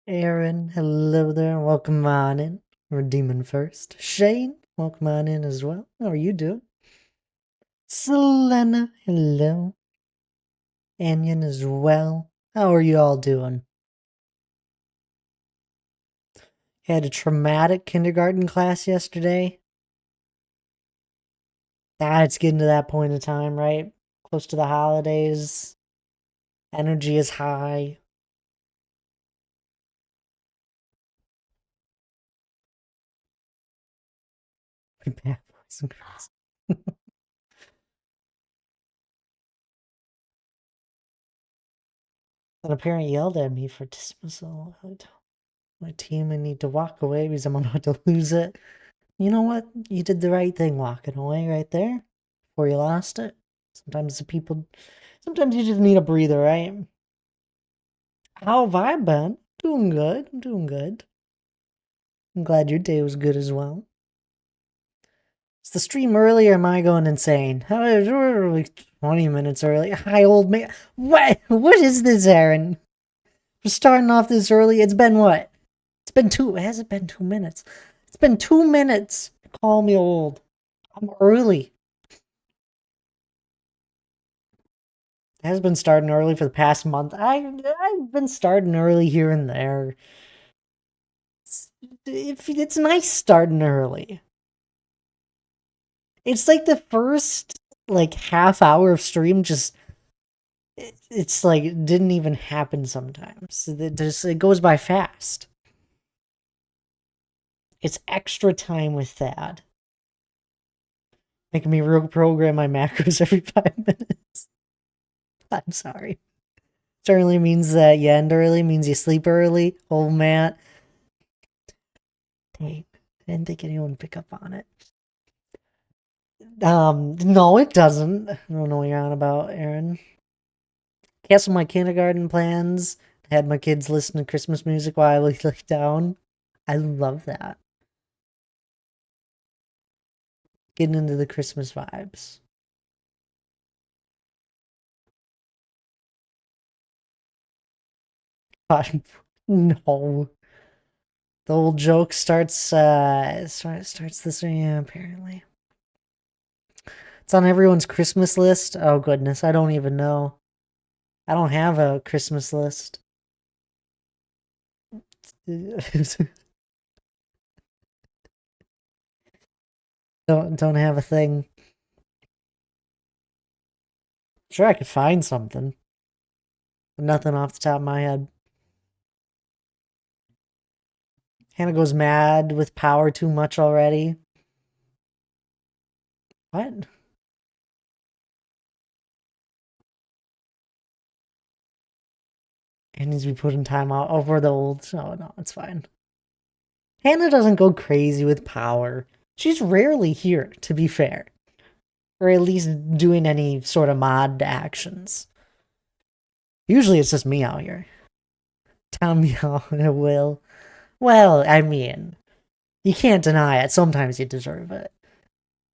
Aaron, hello there, welcome on in. We're Demon first. Shane, welcome on in as well. How are you doing? Selena, hello. Anion as well. How are you all doing? Had a traumatic kindergarten class yesterday. It's getting to that point of time, right? Close to the holidays. Energy is high. Pretty bad boys and girls. An parent yelled at me for dismissal. I told my team I need to walk away because I'm about to lose it. You know what? You did the right thing walking away right there before you lost it. Sometimes you just need a breather, right? How have I been? Doing good. I'm doing good. I'm glad your day was good as well. Is the stream early or am I going insane? We're like 20 minutes early. Hi, old man. What is this, Aaron? We're starting off this early. It's been what? Has it been 2 minutes? It's been 2 minutes. Call me old. I'm early. It has been starting early for the past month. I've been starting early here and there. It's nice starting early. It's like the first like half hour of stream just it's like it didn't even happen sometimes. It goes by fast. It's extra time with Thad. Making me program my macros every 5 minutes. I'm sorry. Early means that you end early, means you sleep early. Oh man. Dang. I didn't think anyone would pick up on it. No, it doesn't. I don't know what you're on about, Aaron. Canceled my kindergarten plans. Had my kids listen to Christmas music while I lay down. I love that. Getting into the Christmas vibes. God, no. The old joke starts this way, yeah, apparently. It's on everyone's Christmas list. Oh goodness, I don't even know. I don't have a Christmas list. don't have a thing. Sure, I could find something. But nothing off the top of my head. Hannah goes mad with power too much already. What? It needs to be put in timeout over the old. Oh no, it's fine. Hannah doesn't go crazy with power. She's rarely here, to be fair. Or at least doing any sort of mod actions. Usually it's just me out here. Tell me how it will. Well, I mean, you can't deny it. Sometimes you deserve it.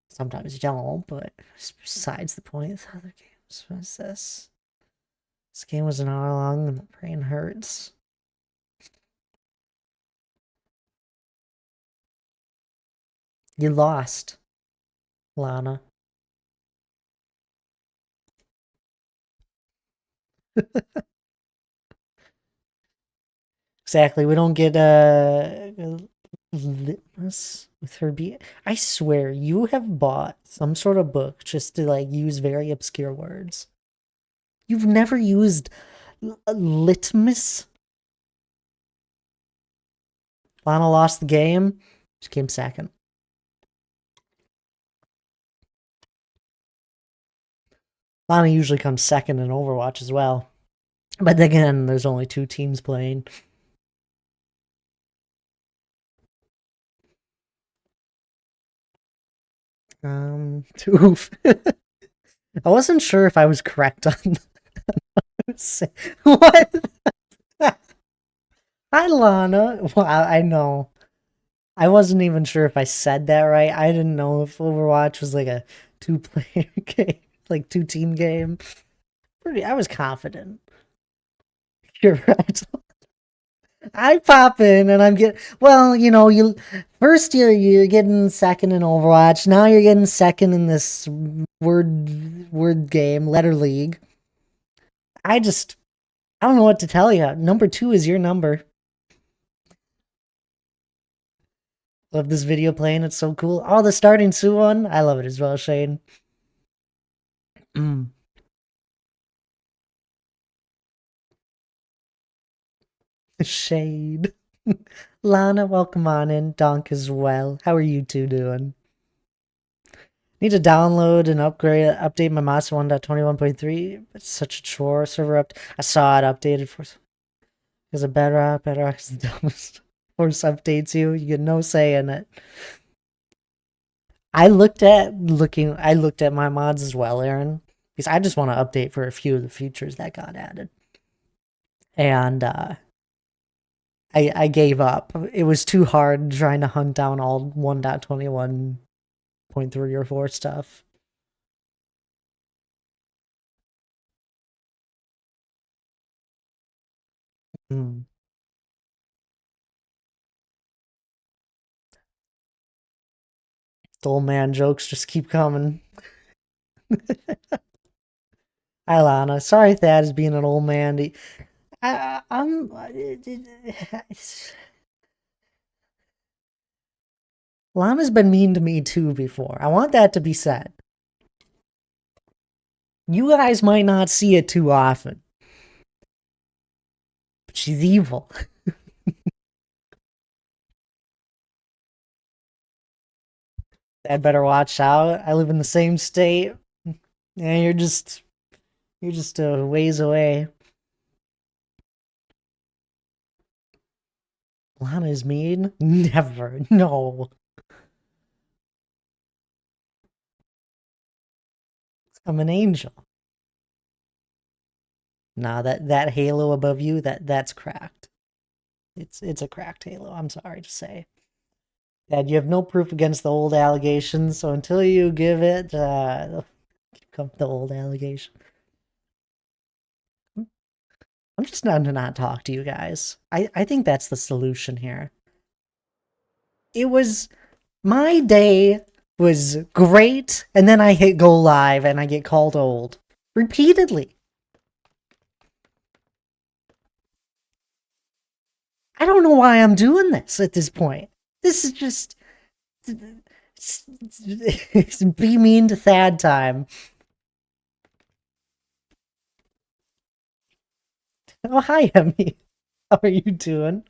Sometimes you don't, but besides the point of other games. What's this? This game was an hour long and my brain hurts. You lost, Lana. Exactly. We don't get litmus with her be. I swear, you have bought some sort of book just to like use very obscure words. You've never used litmus. Lana lost the game. She came second. Lana usually comes second in Overwatch as well. But again, there's only two teams playing. Oof. I wasn't sure if I was correct on what. Hi, Lana. Well, I know. I wasn't even sure if I said that right. I didn't know if Overwatch was like a two-player game, like two-team game. I was confident. You're right. I pop in and I'm getting, well, you know, you first you're getting second in Overwatch. Now you're getting second in this word game, Letter League. I just I don't know what to tell you. Number 2 is your number. Love this video playing. It's so cool. Oh, the starting Sue one. I love it as well, Shane. Shade. Lana, welcome on in. Donk as well. How are you two doing? Need to download and update my Monster 1.21.3. It's such a chore. Server up. I saw it updated for. Because of Bedrock. Bedrock is the dumbest. Force updates you. You get no say in it. I looked at my mods as well, Aaron, because I just want to update for a few of the features that got added. And I gave up. It was too hard trying to hunt down all 1.21.3 or 4 stuff. Mm. The old man jokes just keep coming. Hi, Lana. Sorry Thad is being an old man. I'm... Lana's been mean to me too before. I want that to be said. You guys might not see it too often. But she's evil. Dad better watch out. I live in the same state. Yeah, you're just a ways away. Lana is mean? Never. No. I'm an angel. Nah, that halo above you, that's cracked. It's a cracked halo, I'm sorry to say. Dad, you have no proof against the old allegations, so until you give it, come the old allegation. I'm just not to not talk to you guys. I think that's the solution here. It was my day was great, and then I hit go live and I get called old repeatedly. I don't know why I'm doing this at this point. This is just it's be mean to Thad time. Oh, hi, Emmy. How are you doing?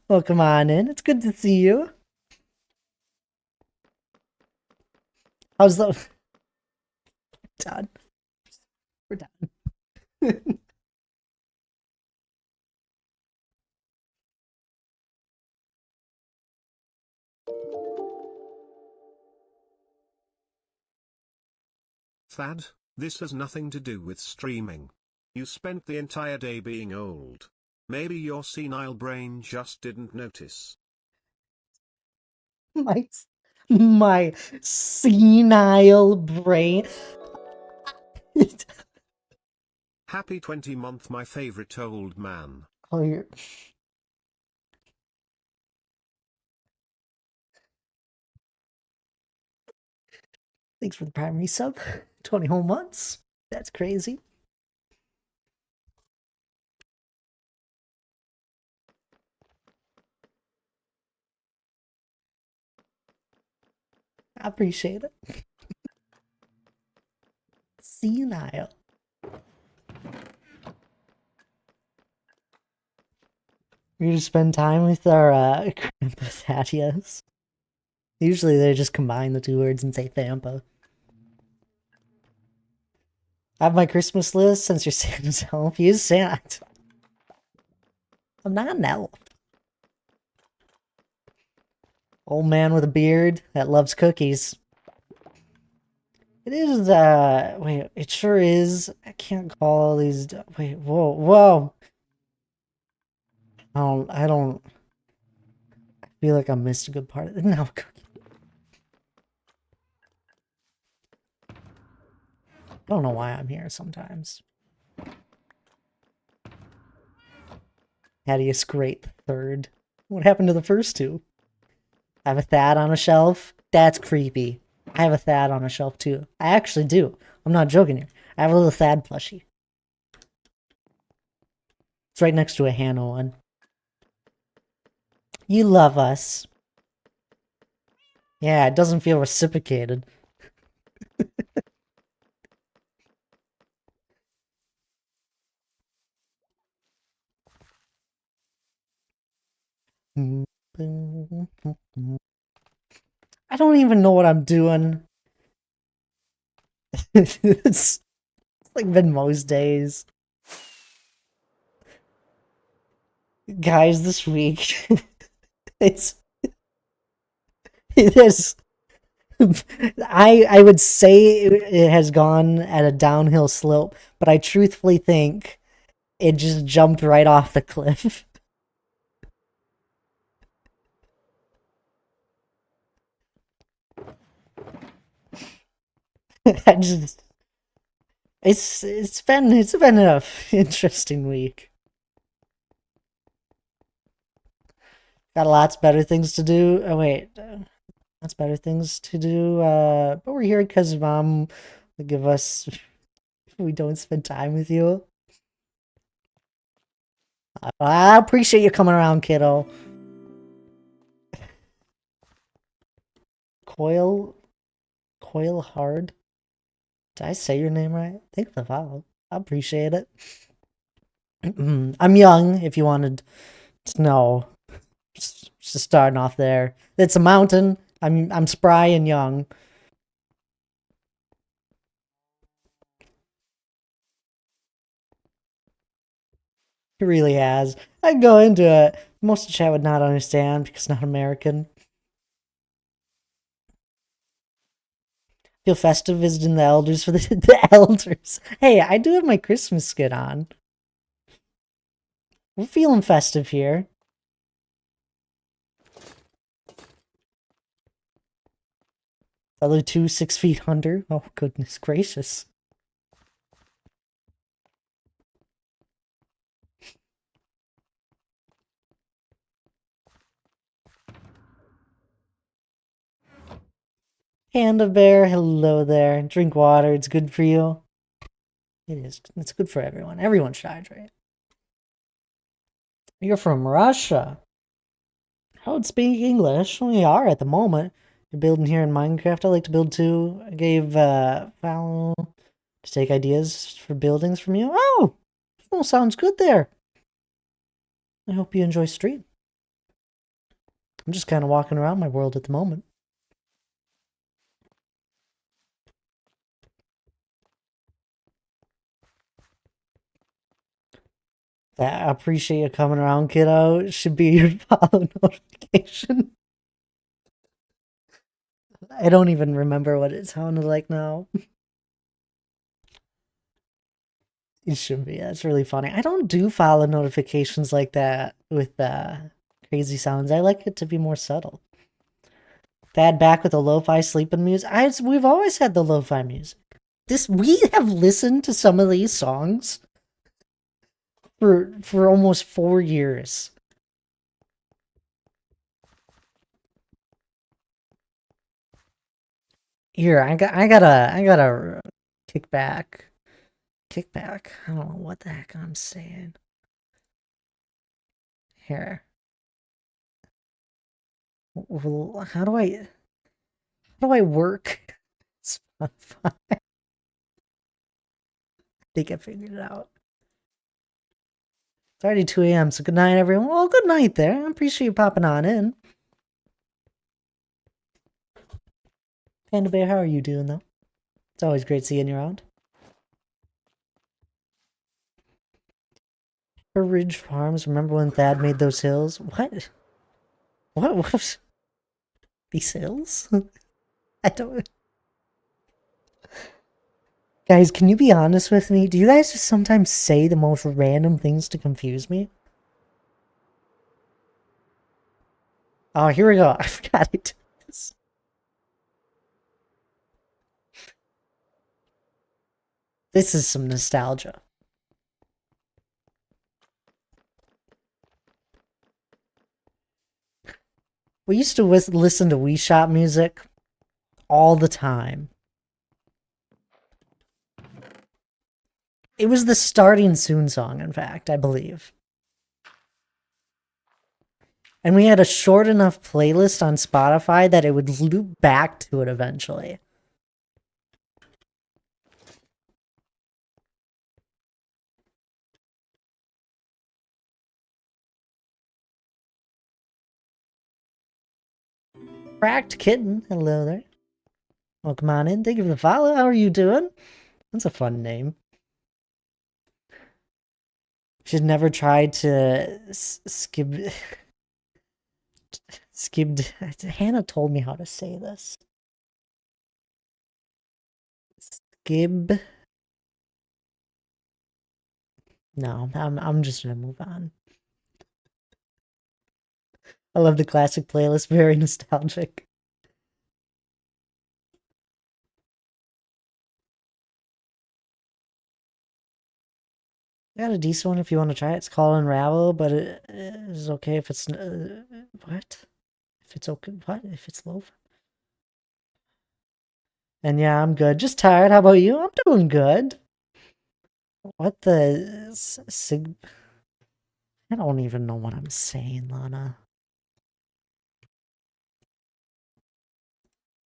Welcome on in. It's good to see you. How's the... done. We're done. Thad, this has nothing to do with streaming. You spent the entire day being old. Maybe your senile brain just didn't notice. my my senile brain. Happy 20th, my favorite old man. Oh, you're... Thanks for the primary sub. 20 whole months. That's crazy. I appreciate it. Senile. We're gonna spend time with our Grandpa Thaddeus. Usually they just combine the two words and say Thampa. I have my Christmas list since you're Santa's elf. He is Santa. I'm not an elf. Old man with a beard that loves cookies. It is, wait, it sure is. I can't call all these, wait, whoa. I don't feel like I missed a good part of it. No, cookie. I don't know why I'm here sometimes. Thaddeus Great third. What happened to the first two? I have a Thad on a shelf. That's creepy. I have a Thad on a shelf too. I actually do. I'm not joking here. I have a little Thad plushie. It's right next to a Hannah one. You love us. Yeah, it doesn't feel reciprocated. I don't even know what I'm doing. It's like been most days. Guys, this week it's it is I would say it has gone at a downhill slope, but I truthfully think it just jumped right off the cliff. I just it's been a interesting week. Got lots better things to do. Oh wait, lots better things to do. But we're here because mom will give us. We don't spend time with you. I appreciate you coming around, kiddo. Coil, coil hard. Did I say your name right? Thank the follow. I appreciate it. I'm young. If you wanted to know, just starting off there. It's a mountain. I'm spry and young. It really has. I can go into it. Most of the chat would not understand because not American. Feel festive visiting the elders for the elders. Hey, I do have my Christmas skit on. We're feeling festive here. Other 2 6 feet under. Oh goodness gracious. Panda bear, hello there. Drink water, it's good for you. It is. It's good for everyone. Everyone should hydrate. You're from Russia. I would speak English. We are at the moment. You're building here in Minecraft. I like to build too. I gave Val to take ideas for buildings from you. Oh, well, sounds good there. I hope you enjoy stream. I'm just kind of walking around my world at the moment. I appreciate you coming around, kiddo. It should be your follow notification. I don't even remember what it sounded like now. It should be. That's really funny. I don't do follow notifications like that with crazy sounds. I like it to be more subtle. Bad back with the lo-fi sleeping music. We've always had the lo-fi music. We have listened to some of these songs for almost 4 years. Here, I gotta kick back. Kick back. I don't know what the heck I'm saying. Here. Well, how do I work Spotify? I think I figured it out. It's already 2 a.m., so good night, everyone. Well, good night there. I appreciate you popping on in. Panda Bear, how are you doing, though? It's always great seeing you around. Ridge Farms, remember when Thad made those hills? What? What? These hills? I don't... Guys, can you be honest with me? Do you guys just sometimes say the most random things to confuse me? Oh, here we go. I forgot to do this. This is some nostalgia. We used to listen to Wii Shop music all the time. It was the Starting Soon song, in fact, I believe. And we had a short enough playlist on Spotify that it would loop back to it eventually. Cracked Kitten, hello there. Welcome on in, thank you for the follow. How are you doing? That's a fun name. She's never tried to skip. Skipped. Hannah told me how to say this. Skib. No, I'm just gonna move on. I love the classic playlist, very nostalgic. I got a decent one if you want to try it. It's called Unravel, but it is okay if it's what? If it's okay, what? If it's low. And yeah, I'm good. Just tired. How about you? I'm doing good. What the sig? I don't even know what I'm saying, Lana.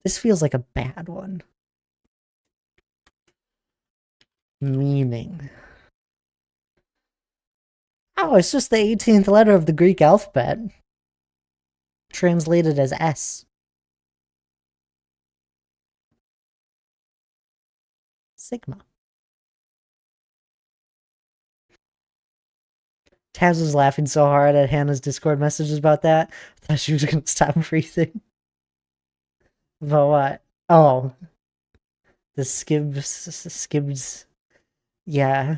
This feels like a bad one. Meaning. Oh, it's just the 18th letter of the Greek alphabet. Translated as S. Sigma. Taz was laughing so hard at Hannah's Discord messages about that. I thought she was gonna stop breathing. But what? Oh. The skibs. Yeah.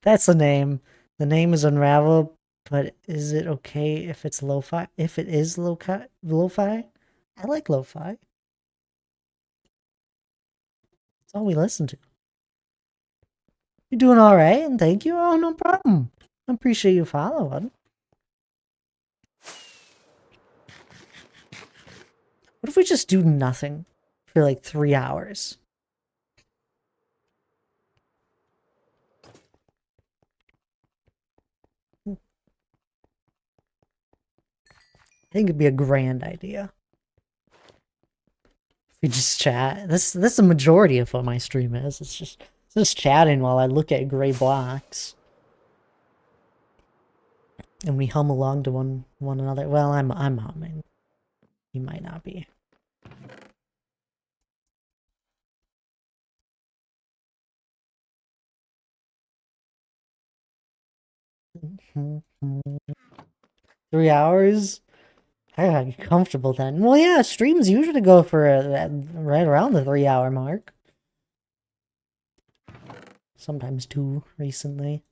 That's the name. The name is Unravel, but is it okay if it's lo-fi? If it is lo-fi? I like lo-fi. That's all we listen to. You're doing alright, and thank you. Oh, no problem. I appreciate you following. What if we just do nothing for like 3 hours? I think it'd be a grand idea. If we just chat. That's the majority of what my stream is. It's just chatting while I look at gray blocks. And we hum along to one another. Well, I'm humming. You might not be. Mm-hmm. 3 hours? I gotta get comfortable then. Well, yeah, streams usually go for right around the 3 hour mark. Sometimes 2 recently.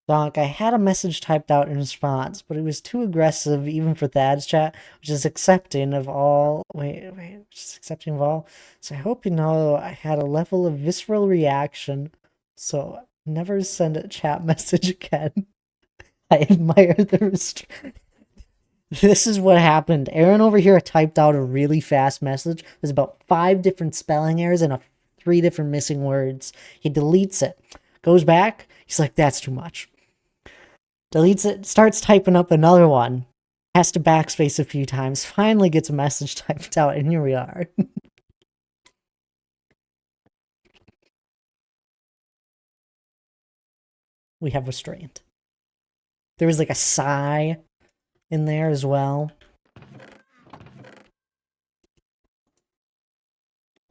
Doc, I had a message typed out in response, but it was too aggressive even for Thad's chat, which is accepting of all. Wait, which is accepting of all. So I hope you know I had a level of visceral reaction, so never send a chat message again. I admire the restraint. This is what happened. Aaron over here typed out a really fast message. There's about 5 different spelling errors and 3 different missing words. He deletes it, goes back. He's like, that's too much. Deletes it, starts typing up another one, has to backspace a few times, finally gets a message typed out, and here we are. We have restraint. There was like a sigh in there as well.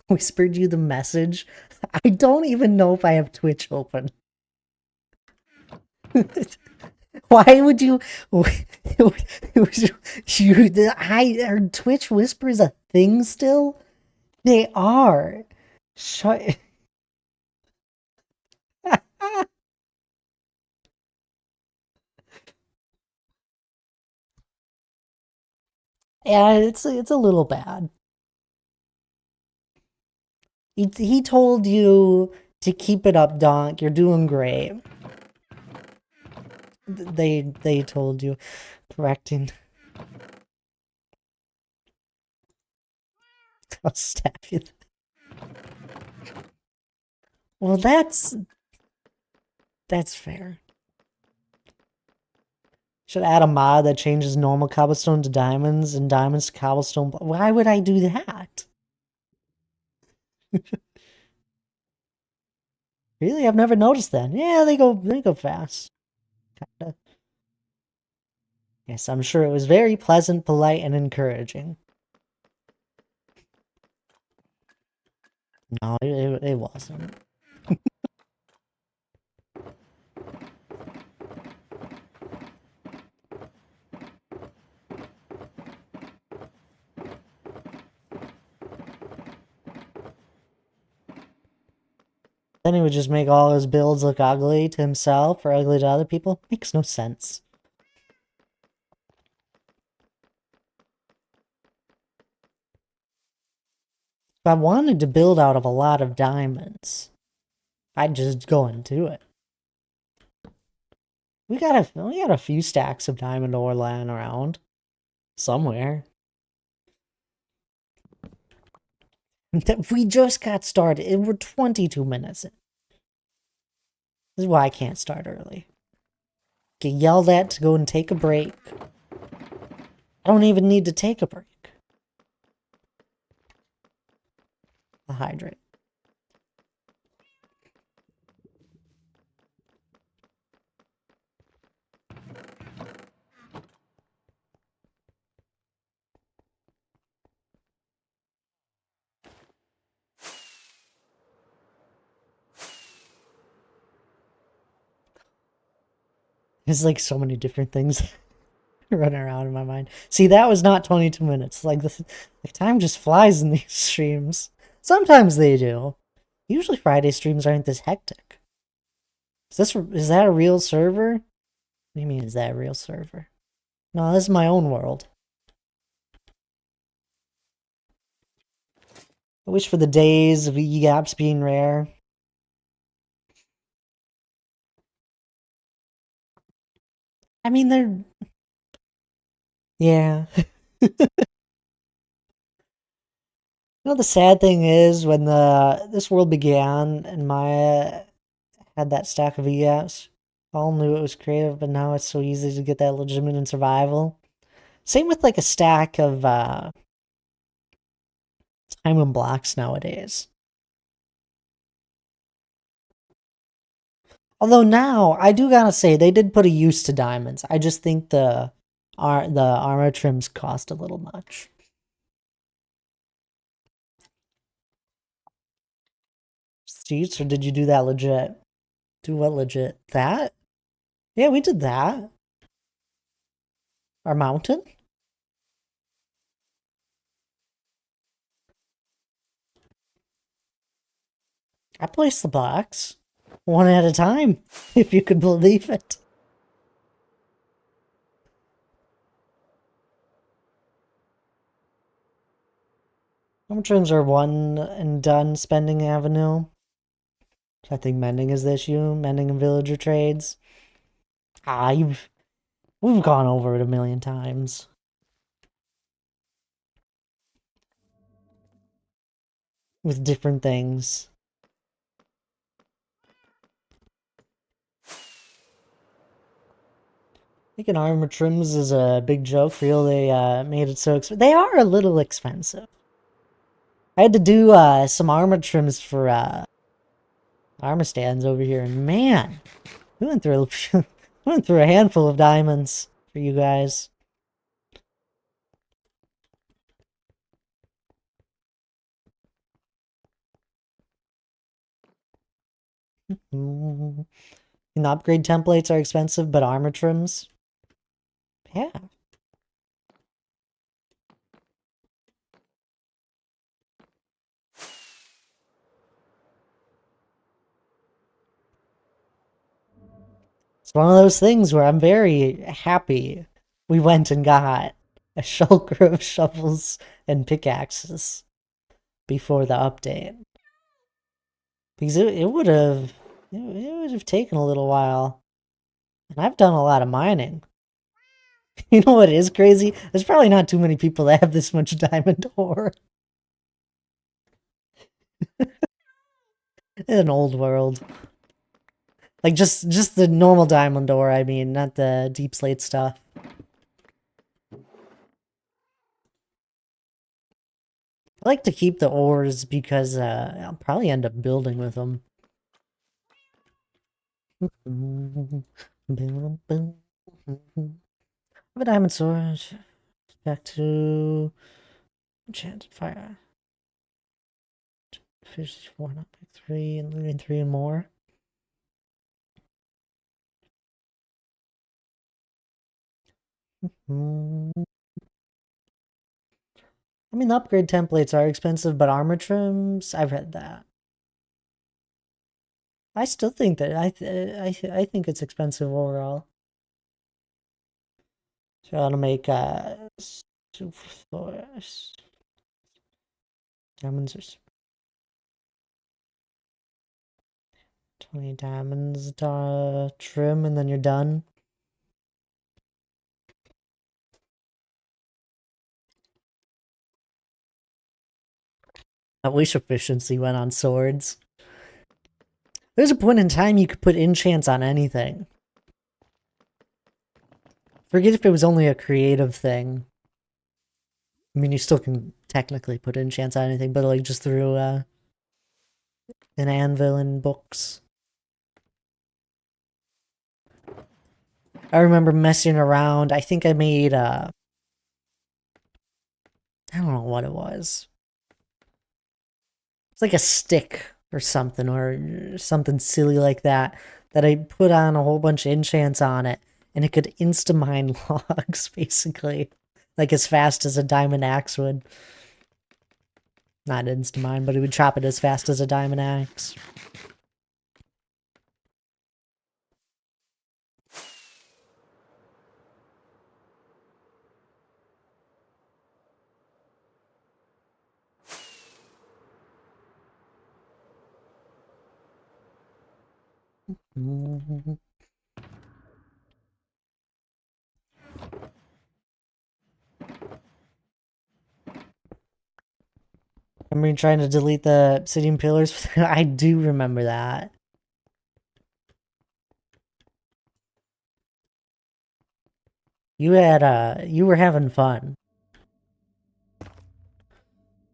Whispered you the message. I don't even know if I have Twitch open. Why would you? Are Twitch whispers a thing still? They are. Shut. Yeah, it's a little bad. He told you to keep it up, Donk. You're doing great. They told you. Correcting. I'll stab you. Well, that's fair. Should add a mod that changes normal cobblestone to diamonds and diamonds to cobblestone. Why would I do that? Really? I've never noticed that. Yeah, they go fast. Kinda. Yes, I'm sure it was very pleasant, polite, and encouraging. No, it wasn't. Then he would just make all his builds look ugly to himself or ugly to other people. Makes no sense. If I wanted to build out of a lot of diamonds, I'd just go and do it. We got a few stacks of diamond ore lying around somewhere. We just got started. We're 22 minutes in. This is why I can't start early. Get yelled at to go and take a break. I don't even need to take a break. I'll hydrate. There's like so many different things running around in my mind. See, that was not 22 minutes. Like the time just flies in these streams. Sometimes they do. Usually Friday streams aren't this hectic. Is that a real server? What do you mean, is that a real server? No, this is my own world. I wish for the days of EGAPs being rare. I mean, they're... Yeah. You know, the sad thing is, when this world began and Maya had that stack of EGAPs, all knew it was creative, but now it's so easy to get that legitimate in survival. Same with like a stack of diamond blocks nowadays. Although now, I do gotta say, they did put a use to diamonds. I just think the armor trims cost a little much. Seats, or did you do that legit? Do what legit? That? Yeah, we did that. Our mountain? I placed the blocks. One at a time, if you could believe it. Home trims are one and done spending avenue. I think mending is the issue. Mending and villager trades. We've gone over it a million times. With different things. Thinking armor trims is a big joke. Feel they made it so expensive. They are a little expensive. I had to do some armor trims for armor stands over here, and man, we went through a handful of diamonds for you guys. And the upgrade templates are expensive, but armor trims, yeah. It's one of those things where I'm very happy we went and got a shulker of shovels and pickaxes before the update. Because it would have taken a little while. And I've done a lot of mining. You know what is crazy? There's probably not too many people that have this much diamond ore. In an old world. Like just the normal diamond ore, I mean, not the deep slate stuff. I like to keep the ores because I'll probably end up building with them. I have a diamond sword. Back to enchanted fire. Fish 4, not back 3, and looting 3 and more. I mean, the upgrade templates are expensive, but armor trims, I've read that. I still think that I think it's expensive overall. So I'll make super floors. Diamonds are 20 diamonds trim, and then you're done. I wish efficiency went on swords. There's a point in time you could put enchants on anything. Forget if it was only a creative thing. I mean, you still can technically put enchants on anything, but like just through an anvil and books. I remember messing around. I think I made I don't know what it was. It's like a stick or something silly like that I put on a whole bunch of enchants on it, and it could insta-mine logs, basically. Like as fast as a diamond axe would. Not insta-mine, but it would chop it as fast as a diamond axe. I mean, trying to delete the obsidian pillars. I do remember that. You had, you were having fun.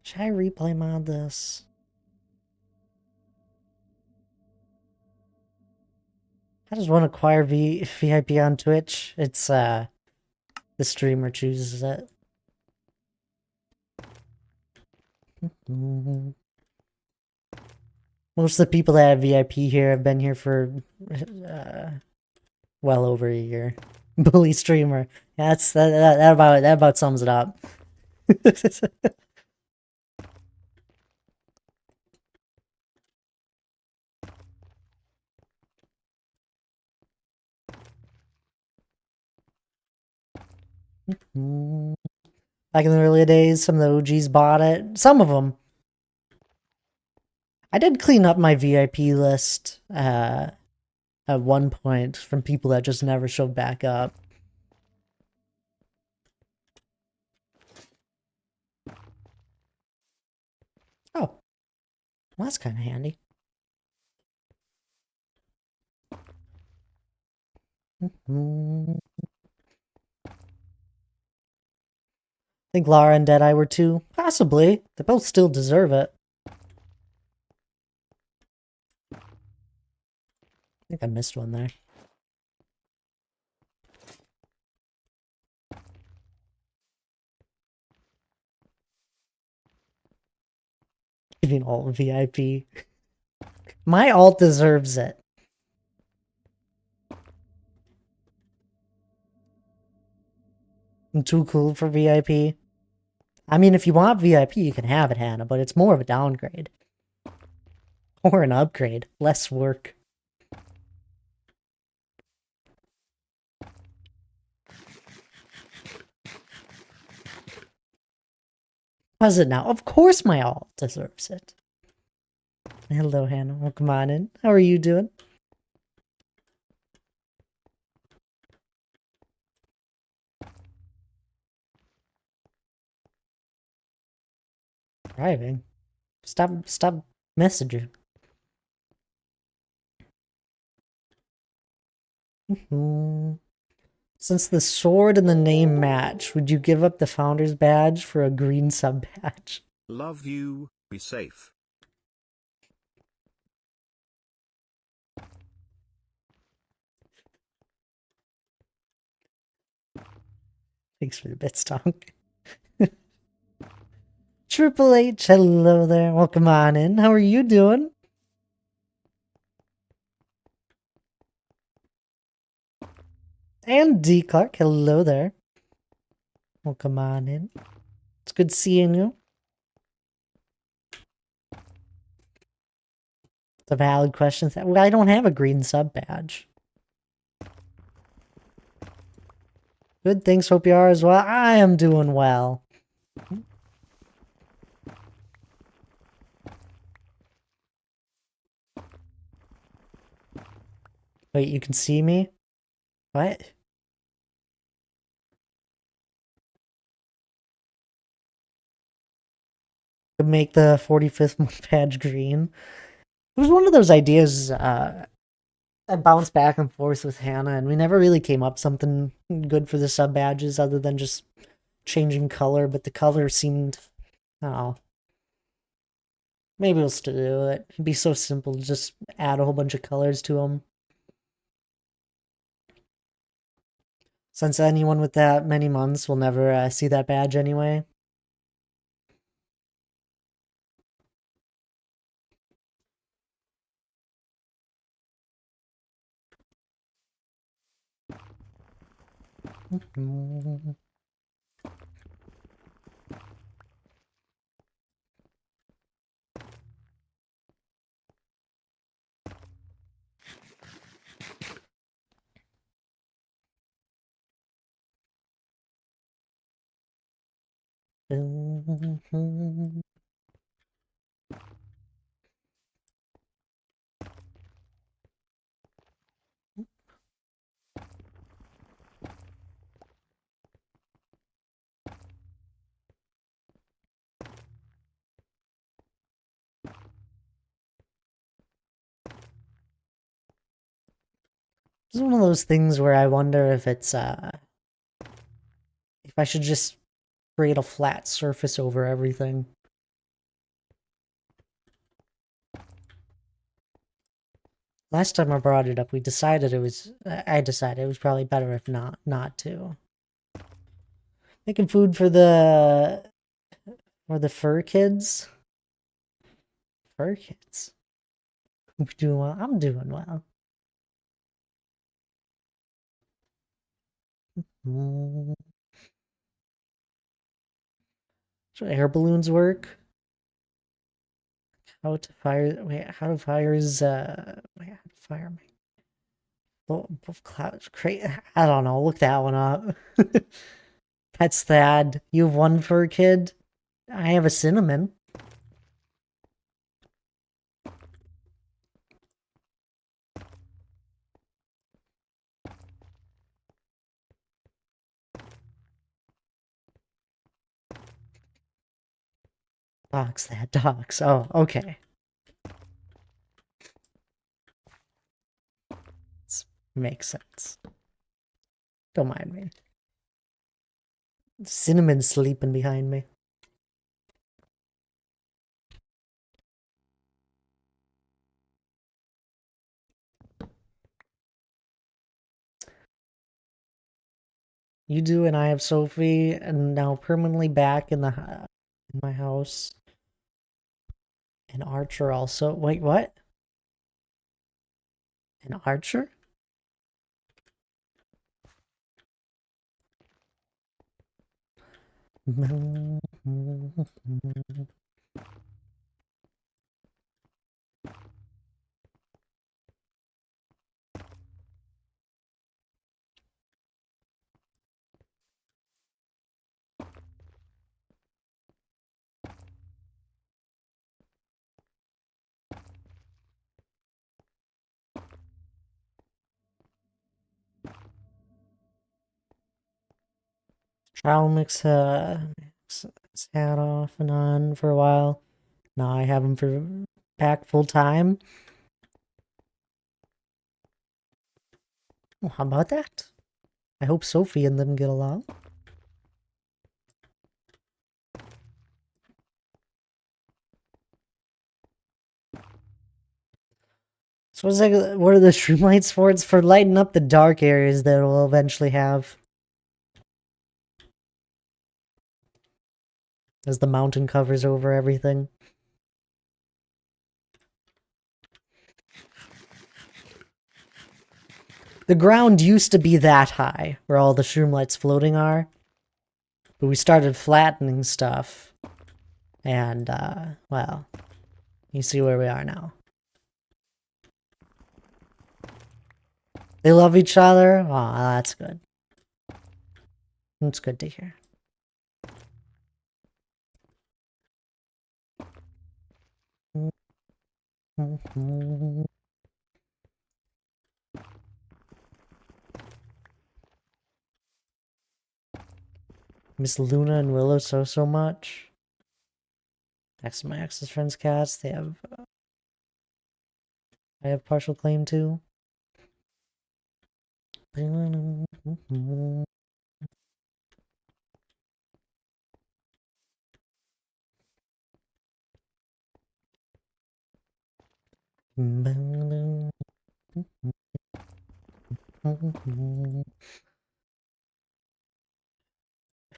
Should I replay mod this? How does one acquire VIP on Twitch? It's, the streamer chooses it. Most of the people that have VIP here have been here for, well over a year. Bully streamer. Yeah, that about sums it up. Back in the early days, some of the OGs bought it. Some of them. I did clean up my VIP list at one point from people that just never showed back up. Oh. Well, that's kind of handy. I think Lara and Deadeye were too. Possibly. They both still deserve it. I think I missed one there. Giving alt VIP. My alt deserves it. I'm too cool for VIP. I mean, if you want VIP, you can have it, Hannah, but it's more of a downgrade. Or an upgrade. Less work. How's it now? Of course my alt deserves it. Hello, Hannah. Welcome on in. How are you doing? Driving. Stop messaging. Since the sword and the name match, would you give up the founder's badge for a green sub badge? Love you, be safe. Thanks for the bits, Tonk. Triple H, hello there. Welcome on in. How are you doing? And D Clark, hello there. Welcome on in. It's good seeing you. It's a valid question. Well, I don't have a green sub badge. Good, thanks. Hope you are as well. I am doing well. Wait, you can see me? What? To make the 45th month badge green. It was one of those ideas I bounced back and forth with Hannah, and we never really came up something good for the sub badges other than just changing color, but the color seemed, I don't know. Maybe we'll still do it. It'd be so simple to just add a whole bunch of colors to them. Since anyone with that many months will never see that badge anyway. It's one of those things where I wonder if it's, if I should just create a flat surface over everything. Last time I brought it up, we decided it was, I decided it was probably better if not to. Making food for the fur kids. Fur kids. I'm doing well. I'm doing well. So air balloons work. How to fire? Wait, how to fires? Wait, how to fire my? Both clouds. I don't know. Look that one up. Pets Thad. You have one fur kid. I have a cinnamon. Dogs, that dogs. Oh, okay. This makes sense. Don't mind me. Cinnamon's sleeping behind me. You do, and I have Sophie, and now permanently back in my house. And Archer also. Wait, what? An Archer? I'll mix his hat off and on for a while. Now I have him for back full time. Well, how about that? I hope Sophie and them get along. So what are the streamlights for? It's for lighting up the dark areas that we'll eventually have. As the mountain covers over everything. The ground used to be that high, where all the streamlights floating are. But we started flattening stuff. And, well, you see where we are now. They love each other? Aw, that's good. That's good to hear. Miss Luna and Willow so much. Next to my ex's friend's cats, they have... I have partial claim to.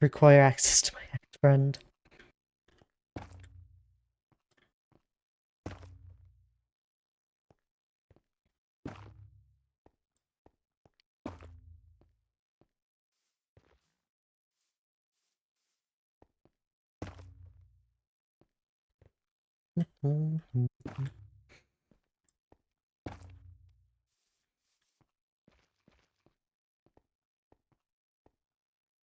Require access to my ex-friend.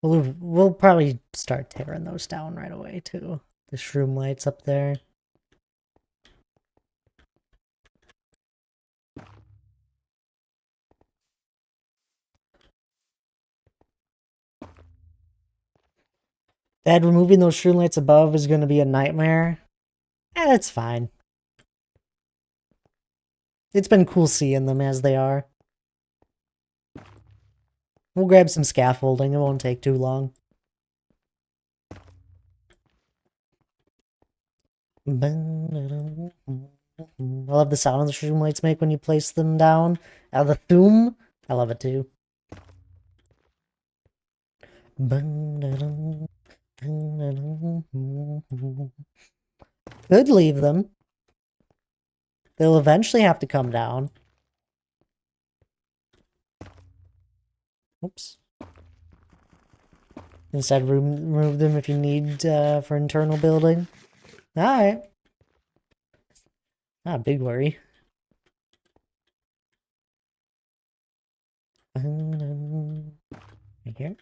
We'll probably start tearing those down right away too. The shroom lights up there. Dad, removing those shroom lights above is going to be a nightmare. It's fine. It's been cool seeing them as they are. We'll grab some scaffolding. It won't take too long. I love the sound the shroom lights make when you place them down. The thoom, I love it too. Could leave them. They'll eventually have to come down. Oops. Instead, remove them if you need for internal building. Alright. Not a big worry. Right here.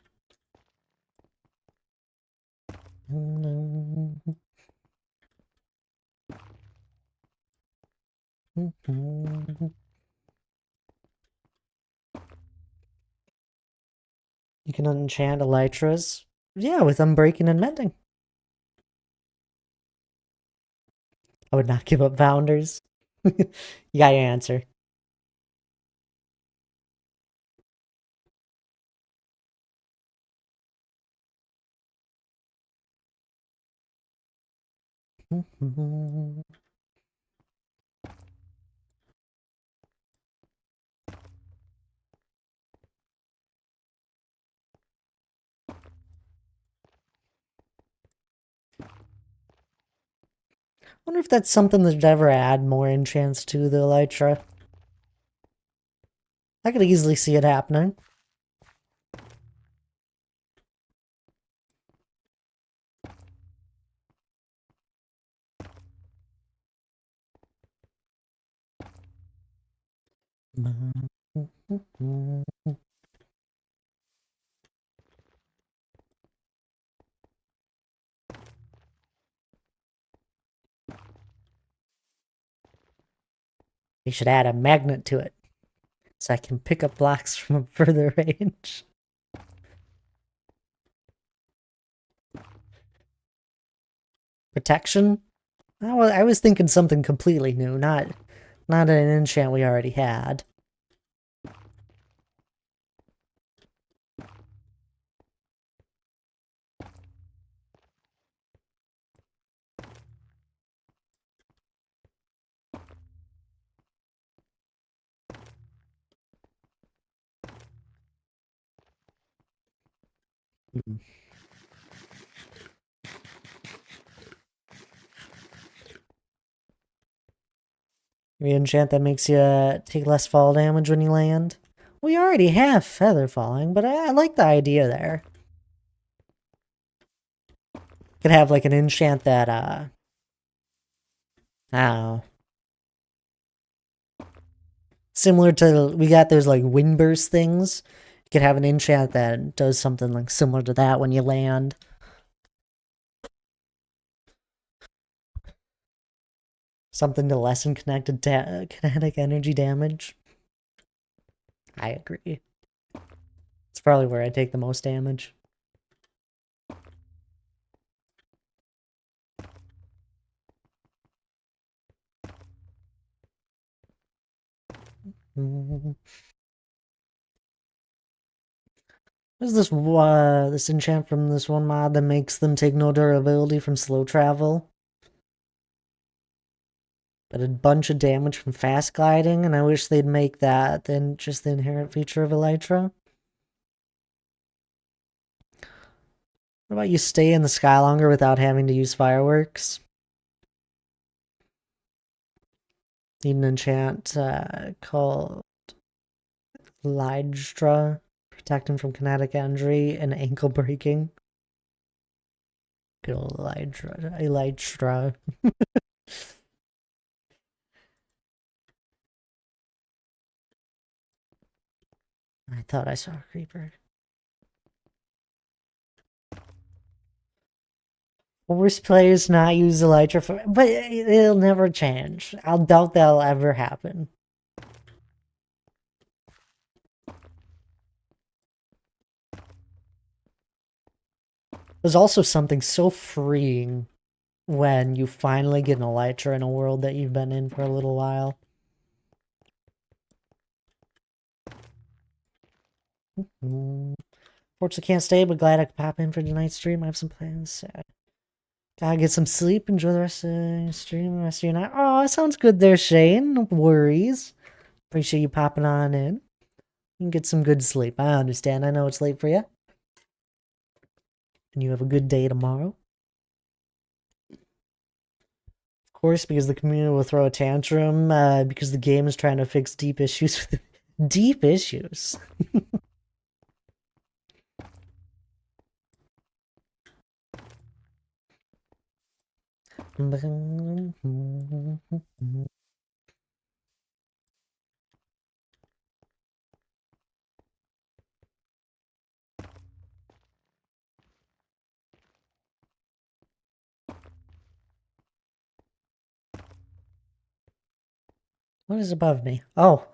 You can enchant elytras. Yeah, with unbreaking and mending. I would not give up Founders. You got your answer. Wonder if that's something that'd ever add more enchants to the elytra. I could easily see it happening. You should add a magnet to it, so I can pick up blocks from a further range. Protection? I was thinking something completely new, not an enchant we already had. Re-enchant that makes you take less fall damage when you land. We already have feather falling, but I like the idea there. Could have like an enchant that I don't know. Similar to, we got those like windburst things. You could have an enchant that does something like similar to that when you land. Something to lessen kinetic energy damage. I agree. It's probably where I take the most damage. What is this this enchant from this one mod that makes them take no durability from slow travel? But a bunch of damage from fast gliding, and I wish they'd make that then just the inherent feature of Elytra. What about you stay in the sky longer without having to use fireworks? Need an enchant called Lydra, protect him from kinetic injury and ankle breaking. Good old Elytra. I thought I saw a creeper. Worst players not use Elytra for, but it'll never change. I'll doubt that'll ever happen. There's also something so freeing when you finally get an Elytra in a world that you've been in for a little while. Fortunately can't stay, but glad I could pop in for tonight's stream. I have some plans. Gotta get some sleep. Enjoy the rest of the stream, the rest of your night. Oh, sounds good there, Shane. No worries. Appreciate you popping on in. You can get some good sleep. I understand. I know it's late for you. And you have a good day tomorrow. Of course, because the community will throw a tantrum because the game is trying to fix deep issues with deep issues. What is above me? Oh.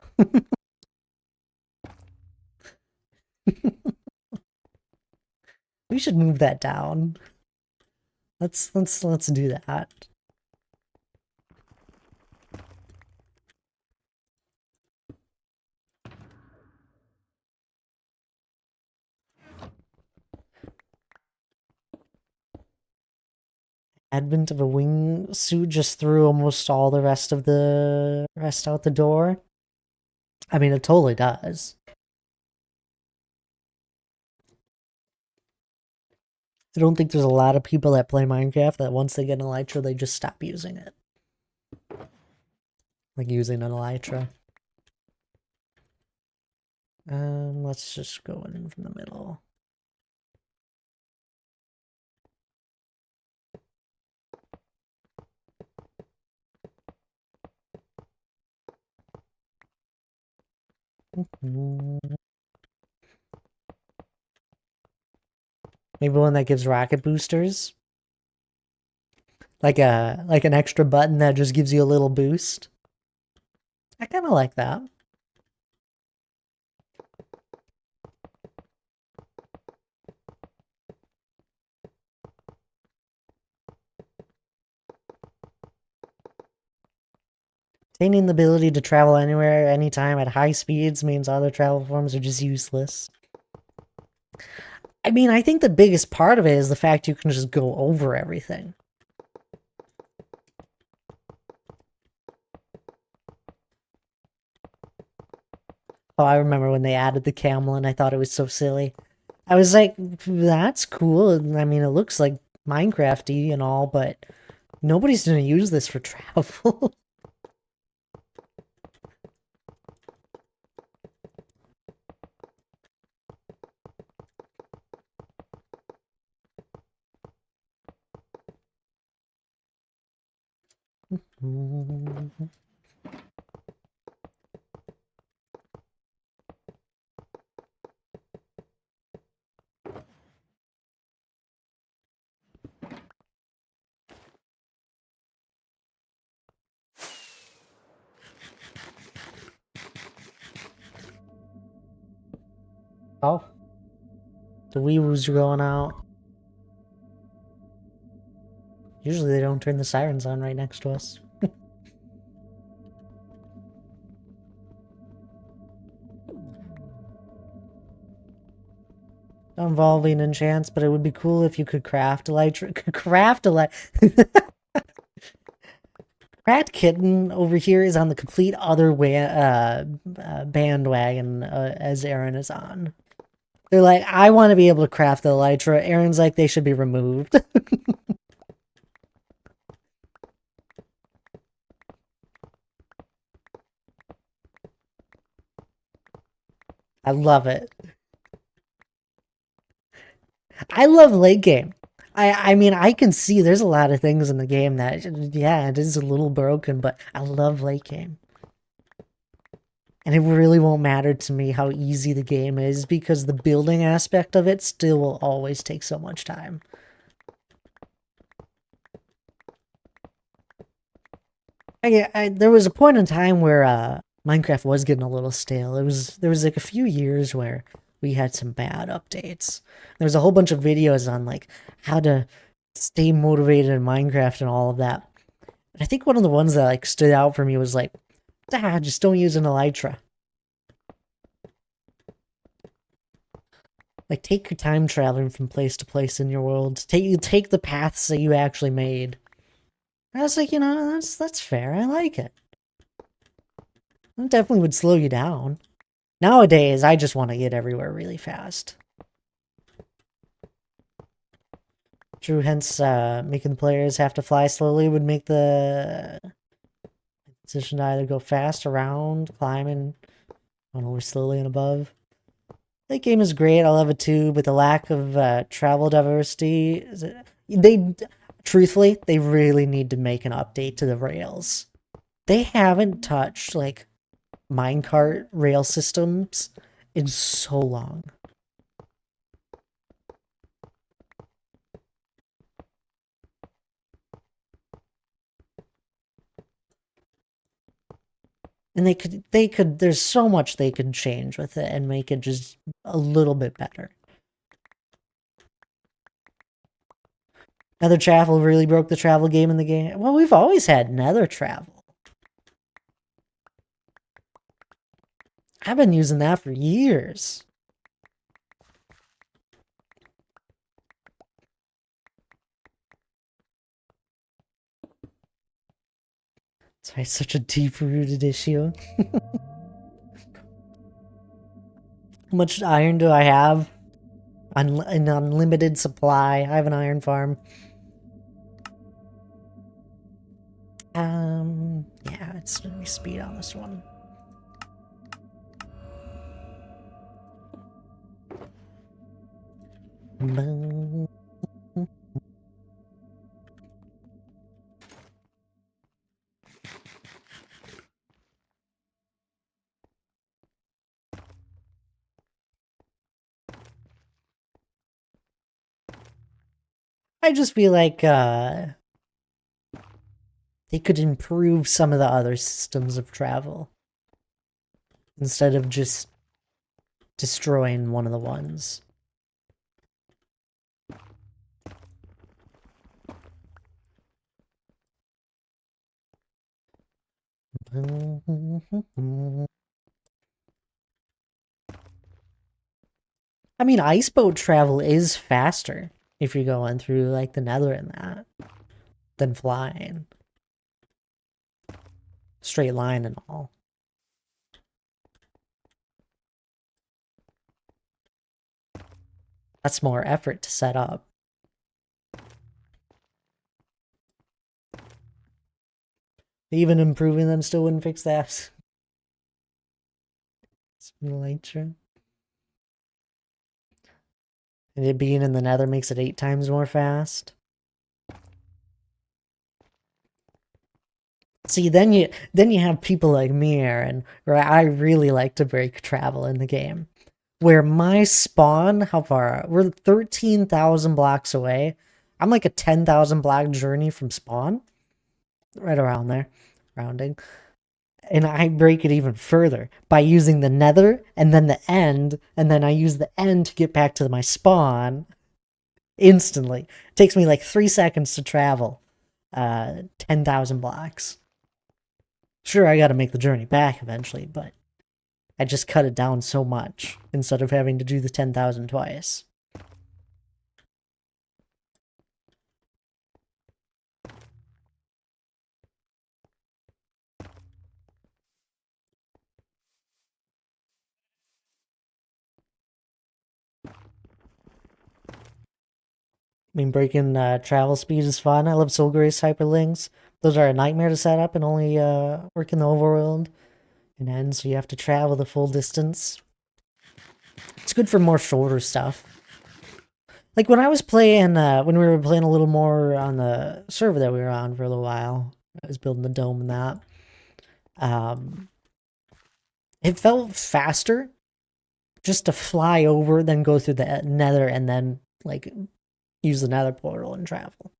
We should move that down. Let's do that. Advent of a wingsuit just threw almost all the rest of the rest out the door. I mean, it totally does. I don't think there's a lot of people that play Minecraft that once they get an Elytra, they just stop using it. Like using an Elytra. Let's just go in from the middle. Maybe one that gives rocket boosters. Like an extra button that just gives you a little boost. I kind of like that. Gaining the ability to travel anywhere, anytime, at high speeds means other travel forms are just useless. I mean, I think the biggest part of it is the fact you can just go over everything. Oh, I remember when they added the camel and I thought it was so silly. I was like, that's cool. I mean, it looks like Minecraft-y and all, but nobody's gonna use this for travel. Oh, the wee-woos are going out. Usually they don't turn the sirens on right next to us. Not involving enchants, but it would be cool if you could craft elytra. Craft elytra. Rat Kitten over here is on the complete other bandwagon as Aaron is on. They're like, I want to be able to craft the elytra. Aaron's like, they should be removed. I love it. I love late game. I mean, I can see there's a lot of things in the game that, yeah, it is a little broken, but I love late game. And it really won't matter to me how easy the game is because the building aspect of it still will always take so much time. There was a point in time where Minecraft was getting a little stale. There was like a few years where we had some bad updates. There was a whole bunch of videos on like how to stay motivated in Minecraft and all of that. I think one of the ones that like stood out for me was like, just don't use an elytra. Like, take your time traveling from place to place in your world. Take the paths that you actually made. I was like, that's fair. I like it. It definitely would slow you down. Nowadays, I just want to get everywhere really fast. True, hence, making the players have to fly slowly would make the position to either go fast, around, climbing, on over slowly and above. That game is great. I love it too, but the lack of travel diversity, truthfully, they really need to make an update to the rails. They haven't touched like minecart rail systems in so long. And there's so much they could change with it and make it just a little bit better. Nether travel really broke the travel game in the game. Well, we've always had nether travel. I've been using that for years. It's why it's such a deep-rooted issue. How much iron do I have? An unlimited supply. I have an iron farm. Yeah, it's gonna be speed on this one. I just feel like they could improve some of the other systems of travel instead of just destroying one of the ones. I mean, iceboat travel is faster if you're going through like the Nether and that than flying. Straight line and all. That's more effort to set up. Even improving them still wouldn't fix that. It's really true. And it being in the Nether makes it 8 times more fast. See, then you have people like me, Aaron, where I really like to break travel in the game. Where my spawn, how far? We're 13,000 blocks away. I'm like a 10,000 block journey from spawn. Right around there, rounding. And I break it even further by using the Nether and then the end, and then I use the end to get back to my spawn instantly. It takes me like 3 seconds to travel 10,000 blocks. Sure, I gotta make the journey back eventually, but I just cut it down so much instead of having to do the 10,000 twice. I mean, breaking travel speed is fun. I love Soul Grace hyperlinks. Those are a nightmare to set up and only work in the overworld and end, so you have to travel the full distance. It's good for more shorter stuff. Like when I was playing, when we were playing a little more on the server that we were on for a little while, I was building the dome and that. It felt faster just to fly over, then go through the Nether, and then like use the Nether portal and travel.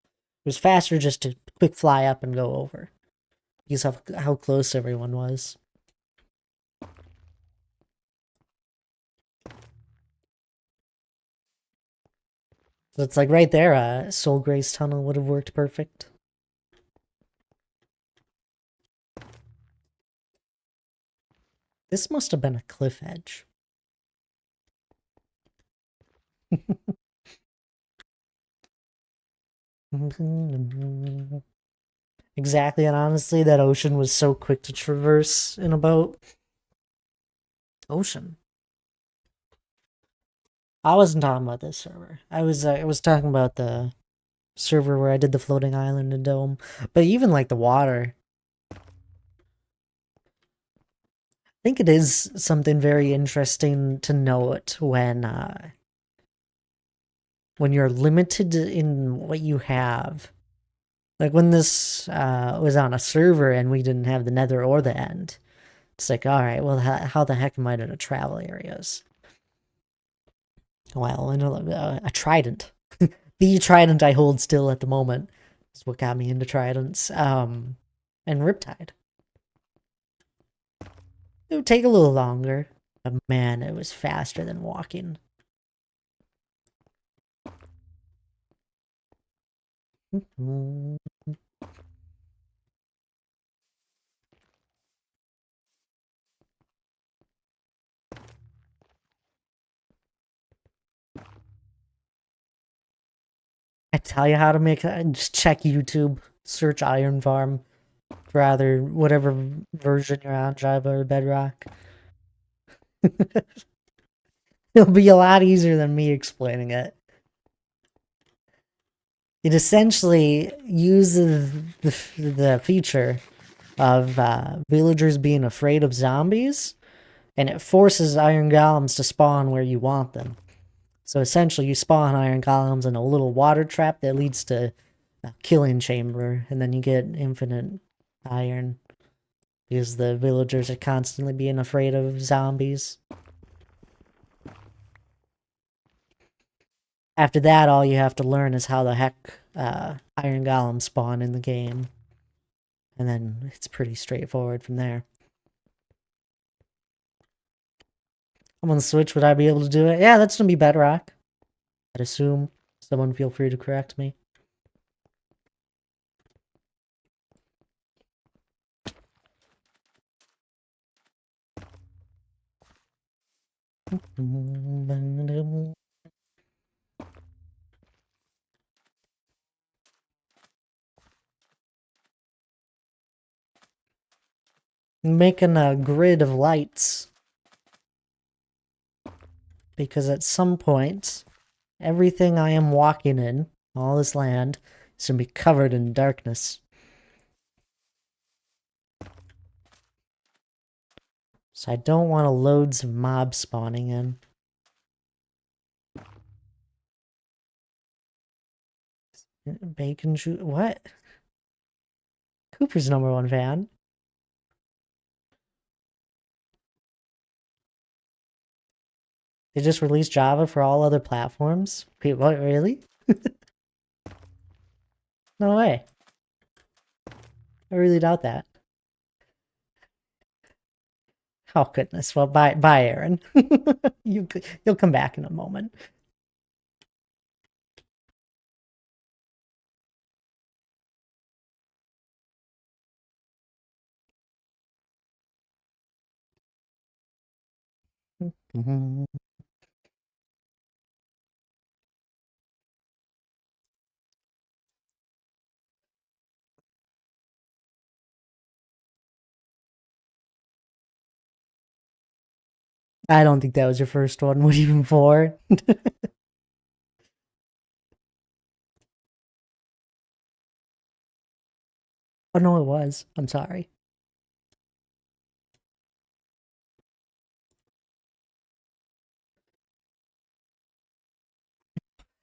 It was faster just to quick fly up and go over, because of how close everyone was. So it's like right there, Soul Grace Tunnel would have worked perfect. This must have been a cliff edge. Exactly, and honestly, that ocean was so quick to traverse in a boat. Ocean. I wasn't talking about this server. I was talking about the server where I did the floating island and dome. But even like the water, I think it is something very interesting to note when you're limited in what you have. Like when this was on a server and we didn't have the Nether or the End. It's like, all right, well, how the heck am I going to travel areas? Well, I know a trident. The trident I hold still at the moment is what got me into tridents. And Riptide. It would take a little longer, but man, it was faster than walking. I tell you how to make it. Just check YouTube, search Iron Farm for either whatever version you're on, Java or Bedrock. It'll be a lot easier than me explaining it. It essentially uses the feature of villagers being afraid of zombies, and it forces iron golems to spawn where you want them. So essentially, you spawn iron golems in a little water trap that leads to a killing chamber, and then you get infinite iron because the villagers are constantly being afraid of zombies. After that, all you have to learn is how the heck iron golems spawn in the game. And then it's pretty straightforward from there. I'm on the Switch, would I be able to do it? Yeah, that's gonna be Bedrock. I'd assume. Someone feel free to correct me. Making a grid of lights. Because at some point, everything I am walking in, all this land, is going to be covered in darkness. So I don't want loads of mobs spawning in. Bacon juice? What? Cooper's #1 fan. They just released Java for all other platforms? Wait, what, really? No way. I really doubt that. Oh goodness. Well, bye, Aaron. You'll come back in a moment. I don't think that was your first one. What even for? Oh no, it was. I'm sorry.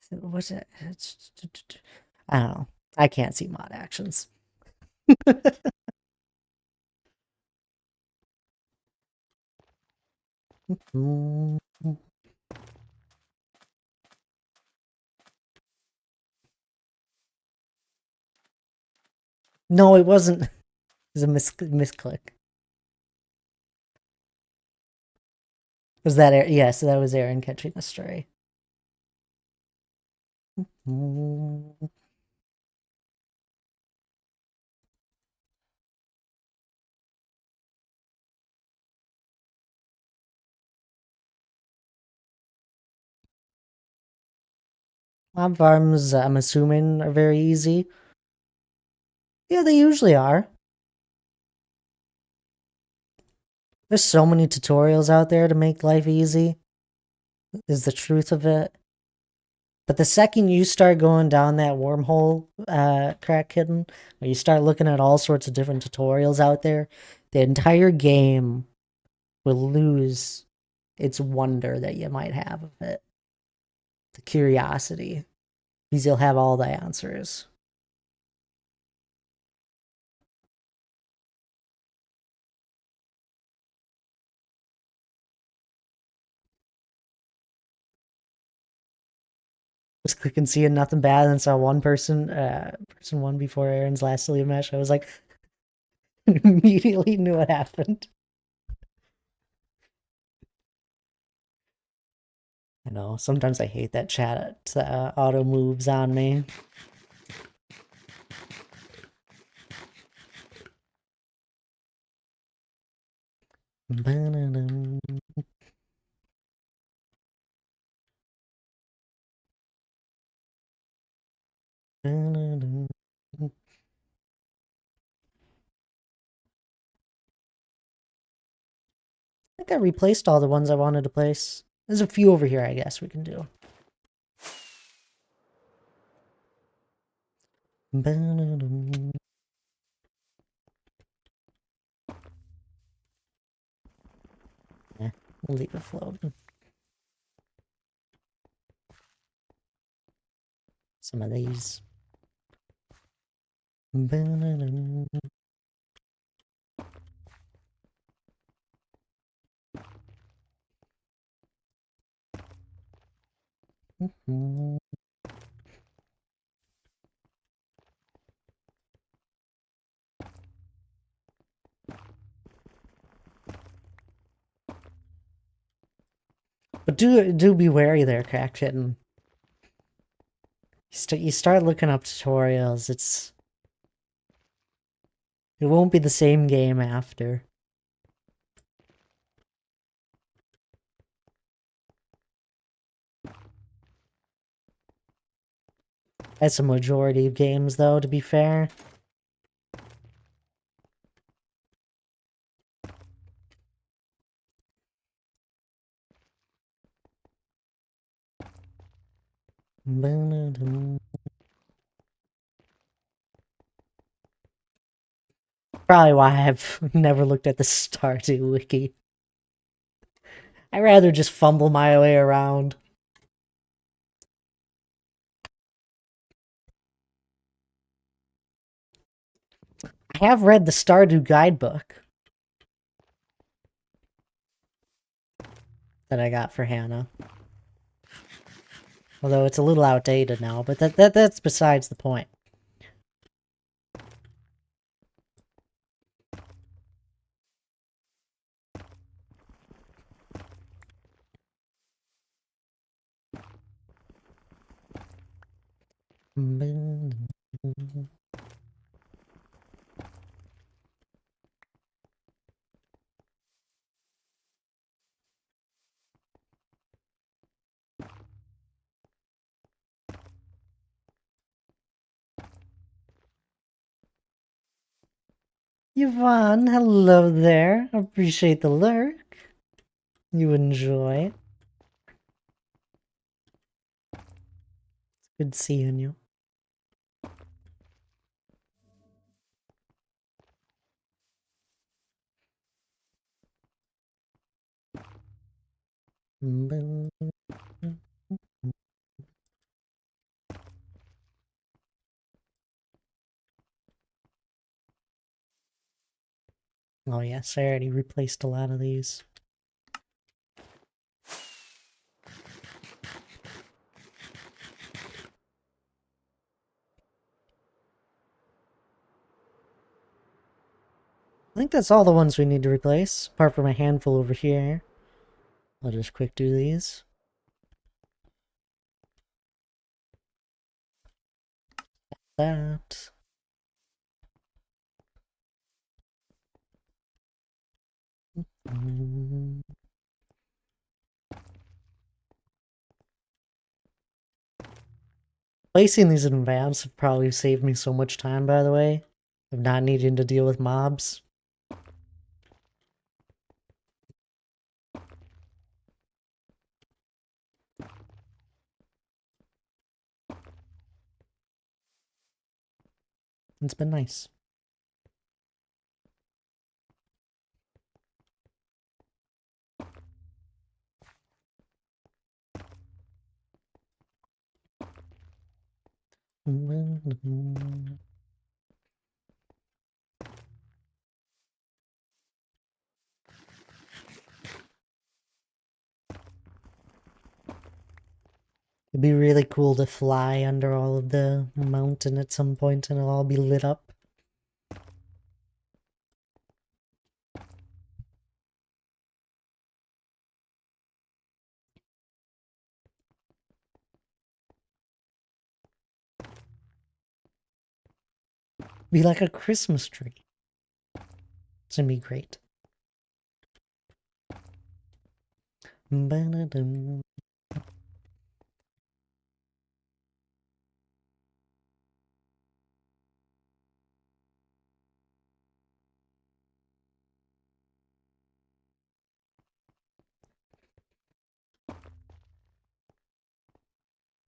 What's it? I don't know. I can't see mod actions. No, it wasn't. It was a misclick. Was that Aaron? Yes, that was Aaron catching a stray. Mob farms, I'm assuming, are very easy. Yeah, they usually are. There's so many tutorials out there to make life easy, is the truth of it. But the second you start going down that wormhole, Crack Kitten, where you start looking at all sorts of different tutorials out there, the entire game will lose its wonder that you might have of it. The curiosity. Because you'll have all the answers. Was clicking seeing nothing bad and saw one person, person one before Aaron's last Leave match. I was like, immediately knew what happened. I know, sometimes I hate that chat auto moves on me. I think I replaced all the ones I wanted to place. There's a few over here, I guess, we can do. Yeah, we'll leave it floating. Some of these. But do be wary there, Crack Kitten. You start looking up tutorials, it won't be the same game after. That's a majority of games, though, to be fair. Probably why I've never looked at the Stardew wiki. I'd rather just fumble my way around. I have read the Stardew guidebook that I got for Hannah. Although it's a little outdated now, but that's besides the point. Yvonne, hello there. Appreciate the lurk. You enjoy. Good seeing you. Oh yes, I already replaced a lot of these. I think that's all the ones we need to replace, apart from a handful over here. I'll just quick do these. That. Placing these in advance have probably saved me so much time, by the way, of not needing to deal with mobs. It's been nice. It'd be really cool to fly under all of the mountain at some point and it'll all be lit up. Be like a Christmas tree. It's gonna be great. Ba-da-dum.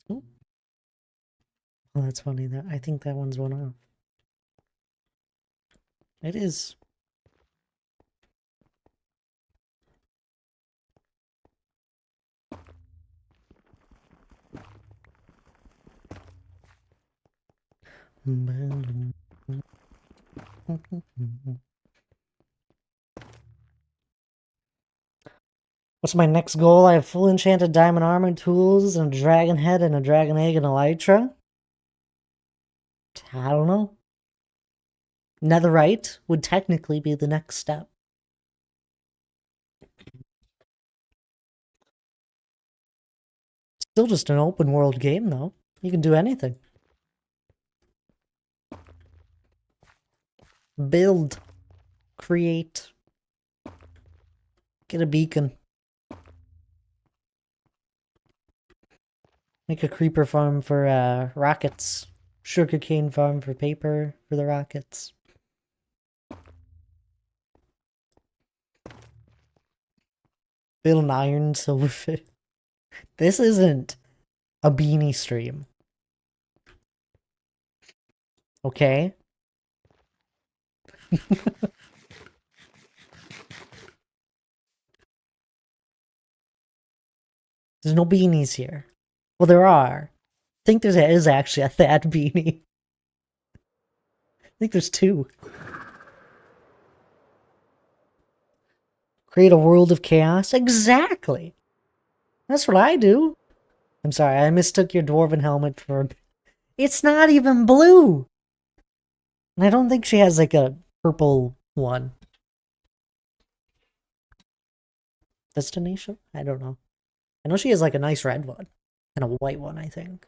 Oh, well, that's funny. That I think that one's one off. It is. Ba-dum. What's my next goal? I have full enchanted diamond armor, tools, and a dragon head, and a dragon egg, and elytra. I don't know. Netherite would technically be the next step. Still just an open world game, though. You can do anything. Build. Create. Get a beacon. Make a creeper farm for rockets. Sugarcane farm for paper for the rockets. Build an iron silverfish. This isn't a beanie stream. Okay? There's no beanies here. Well, there are. I think there is actually a Thad beanie. I think there's two. Create a world of chaos? Exactly! That's what I do. I'm sorry, I mistook your dwarven helmet for... It's not even blue! And I don't think she has, like, a purple one. Destination? I don't know. I know she has, like, a nice red one. And a white one, I think.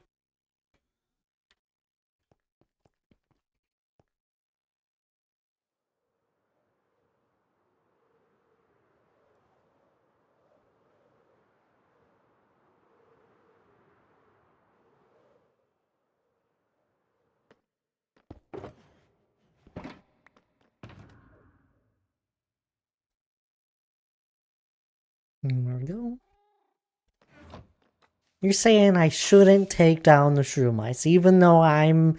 There we go. You're saying I shouldn't take down the shroom mice, even though I'm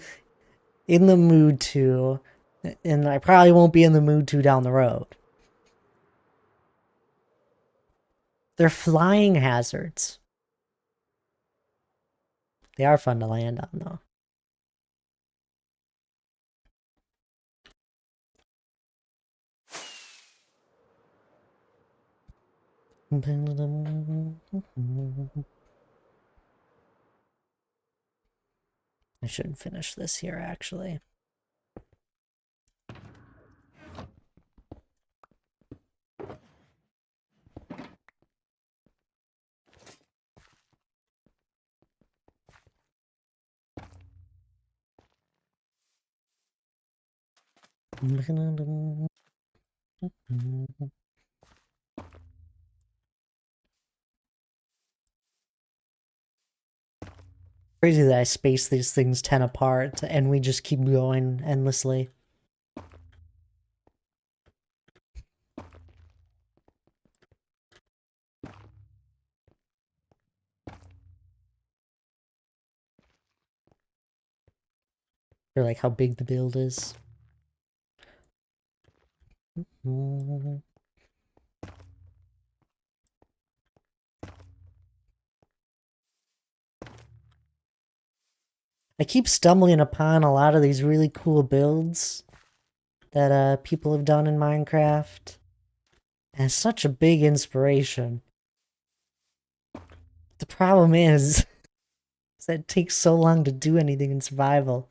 in the mood to, and I probably won't be in the mood to down the road. They're flying hazards. They are fun to land on, though. I should finish this here, actually. Crazy that I space these things 10 apart and we just keep going endlessly. Or like how big the build is. I keep stumbling upon a lot of these really cool builds that people have done in Minecraft. And it's such a big inspiration. The problem is that it takes so long to do anything in survival.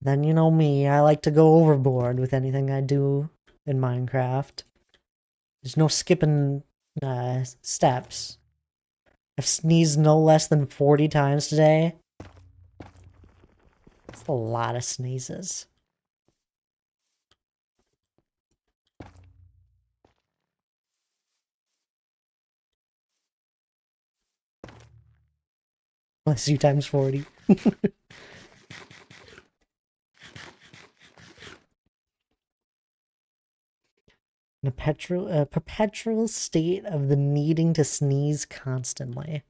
Then you know me, I like to go overboard with anything I do in Minecraft. There's no skipping steps. I've sneezed no less than 40 times today. That's a lot of sneezes. Bless you times 40. A perpetual state of the needing to sneeze constantly.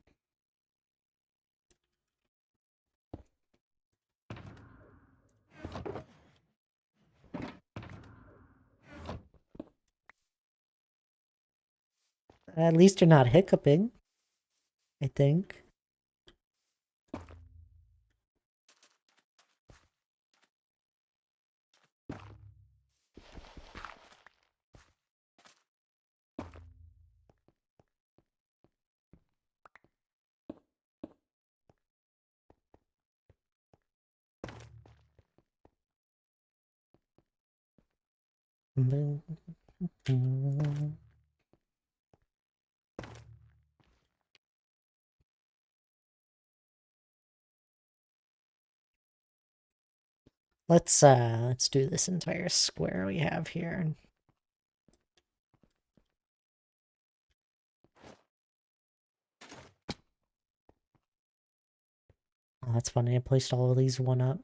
At least you're not hiccuping, I think. Let's do this entire square we have here. Oh, that's funny. I placed all of these one up.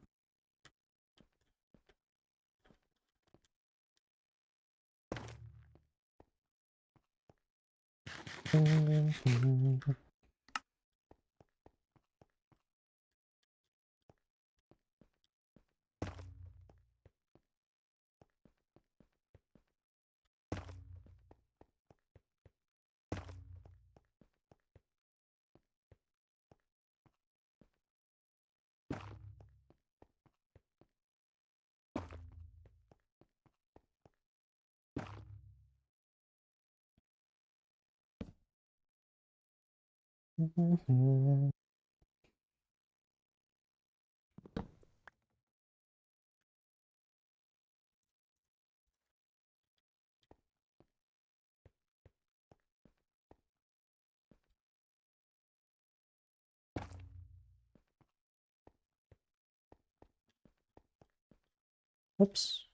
Oops.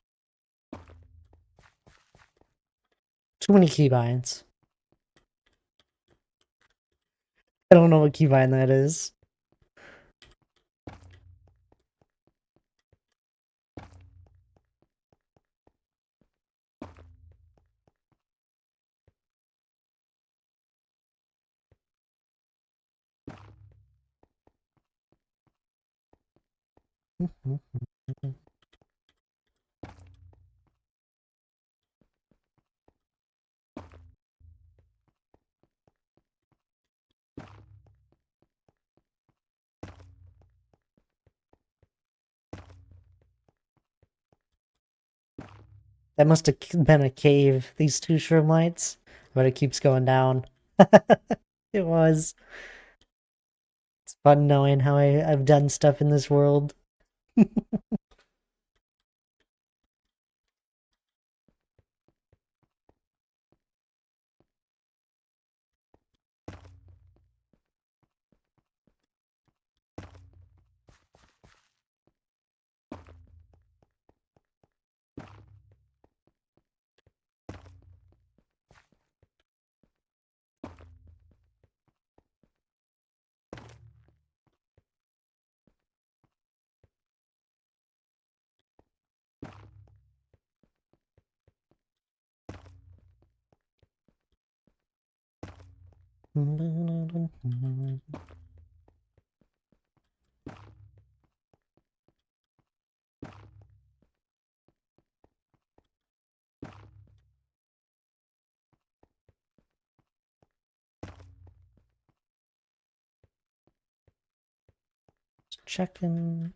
Too many keybinds. I don't know what keybind that is. That must have been a cave, these two shroom lights. But it keeps going down. It was. It's fun knowing how I've done stuff in this world. Checking.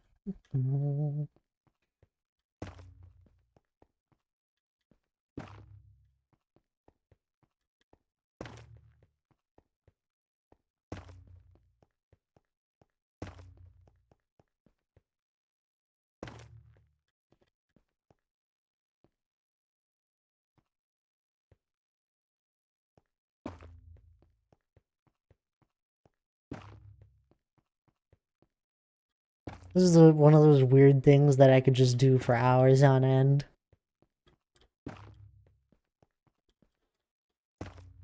This is one of those weird things that I could just do for hours on end.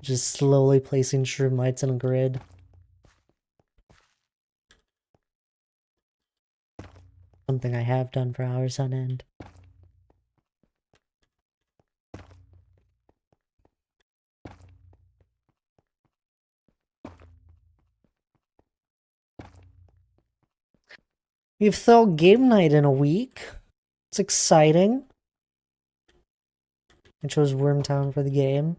Just slowly placing shroom lights in a grid. Something I have done for hours on end. We've still game night in a week. It's exciting. I chose Wormtown for the game.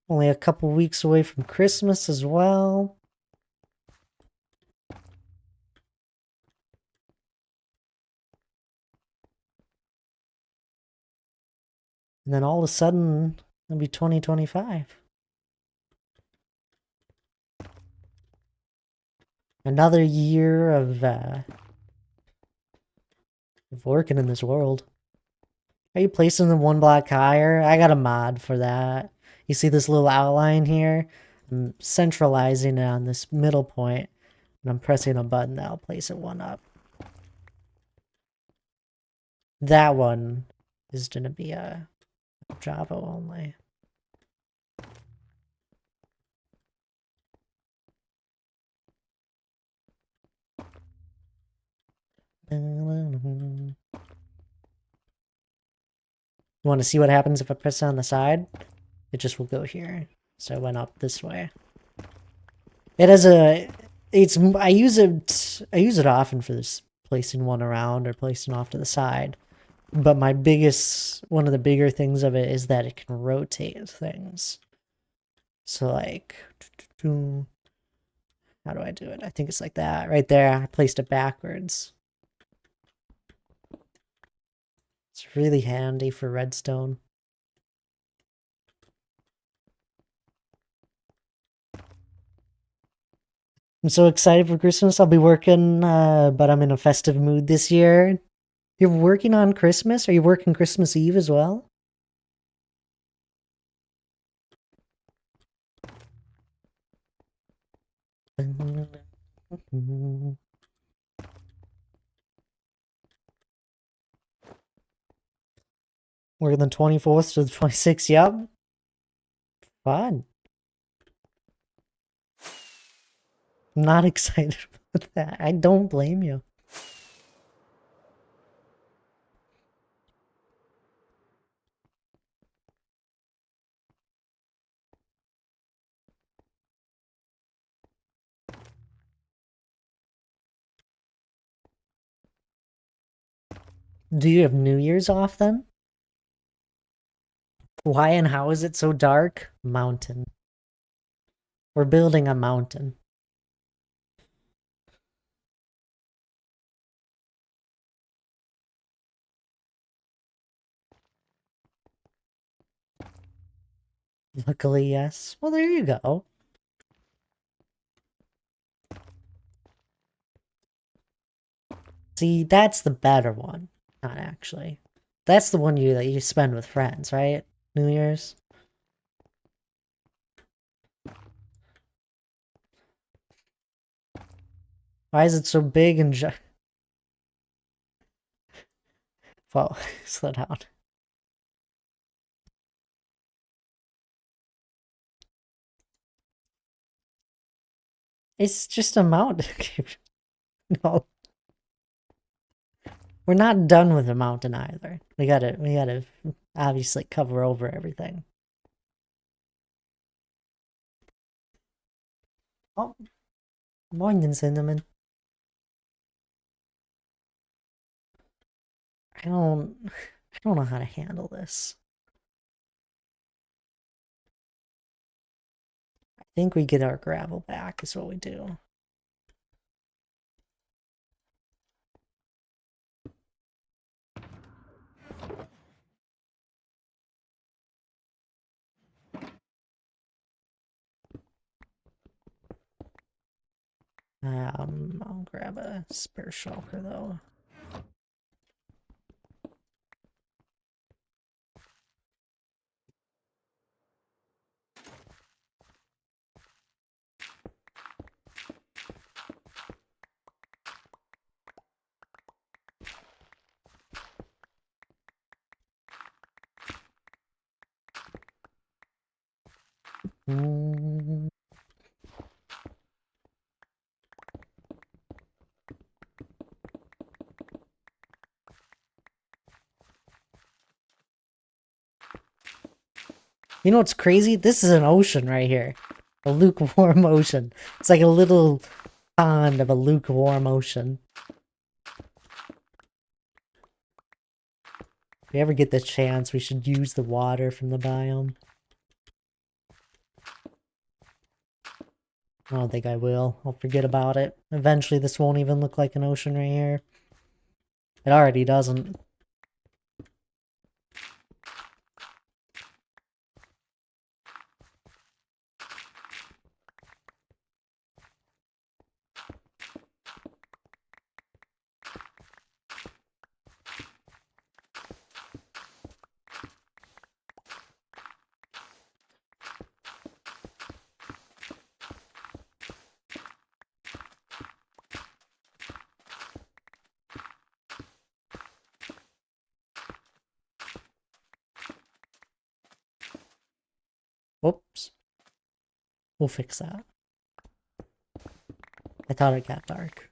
Only a couple weeks away from Christmas as well. And then all of a sudden, It'll be 2025. Another year of working in this world. Are you placing them one block higher? I got a mod for that. You see this little outline here? I'm centralizing it on this middle point, and I'm pressing a button that'll place it one up. That one is going to be a Java only. You want to see what happens if I press it on the side? It just will go here. So it went up this way. It has a... I use it often for this, placing one around or placing off to the side. But one of the bigger things of it is that it can rotate things. So like, how do I do it? I think it's like that right there. I placed it backwards. It's really handy for redstone. I'm so excited for Christmas. I'll be working, but I'm in a festive mood this year. You're working on Christmas? Are you working Christmas Eve as well? Working the 24th to the 26th, yep. Fun. I'm not excited about that. I don't blame you. Do you have New Year's off then? Why and how is it so dark? Mountain. We're building a mountain. Luckily, yes. Well, there you go. See, that's the better one. Not actually. That's the one you spend with friends, right? New Year's. Why is it so big and Whoa, slow down. It's just a mountain. No. We're not done with the mountain either. We gotta obviously cover over everything. Oh, morning, Cinnamon. I don't know how to handle this. I think we get our gravel back is what we do. I'll grab a spare shulker though. Mm. You know what's crazy? This is an ocean right here. A lukewarm ocean. It's like a little pond of a lukewarm ocean. If we ever get the chance, we should use the water from the biome. I don't think I will. I'll forget about it. Eventually this won't even look like an ocean right here. It already doesn't. We'll fix that. I thought it got dark.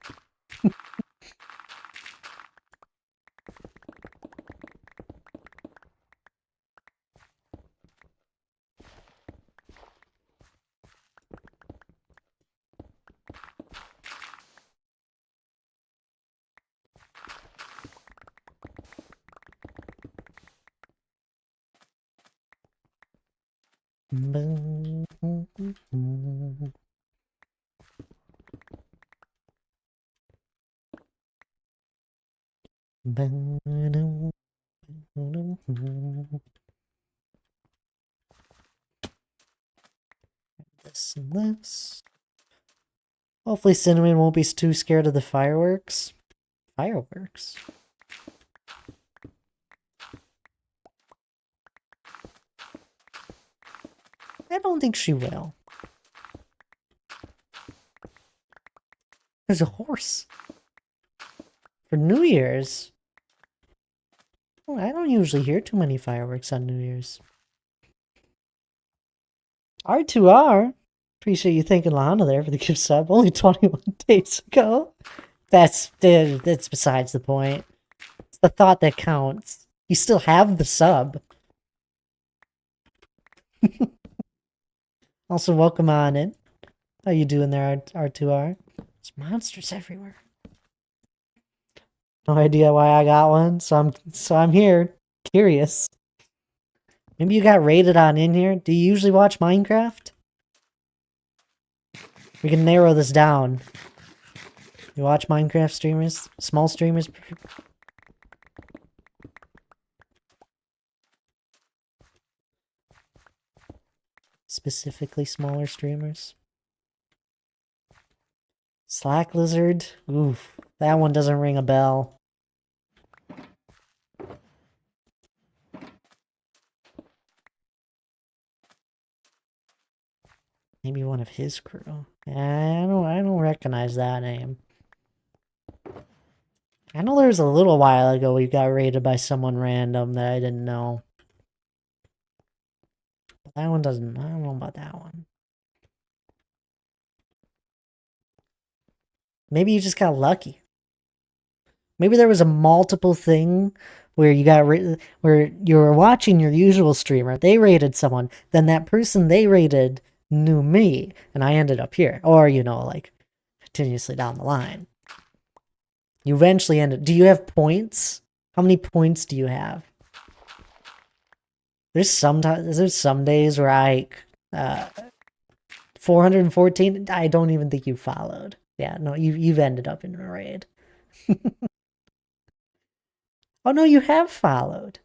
This and this. Hopefully Cinnamon won't be too scared of the fireworks. Fireworks? I don't think she will. There's a horse. For New Year's? Well, I don't usually hear too many fireworks on New Year's. R2R. Appreciate you thanking Lana there for the gift sub. Only 21 days ago. That's besides the point. It's the thought that counts. You still have the sub. Also, welcome on in. How you doing there, R2R? There's monsters everywhere. No idea why I got one, so I'm here. Curious. Maybe you got rated on in here. Do you usually watch Minecraft? We can narrow this down. You watch Minecraft streamers? Small streamers? Specifically smaller streamers? Slack Lizard? Oof. That one doesn't ring a bell. Maybe one of his crew. I don't recognize that name. I know there was a little while ago we got raided by someone random that I didn't know. But that one doesn't, I don't know about that one. Maybe you just got lucky. Maybe there was a multiple thing where you got where you were watching your usual streamer, they raided someone, then that person they raided knew me, and I ended up here. Or, you know, like, continuously down the line. You eventually ended... Do you have points? How many points do you have? There's some days where I... 414, I don't even think you followed. Yeah, no, you've ended up in a raid. Oh no, you have followed.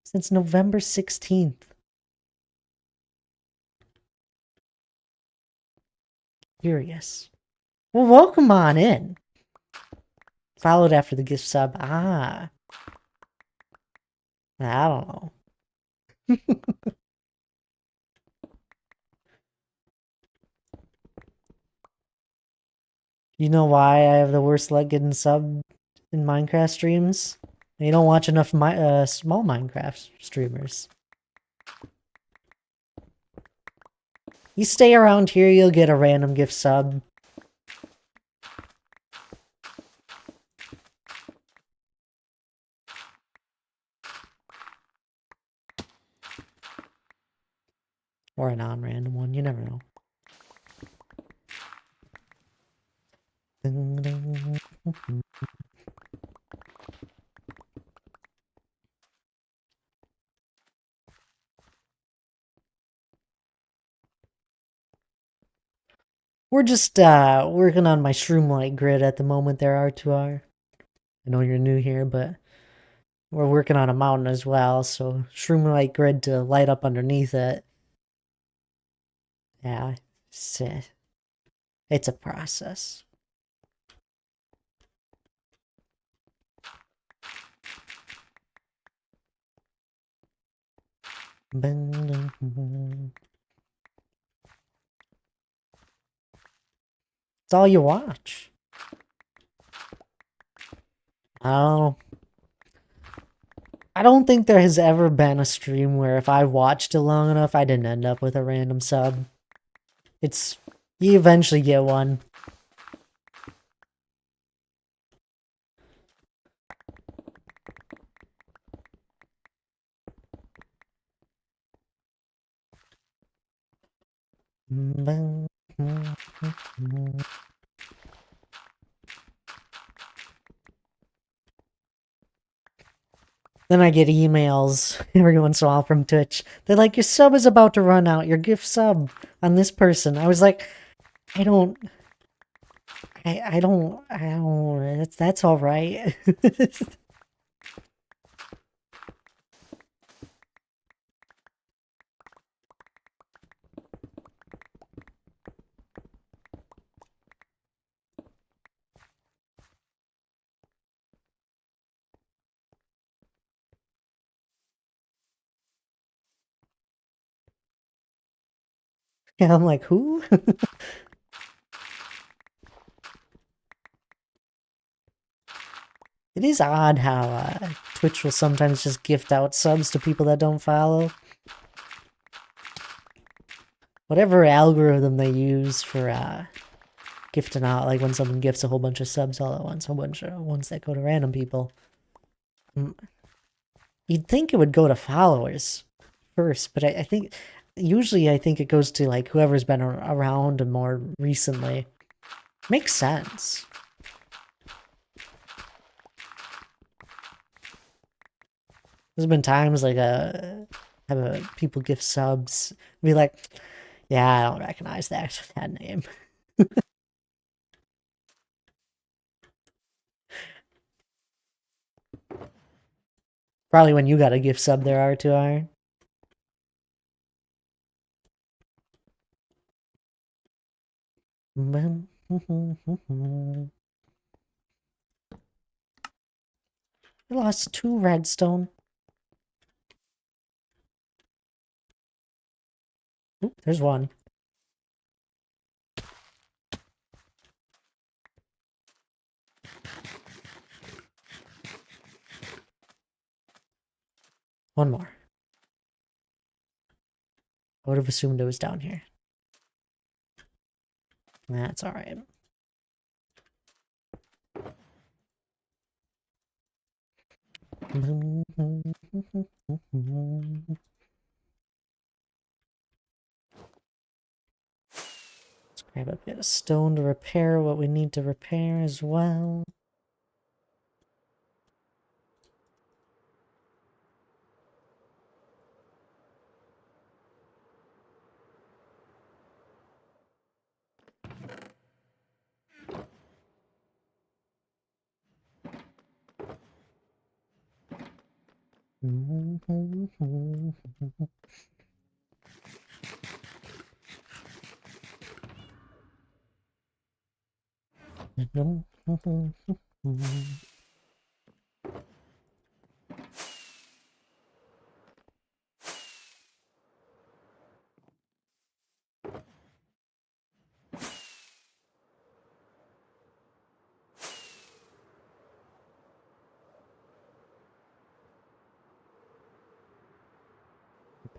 Since November 16th. Curious. Well, welcome on in. Followed after the gift sub. Ah. I don't know. You know why I have the worst luck getting sub in Minecraft streams? You don't watch enough small Minecraft streamers. You stay around here, you'll get a random gift sub. Or a non-random one, you never know. We're just working on my Shroomlight grid at the moment there, R2R. I know you're new here, but we're working on a mountain as well, so Shroomlight grid to light up underneath it. Yeah, it's a process. It's all you watch. Oh. I don't think there has ever been a stream where if I watched it long enough, I didn't end up with a random sub. It's... You eventually get one. Then I get emails every once in a while from Twitch. They're like, your sub is about to run out, your gift sub on this person. I was like, I don't, that's all right. And I'm like, who? It is odd how Twitch will sometimes just gift out subs to people that don't follow. Whatever algorithm they use for gifting out, like when someone gifts a whole bunch of subs all at once, a whole bunch of ones that go to random people. You'd think it would go to followers first, but I think usually I think it goes to like whoever's been around more recently. Makes sense. There's been times like have people gift subs, be like, yeah, I don't recognize that name. Probably when you got a gift sub there are too, Iron. I lost 2 redstone. Oop, there's 1. One more. I would have assumed it was down here. That's alright. Let's grab a bit of stone to repair what we need to repair as well.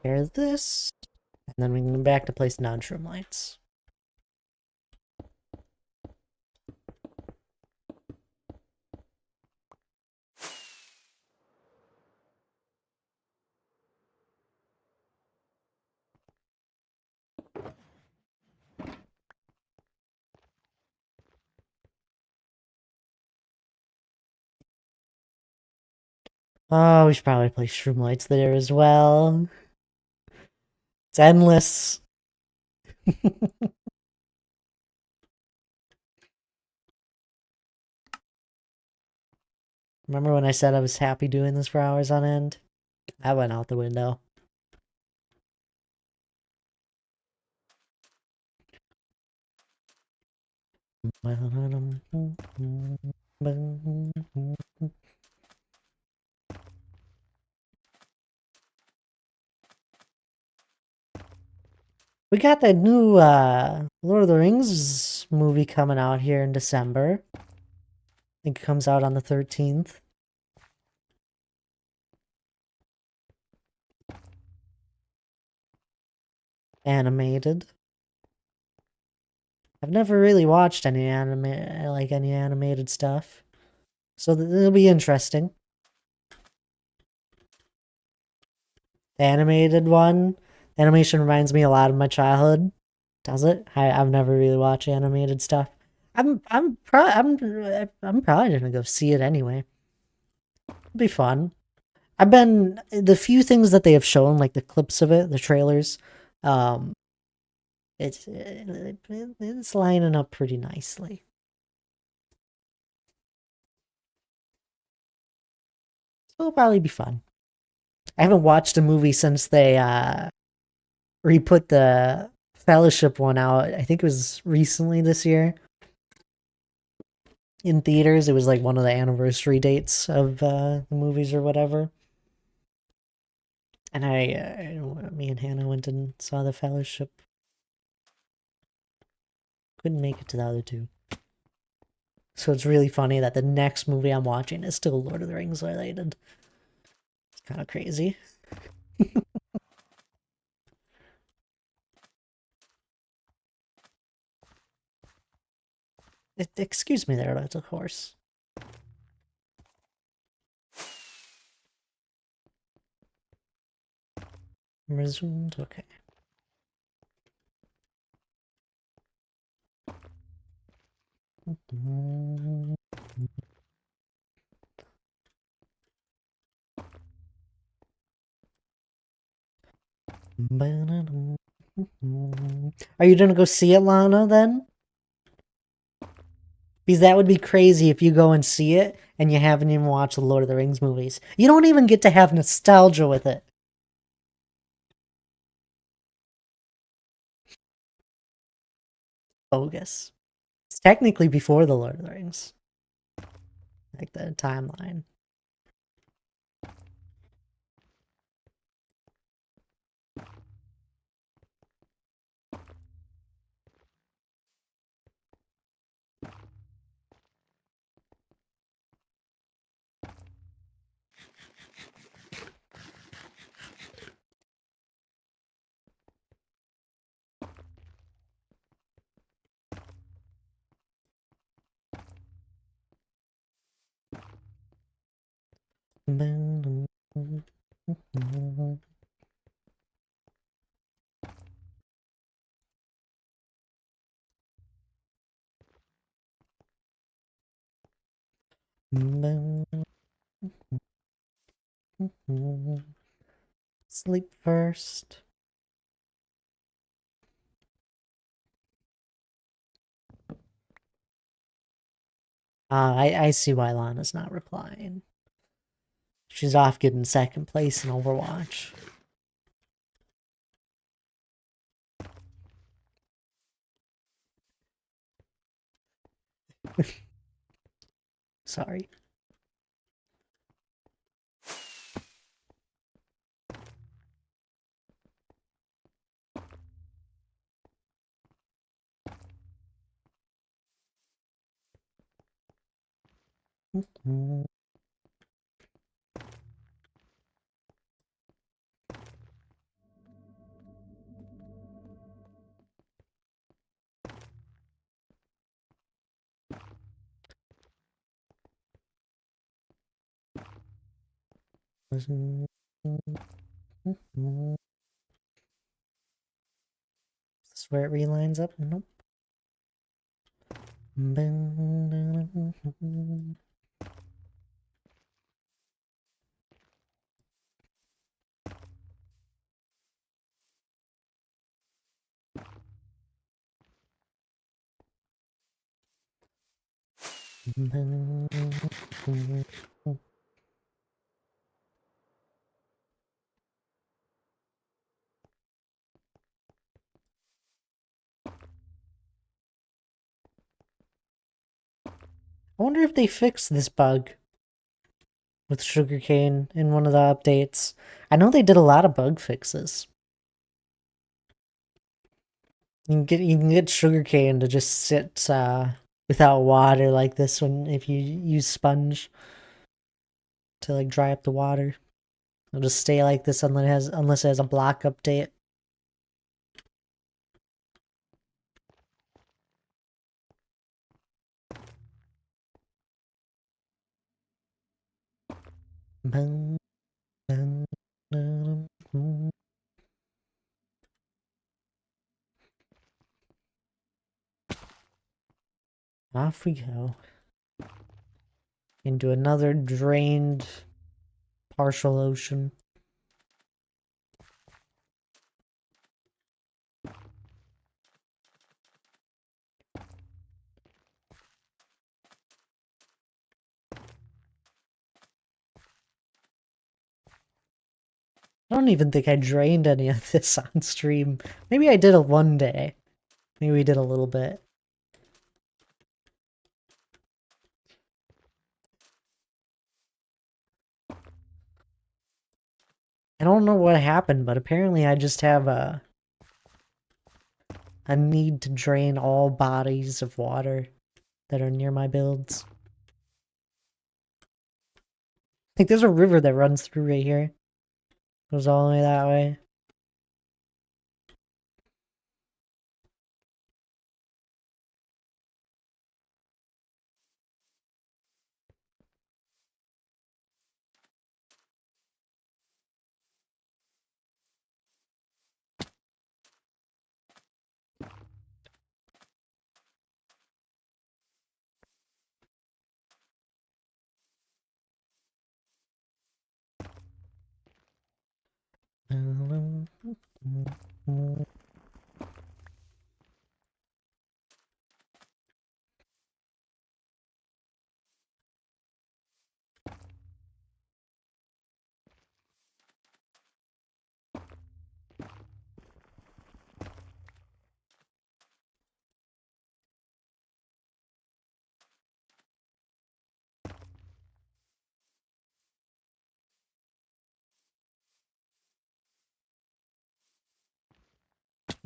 Repair this, and then we can go back to place non-shroom lights. Oh, we should probably place shroom lights there as well. It's endless. Remember when I said I was happy doing this for hours on end? That went out the window. We got that new Lord of the Rings movie coming out here in December. I think it comes out on the 13th. Animated. I've never really watched any any animated stuff, so it'll be interesting. The animated one, animation reminds me a lot of my childhood. Does it? I've never really watched animated stuff. I'm probably gonna go see it anyway. It'll be fun. I've been the few things that they have shown, like the clips of it, the trailers. Um, it's lining up pretty nicely. So it'll probably be fun. I haven't watched a movie since they re-put the Fellowship one out. I think it was recently this year in theaters. It was like one of the anniversary dates of the movies or whatever. And me and Hannah went and saw the Fellowship. Couldn't make it to the other two. So it's really funny that the next movie I'm watching is still Lord of the Rings related. It's kind of crazy. Excuse me there, that's a horse. Resumed, okay. Are you gonna go see it, Lana, then? Because that would be crazy if you go and see it and you haven't even watched the Lord of the Rings movies. You don't even get to have nostalgia with it. Bogus. It's technically before the Lord of the Rings. Like the timeline. Sleep first. I see why Lana's not replying. She's off getting second place in Overwatch. Sorry. Is this where it relines up? Nope. I wonder if they fixed this bug with sugarcane in one of the updates. I know they did a lot of bug fixes. You can get sugarcane to just sit without water like this when if you use sponge to like dry up the water. It'll just stay like this unless it has a block update. Off we go. Into another drained partial ocean. I don't even think I drained any of this on stream. Maybe I did it one day. Maybe we did a little bit. I don't know what happened, but apparently I just have a need to drain all bodies of water that are near my builds. I think there's a river that runs through right here. Goes all the way that way.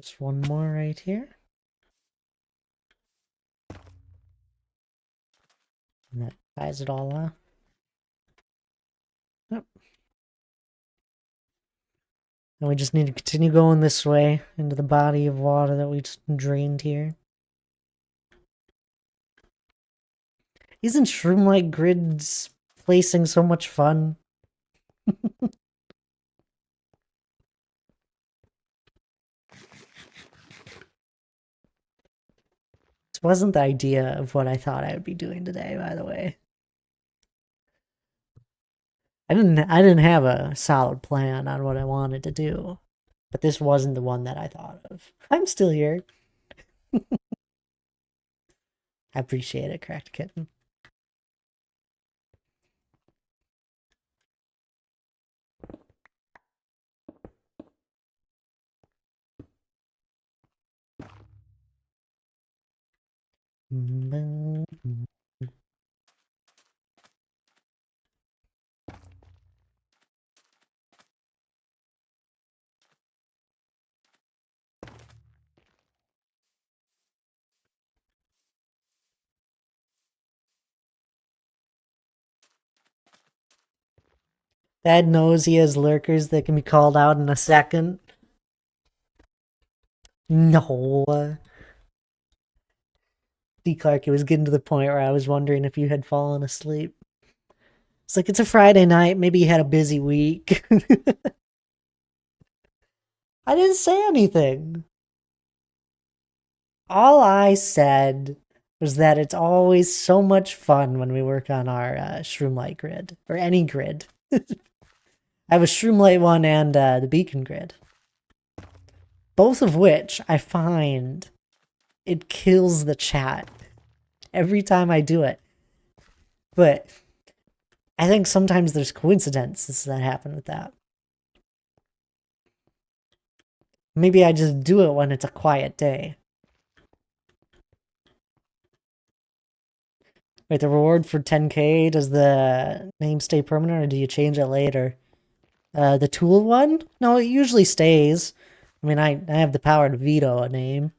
Just one more right here. And that ties it all off. Yep. And we just need to continue going this way into the body of water that we just drained here. Isn't Shroomlight Grid's placing so much fun? This wasn't the idea of what I thought I would be doing today, by the way. I didn't have a solid plan on what I wanted to do, but this wasn't the one that I thought of. I'm still here. I appreciate it, Cracked Kitten. Thad knows he has lurkers that can be called out in a second. No. D. Clark, it was getting to the point where I was wondering if you had fallen asleep. It's like, it's a Friday night. Maybe you had a busy week. I didn't say anything. All I said was that it's always so much fun when we work on our Shroomlight grid, or any grid. I have a Shroomlight one and the Beacon grid. Both of which I find it kills the chat every time I do it. But I think sometimes there's coincidences that happen with that. Maybe I just do it when it's a quiet day. Wait, the reward for 10k, does the name stay permanent or do you change it later? The tool one? No, it usually stays. I mean, I have the power to veto a name.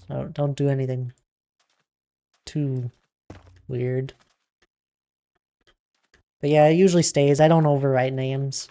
So don't do anything too weird. But yeah, it usually stays. I don't overwrite names.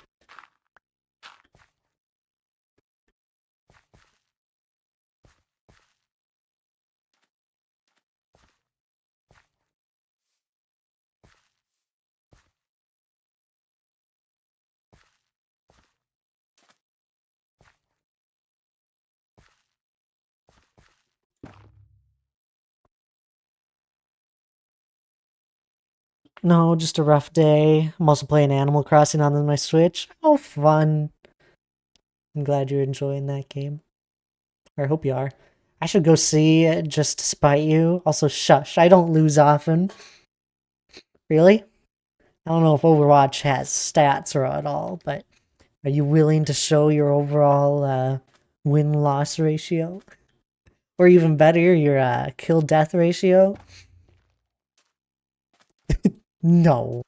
No, just a rough day. I'm also playing Animal Crossing on my Switch. Oh, fun. I'm glad you're enjoying that game. Or I hope you are. I should go see it just to spite you. Also, shush. I don't lose often. Really? I don't know if Overwatch has stats or at all, but are you willing to show your overall win-loss ratio? Or even better, your kill-death ratio? No.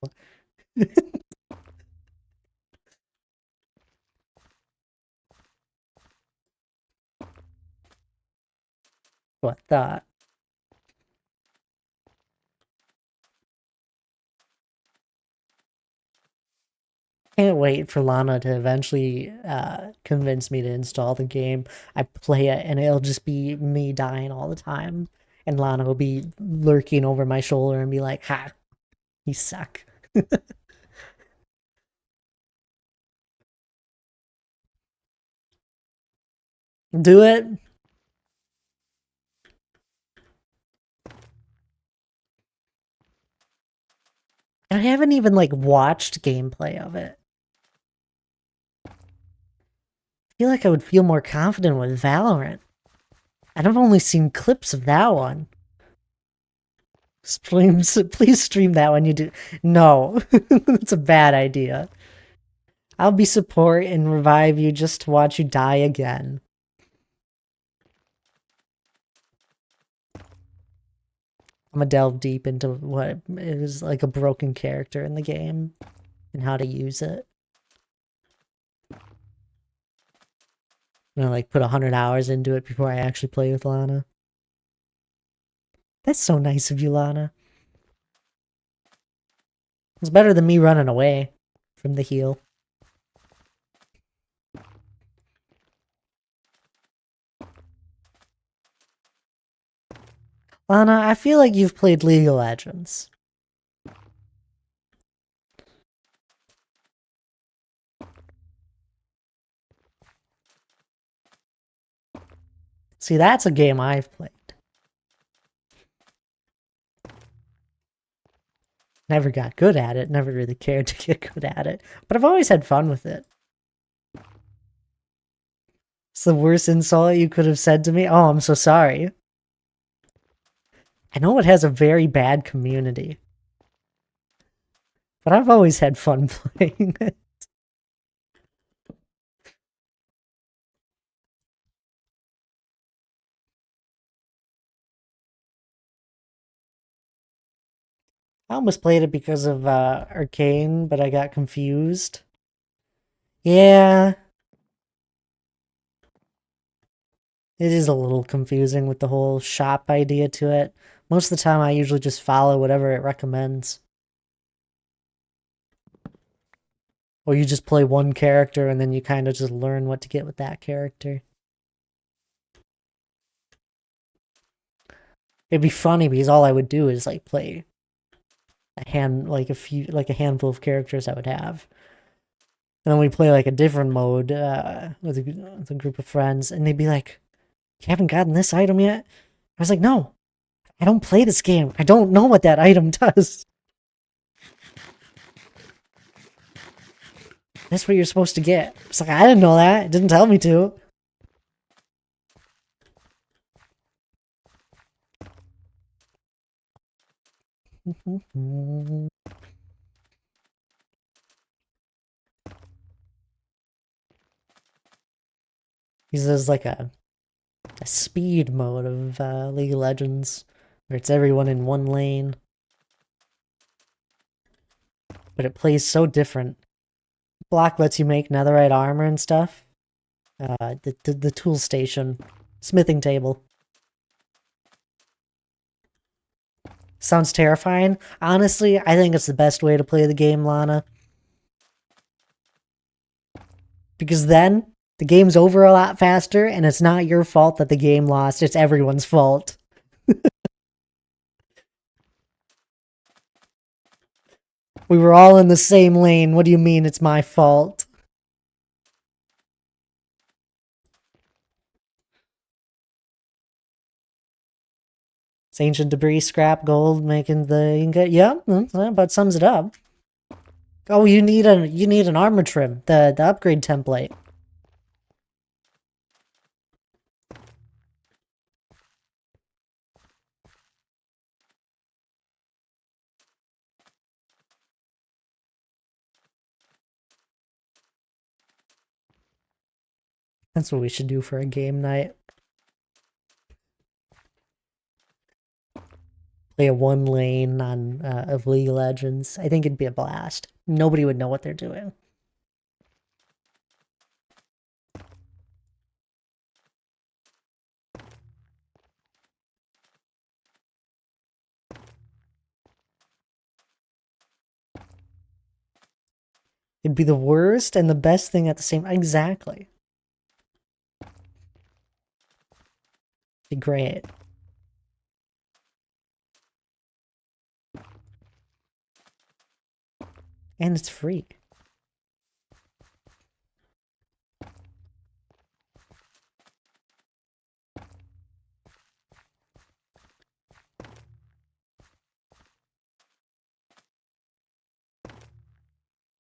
What the? Can't wait for Lana to eventually convince me to install the game. I play it and it'll just be me dying all the time. And Lana will be lurking over my shoulder and be like, ha, you suck. Do it. I haven't even like watched gameplay of it. I feel like I would feel more confident with Valorant. And I've only seen clips of that one. Streams, please stream that when you do. No, that's a bad idea. I'll be support and revive you just to watch you die again. I'm gonna delve deep into what is like a broken character in the game and how to use it. I'm gonna like put 100 hours into it before I actually play with Lana. That's so nice of you, Lana. It's better than me running away from the heal. Lana, I feel like you've played League of Legends. See, that's a game I've played. Never got good at it, never really cared to get good at it, but I've always had fun with it. It's the worst insult you could have said to me. Oh, I'm so sorry. I know it has a very bad community, but I've always had fun playing it. I almost played it because of Arcane, but I got confused. Yeah, it is a little confusing with the whole shop idea to it. Most of the time, I usually just follow whatever it recommends. Or you just play one character and then you kind of just learn what to get with that character. It'd be funny because all I would do is like play like a handful of characters I would have. And then we play like a different mode with a group of friends, and they'd be like, "You haven't gotten this item yet?" I was like, "No, I don't play this game. I don't know what that item does." That's what you're supposed to get. It's like, I didn't know that. It didn't tell me to. There's like a speed mode of League of Legends where it's everyone in one lane. But it plays so different. Block lets you make netherite armor and stuff. The tool station, smithing table. Sounds terrifying. Honestly, I think it's the best way to play the game, Lana. Because then the game's over a lot faster, and it's not your fault that the game lost. It's everyone's fault. We were all in the same lane. What do you mean it's my fault? It's ancient debris, scrap, gold, making the ingot. Yeah, that about sums it up. Oh, you need an armor trim, the upgrade template. That's what we should do for a game night. Play a one lane on of League of Legends. I think it'd be a blast. Nobody would know what they're doing. It'd be the worst and the best thing at the same. Exactly. Be great. And it's free.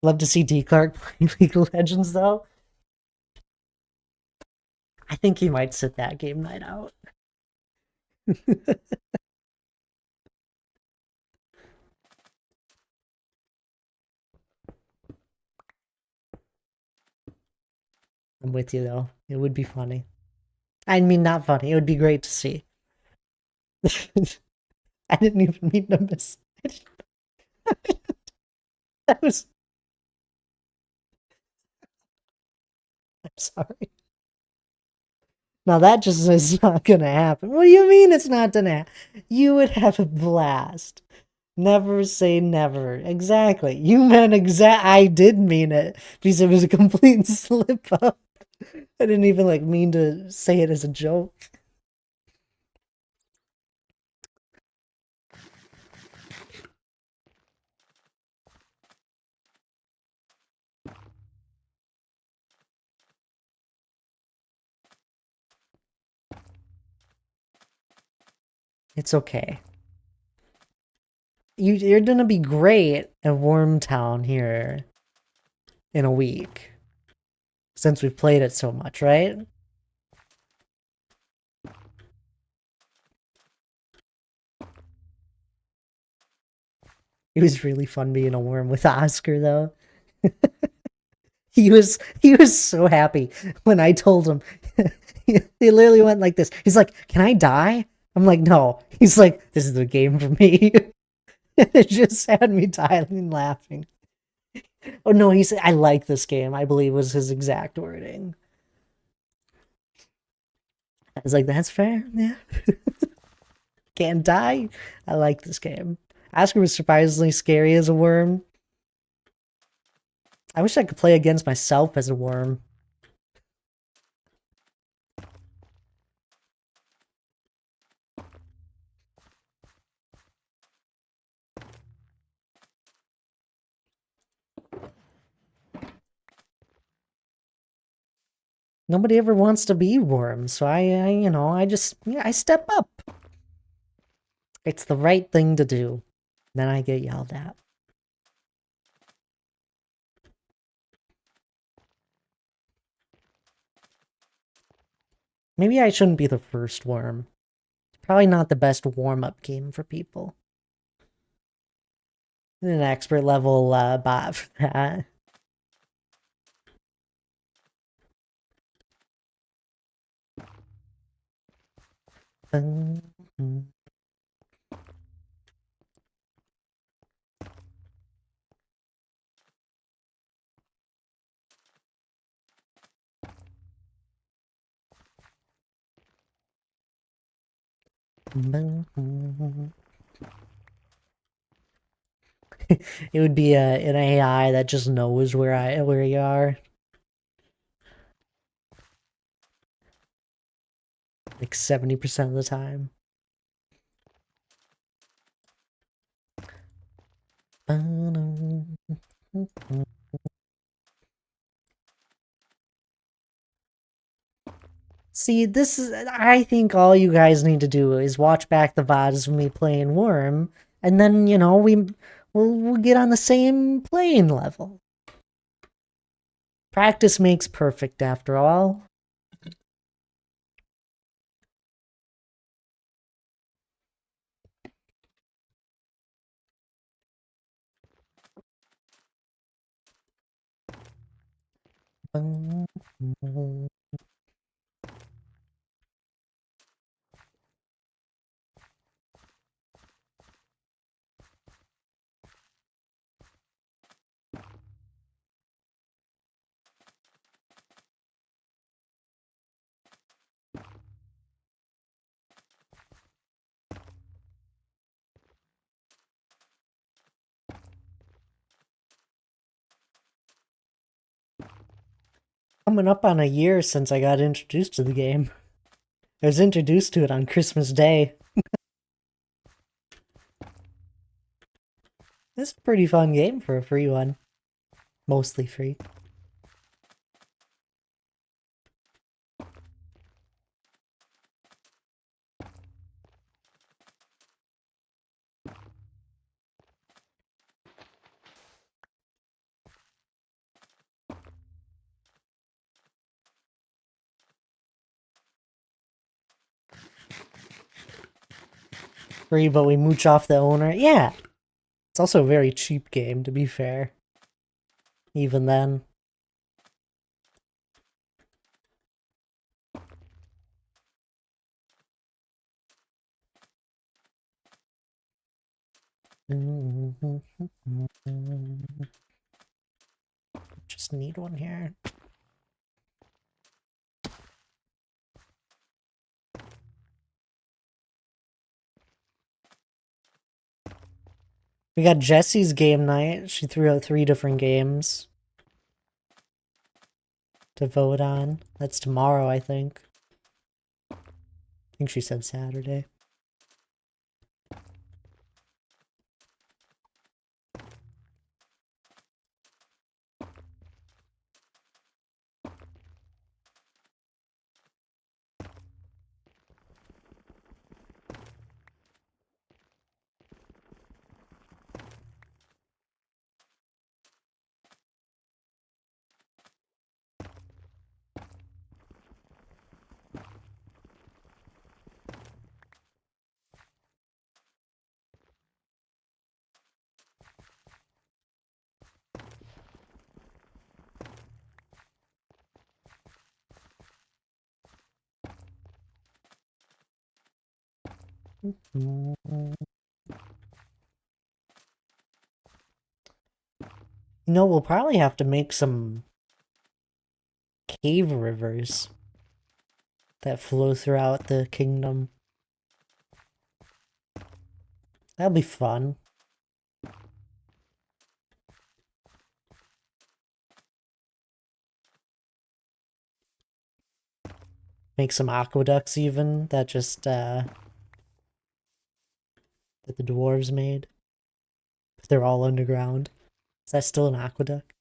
Love to see D Clark play League of Legends though. I think he might sit that game night out. I'm with you though. It would be funny. I mean, not funny. It would be great to see. I didn't even mean to miss. That was. I'm sorry. Now that just is not gonna happen. What do you mean it's not gonna happen? You would have a blast. Never say never. Exactly. You meant I did mean it because it was a complete slip up. I didn't even like mean to say it as a joke. It's okay. You're gonna be great at Wormtown here in a week. Since we've played it so much, right? It was really fun being a worm with Oscar though. He was so happy when I told him. He literally went like this. He's like, "Can I die?" I'm like, "No." He's like, "This is the game for me." It just had me dying laughing. Oh no, he said, "I like this game," I believe was his exact wording. I was like, "That's fair, yeah." Can't die. I like this game. Oscar was surprisingly scary as a worm. I wish I could play against myself as a worm. Nobody ever wants to be worm, so I just, yeah, I step up. It's the right thing to do. Then I get yelled at. Maybe I shouldn't be the first worm. Probably not the best warm-up game for people. An expert level bot for that. It would be an AI that just knows where you are. Like 70% of the time. See, this is. I think all you guys need to do is watch back the VODs of me playing Worm, and then, you know, we'll get on the same playing level. Practice makes perfect, after all. Coming up on a year since I got introduced to the game. I was introduced to it on Christmas Day. This is a pretty fun game for a free one. Mostly free. Free, but we mooch off the owner. Yeah. It's also a very cheap game, to be fair. Even then. Just need one here. We got Jessie's game night. She threw out 3 different games to vote on. That's tomorrow, I think. I think she said Saturday. You know, we'll probably have to make some cave rivers that flow throughout the kingdom. That'll be fun. Make some aqueducts even that just that the dwarves made. But they're all underground. Is that still an aqueduct?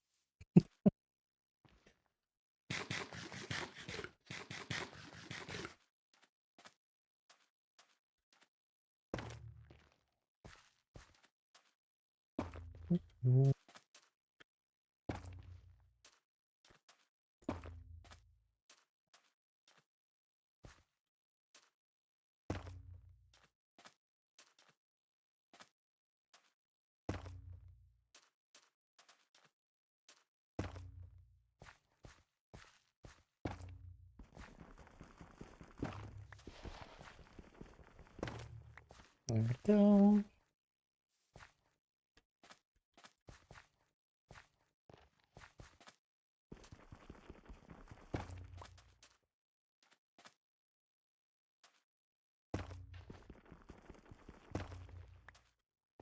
There we go.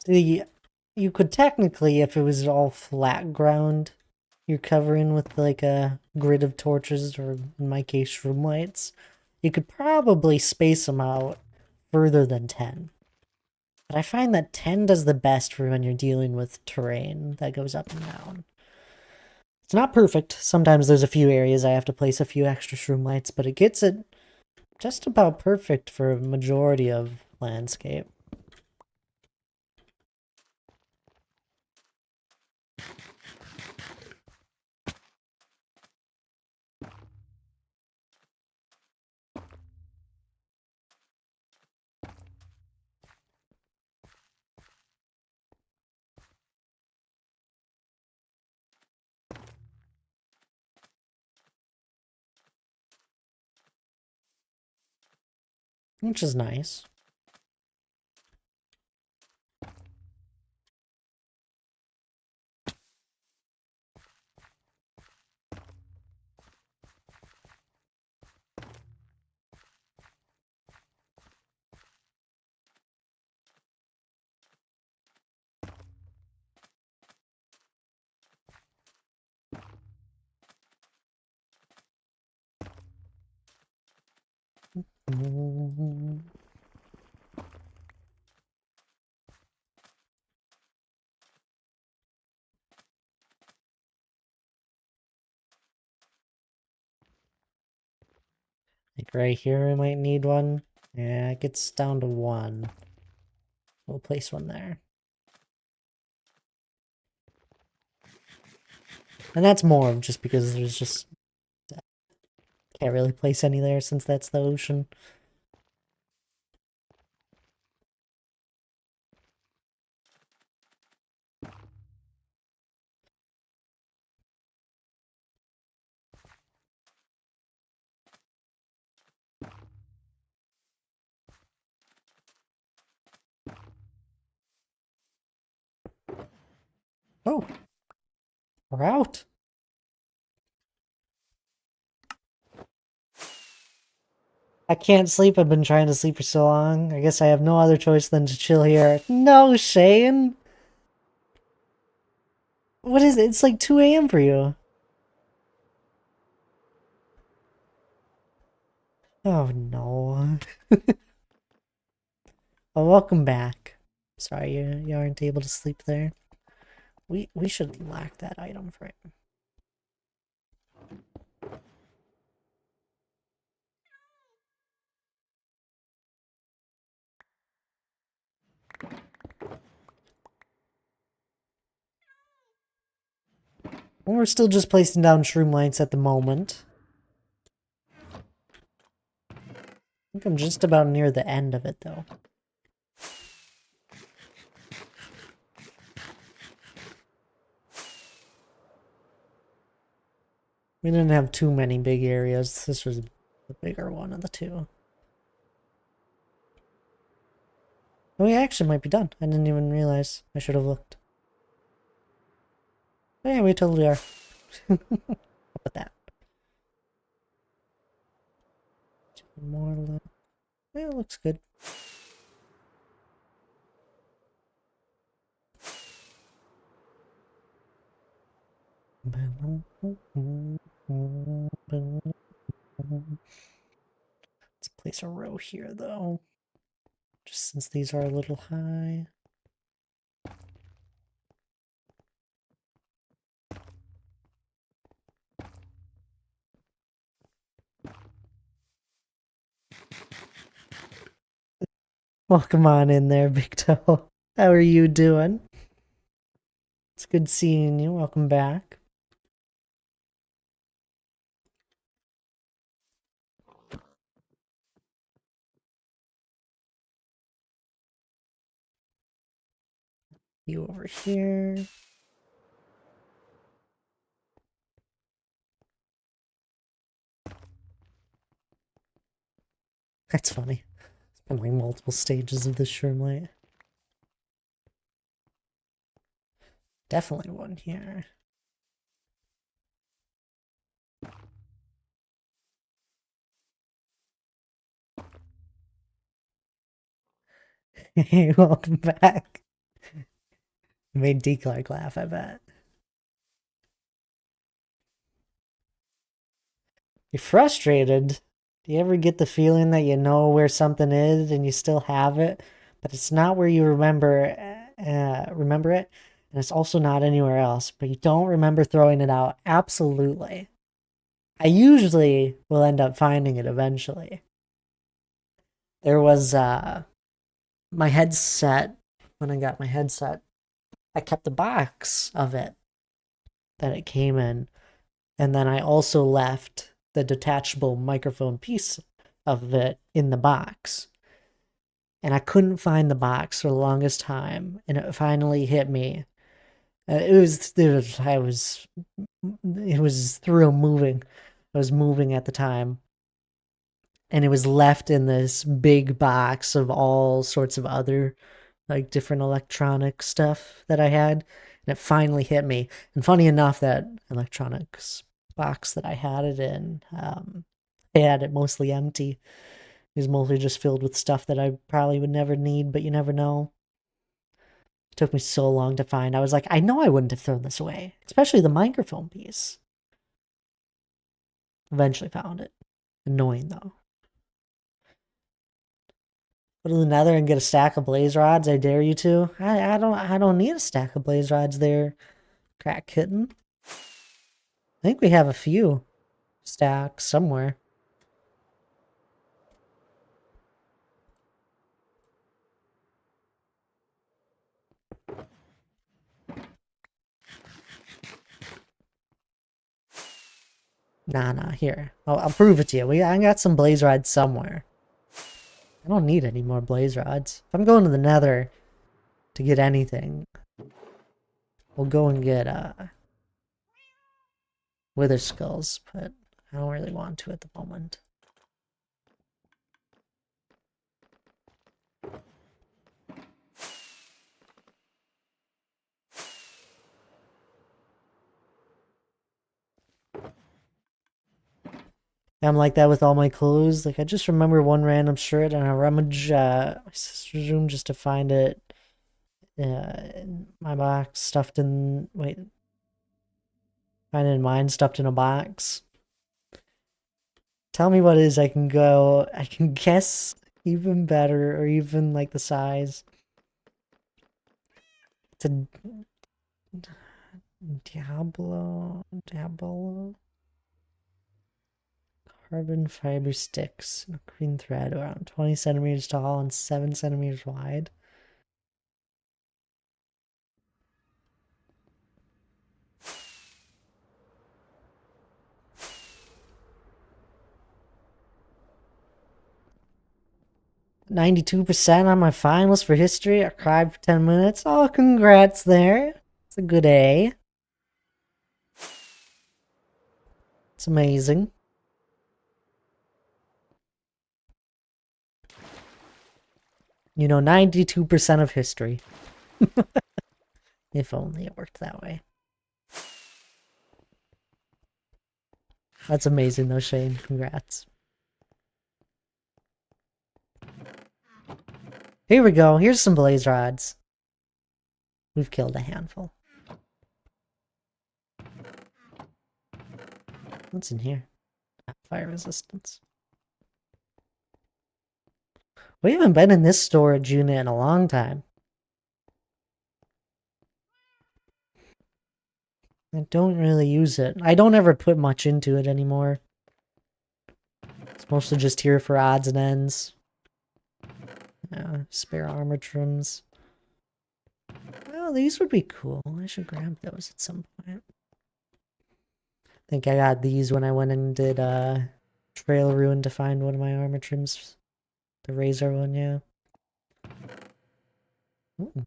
See, you could technically, if it was all flat ground, you're covering with like a grid of torches, or in my case, shroom lights, you could probably space them out further than 10. But I find that 10 does the best for when you're dealing with terrain that goes up and down. It's not perfect. Sometimes there's a few areas I have to place a few extra shroom lights, but it gets it just about perfect for a majority of landscape. Which is nice. Like right here, we might need one. Yeah, it gets down to one. We'll place one there. And that's more just because there's just... Can't really place any there since that's the ocean. Oh! We're out! I can't sleep. I've been trying to sleep for so long. I guess I have no other choice than to chill here. No, Shane! What is it? It's like 2 a.m. for you. Oh no. Well, welcome back. Sorry you aren't able to sleep there. We should lack that item for it. We're still just placing down shroom lights at the moment. I think I'm just about near the end of it, though. We didn't have too many big areas. This was the bigger one of the two. Oh, we actually might be done. I didn't even realize. I should have looked. Oh, yeah, we totally are. How about that? More look. Yeah, it looks good. Let's place a row here, though. Just since these are a little high. Welcome on in there, Big Toe. How are you doing? It's good seeing you. Welcome back. You over here. That's funny. It's been like multiple stages of this shroom light. Definitely one here. Hey, welcome back. You made D. Clark laugh, I bet. You're frustrated. Do you ever get the feeling that you know where something is and you still have it, but it's not where you remember it, and it's also not anywhere else, but you don't remember throwing it out? Absolutely. I usually will end up finding it eventually. There was my headset. When I got my headset, I kept the box of it that it came in, and then I also left the detachable microphone piece of it in the box. And I couldn't find the box for the longest time, and it finally hit me. It was through moving. I was moving at the time, and it was left in this big box of all sorts of other like different electronic stuff that I had, and it finally hit me. And funny enough, that electronics box that I had it in, I had it mostly empty. It was mostly just filled with stuff that I probably would never need, but you never know. It took me so long to find. I was like, I know I wouldn't have thrown this away, especially the microphone piece. Eventually found it. Annoying though. Go to the Nether and get a stack of blaze rods. I dare you to. I don't need a stack of blaze rods there, crack kitten. I think we have a few stacks somewhere. Nah, here. I'll prove it to you. I got some blaze rods somewhere. I don't need any more blaze rods. If I'm going to the Nether to get anything, we'll go and get wither skulls, but I don't really want to at the moment. I'm like that with all my clothes. Like, I just remember one random shirt and I rummage my sister's room just to find it. In my box, stuffed in. Wait. Find it in mine, stuffed in a box. Tell me what it is. I can guess even better, or even like the size. It's a Diablo. Carbon fiber sticks and a green thread around 20 centimeters tall and 7 centimeters wide. "92% on my finalist for history. I cried for 10 minutes. Oh, congrats there. It's a good A. It's amazing. You know, 92% of history. If only it worked that way. That's amazing though, Shane. Congrats. Here we go. Here's some blaze rods. We've killed a handful. What's in here? Fire resistance. We haven't been in this storage unit in a long time. I don't really use it. I don't ever put much into it anymore. It's mostly just here for odds and ends. Spare armor trims. Well, these would be cool. I should grab those at some point. I think I got these when I went and did Trail Ruin to find one of my armor trims. The razor one, yeah. Ooh.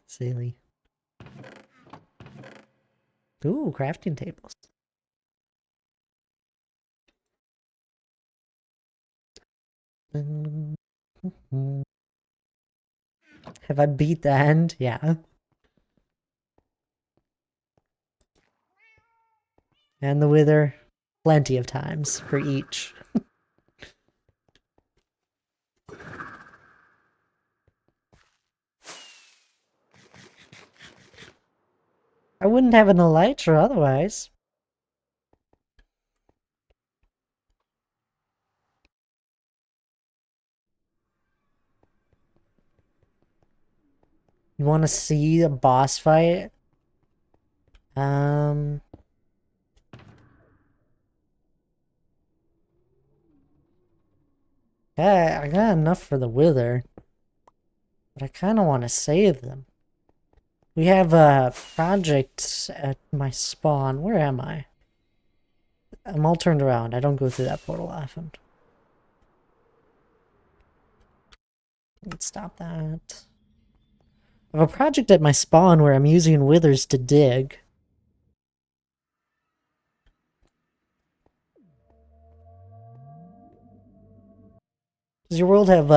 Silly. Ooh, crafting tables. Have I beat the end? Yeah. And the wither. Plenty of times for each. I wouldn't have an elytra otherwise. You want to see a boss fight? Um... Yeah, I got enough for the Wither. But I kind of want to save them. We have a project at my spawn. Where am I? I'm all turned around. I don't go through that portal often. Let's stop that. I have a project at my spawn where I'm using withers to dig. Does your world have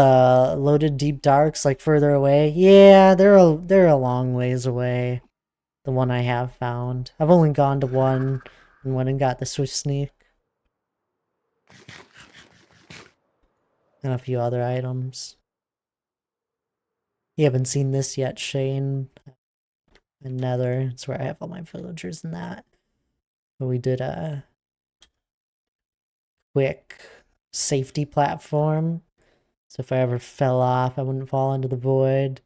loaded deep darks like further away? Yeah, they're a long ways away. The one I have found. I've only gone to one and went and got the Swift Sneak. And a few other items. You haven't seen this yet, Shane. And Nether. It's where I have all my villagers and that. But we did a quick safety platform. So if I ever fell off, I wouldn't fall into the void.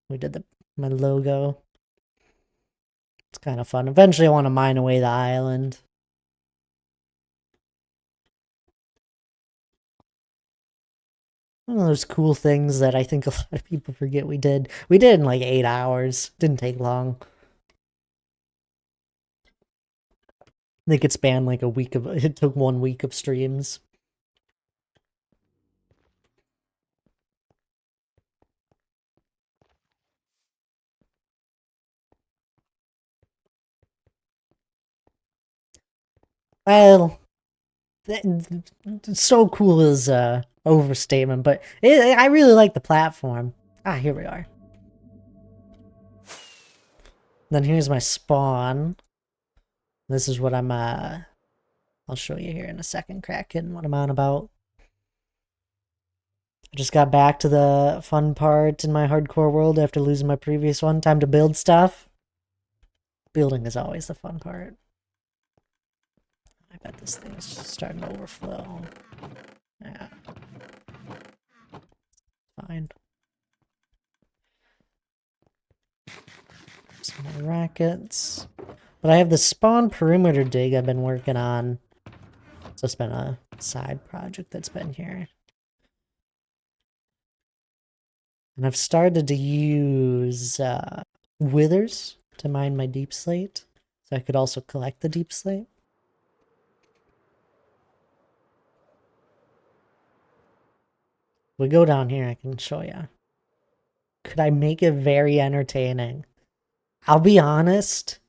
We did my logo. It's kind of fun. Eventually I want to mine away the island. One of those cool things that I think a lot of people forget we did. We did in like 8 hours. Didn't take long. I think it spanned like a week of, it took 1 week of streams. Well, so cool is overstatement, but I really like the platform. Ah, here we are. Then here's my spawn. This is what I'm I'll show you here in a second, Kraken, what I'm on about. I just got back to the fun part in my hardcore world after losing my previous one. Time to build stuff. Building is always the fun part. I bet this thing's starting to overflow. Yeah. Fine. Some more rackets. But I have the spawn perimeter dig I've been working on. So it's been a side project that's been here. And I've started to use withers to mine my deep slate. So I could also collect the deep slate. We go down here, I can show you. Could I make it very entertaining? I'll be honest.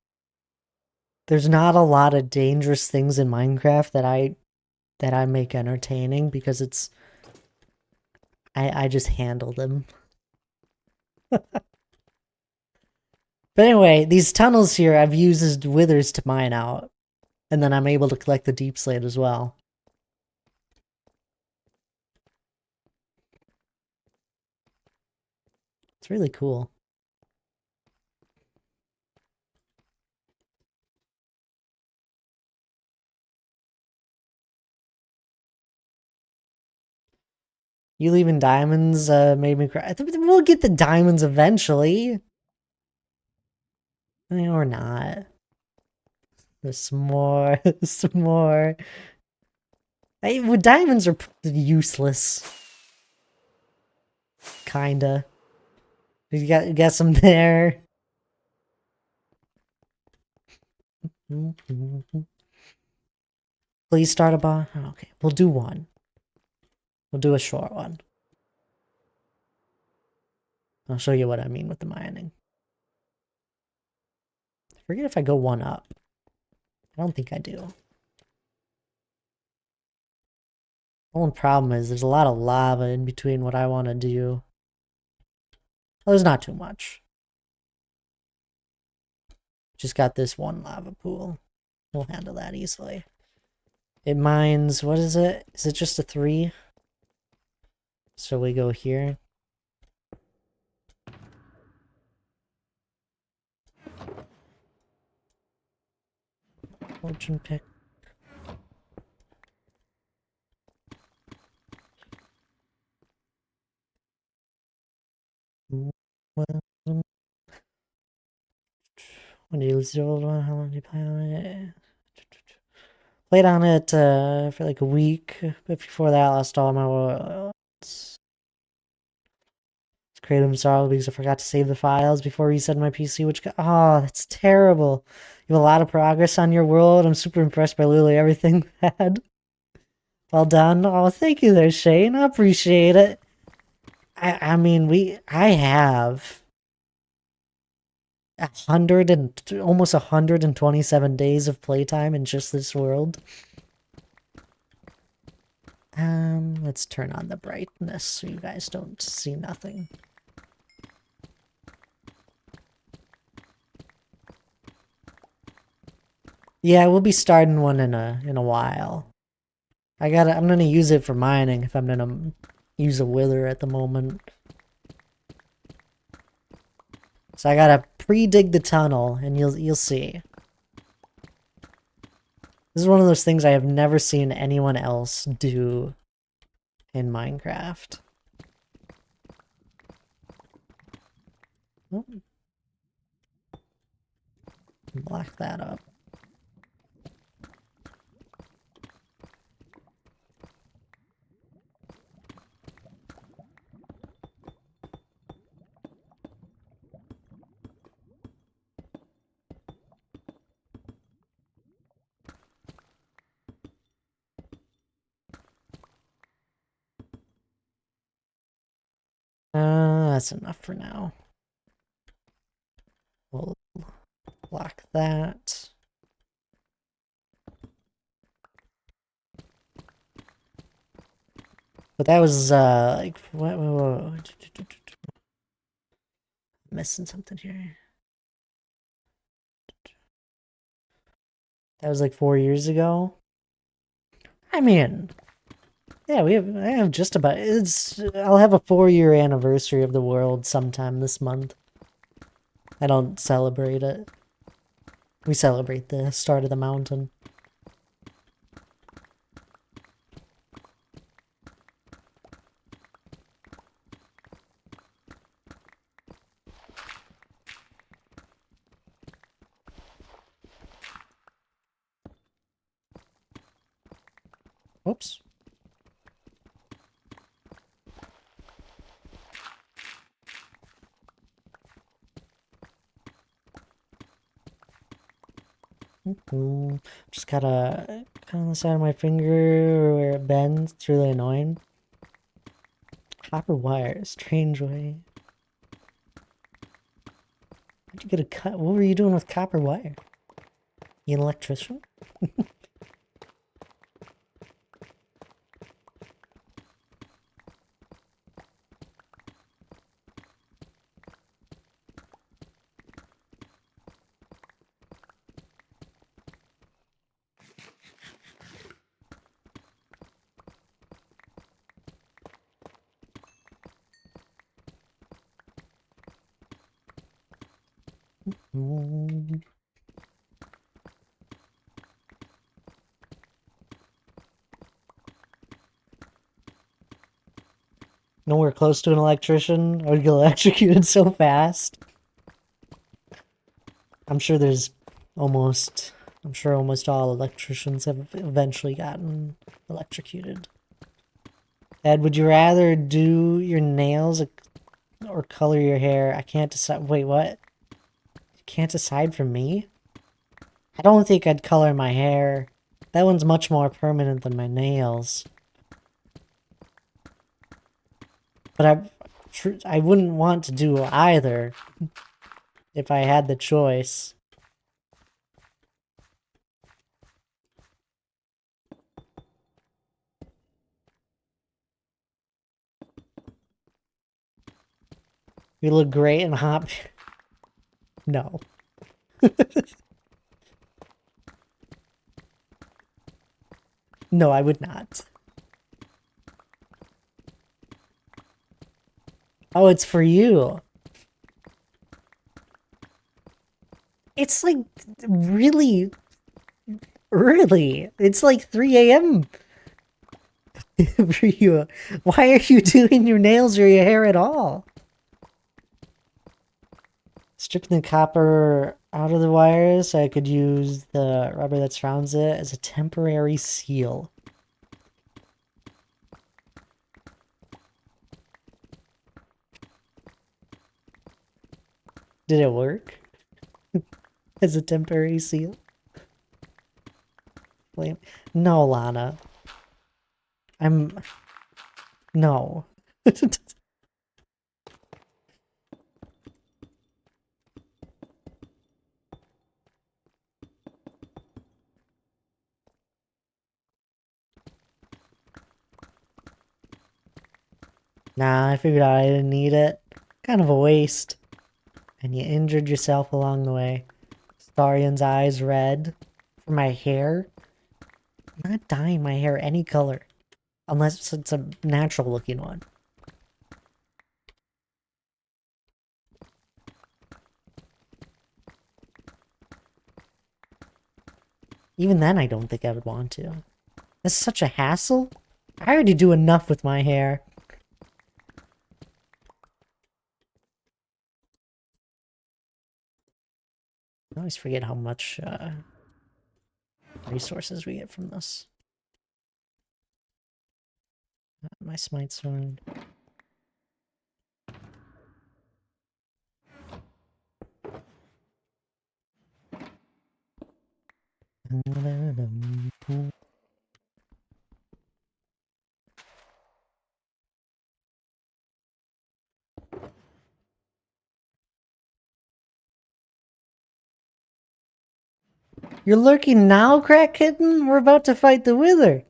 There's not a lot of dangerous things in Minecraft that I make entertaining because it's I just handle them. But anyway, these tunnels here I've used as withers to mine out. And then I'm able to collect the deep slate as well. It's really cool. You leaving diamonds made me cry. We'll get the diamonds eventually. Or not. There's some more. Some more. Diamonds are useless. Kinda. You got some there. Please start a bot. Okay, we'll do one. We'll do a short one. I'll show you what I mean with the mining. I forget if I go one up. I don't think I do. The only problem is there's a lot of lava in between what I want to do. Well, there's not too much. Just got this one lava pool. We'll handle that easily. It mines, what is it? Is it just a 3? So we go here. Fortune pick. When you lose your old one, how long do you play on it? Played on it for like a week, but before that, I lost all my worlds. Kratom sorrow because I forgot to save the files before resetting my PC, which oh, that's terrible. You have a lot of progress on your world. I'm super impressed by literally everything had. Well done. Oh, thank you there, Shane. I appreciate it. I mean, I have almost 127 days of playtime in just this world. Let's turn on the brightness so you guys don't see nothing. Yeah, we'll be starting one in a while. I'm gonna use it for mining if I'm gonna use a wither at the moment. So I gotta pre-dig the tunnel, and you'll see. This is one of those things I have never seen anyone else do in Minecraft. Oh. Block that up. That's enough for now. We'll block that. But that was, like, what? Missing something here. That was like 4 years ago. I mean, yeah, I have just about, I'll have a 4-year anniversary of the world sometime this month. I don't celebrate it. We celebrate the start of the mountain. Whoops. Just gotta cut on the side of my finger where it bends. It's really annoying. Copper wire, strange way. How'd you get a cut? What were you doing with copper wire? You an electrician? Nowhere close to an electrician. I would get electrocuted so fast. I'm sure almost all electricians have eventually gotten electrocuted. Ed, would you rather do your nails or color your hair? I can't decide. Wait, what? You can't decide for me? I don't think I'd color my hair. That one's much more permanent than my nails. But I wouldn't want to do either if I had the choice. You look great in hot. No. No, I would not. Oh, it's for you. It's like really early. It's like 3 a.m. for you. Why are you doing your nails or your hair at all? Stripping the copper out of the wire so I could use the rubber that surrounds it as a temporary seal. Did it work? As a temporary seal? Flame. No, Lana. No. Nah, I figured out I didn't need it. Kind of a waste. And you injured yourself along the way. Starion's eyes red. For my hair? I'm not dyeing my hair any color. Unless it's a natural looking one. Even then, I don't think I would want to. That's such a hassle. I already do enough with my hair. I always forget how much resources we get from this. My smite sword. You're lurking now, Crack Kitten? We're about to fight the Wither.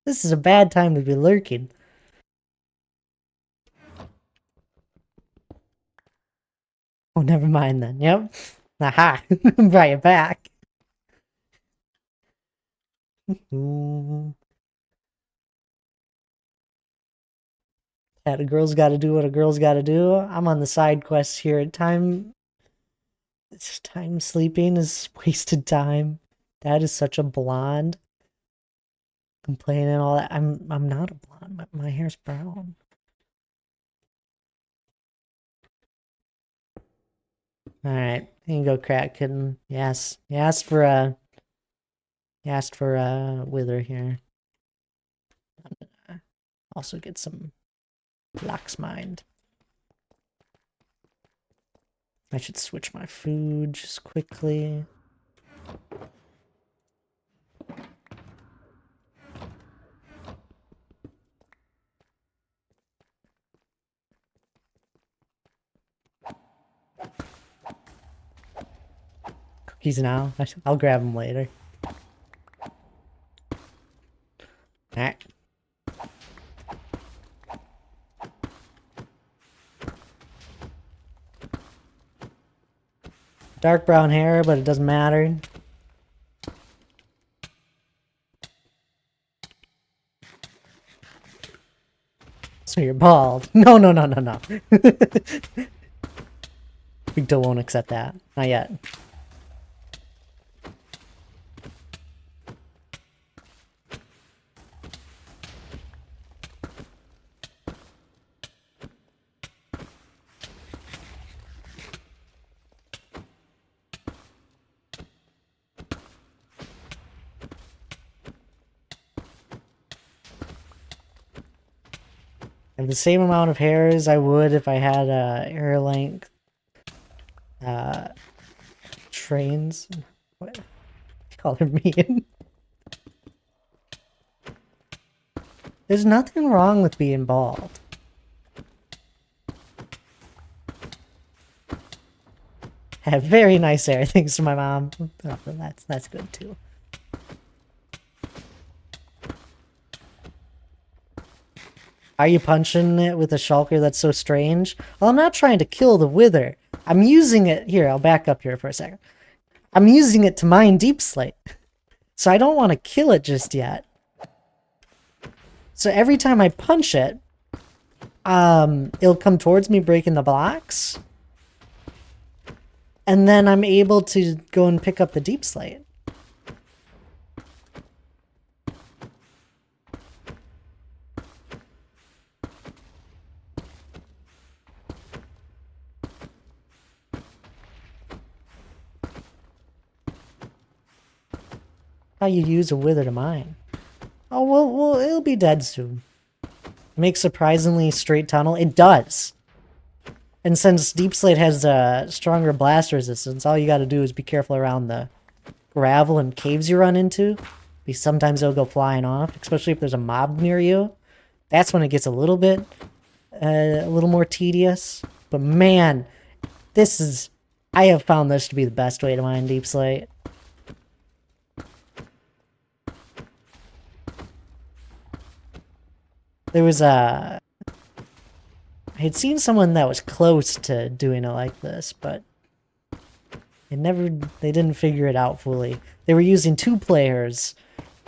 This is a bad time to be lurking. Oh, never mind then. Yep. Aha. Brought you back. Yeah, a girl's gotta do what a girl's gotta do. I'm on the side quest here. Time sleeping is wasted time. That is such a blonde. Complaining all that. I'm not a blonde. My hair's brown. Alright, here you go, Crack Kitten. Yes. You asked for a wither here. Also get some Lax Mind. I should switch my food just quickly. Cookies now. I'll grab them later. Alright. Dark brown hair, but it doesn't matter. So you're bald. No. Victor won't accept that. Not yet. I have the same amount of hair as I would if I had hair length trains. What color mean? There's nothing wrong with being bald. I have very nice hair, thanks to my mom. Oh, that's good too. Are you punching it with a shulker that's so strange? Well, I'm not trying to kill the Wither. I'm using it... Here, I'll back up here for a second. I'm using it to mine Deep Slate. So I don't want to kill it just yet. So every time I punch it, it'll come towards me breaking the blocks. And then I'm able to go and pick up the Deep Slate. How you use a wither to mine? Oh, well, it'll be dead soon. Makes surprisingly straight tunnel. It does. And since Deep Slate has stronger blast resistance, all you gotta do is be careful around the gravel and caves you run into. Because sometimes they'll go flying off, especially if there's a mob near you. That's when it gets a little more tedious. But man, I have found this to be the best way to mine Deep Slate. There was I had seen someone that was close to doing it like this, but they didn't figure it out fully. They were using 2 players,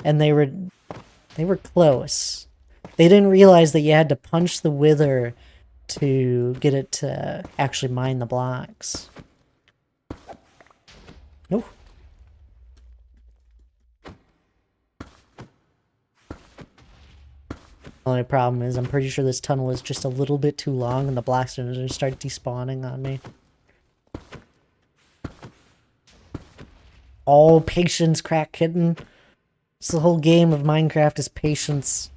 and they were close. They didn't realize that you had to punch the wither to get it to actually mine the blocks. Nope. The only problem is I'm pretty sure this tunnel is just a little bit too long and the blocks are going to start despawning on me. All patience, crack kitten. It's the whole game of Minecraft is patience.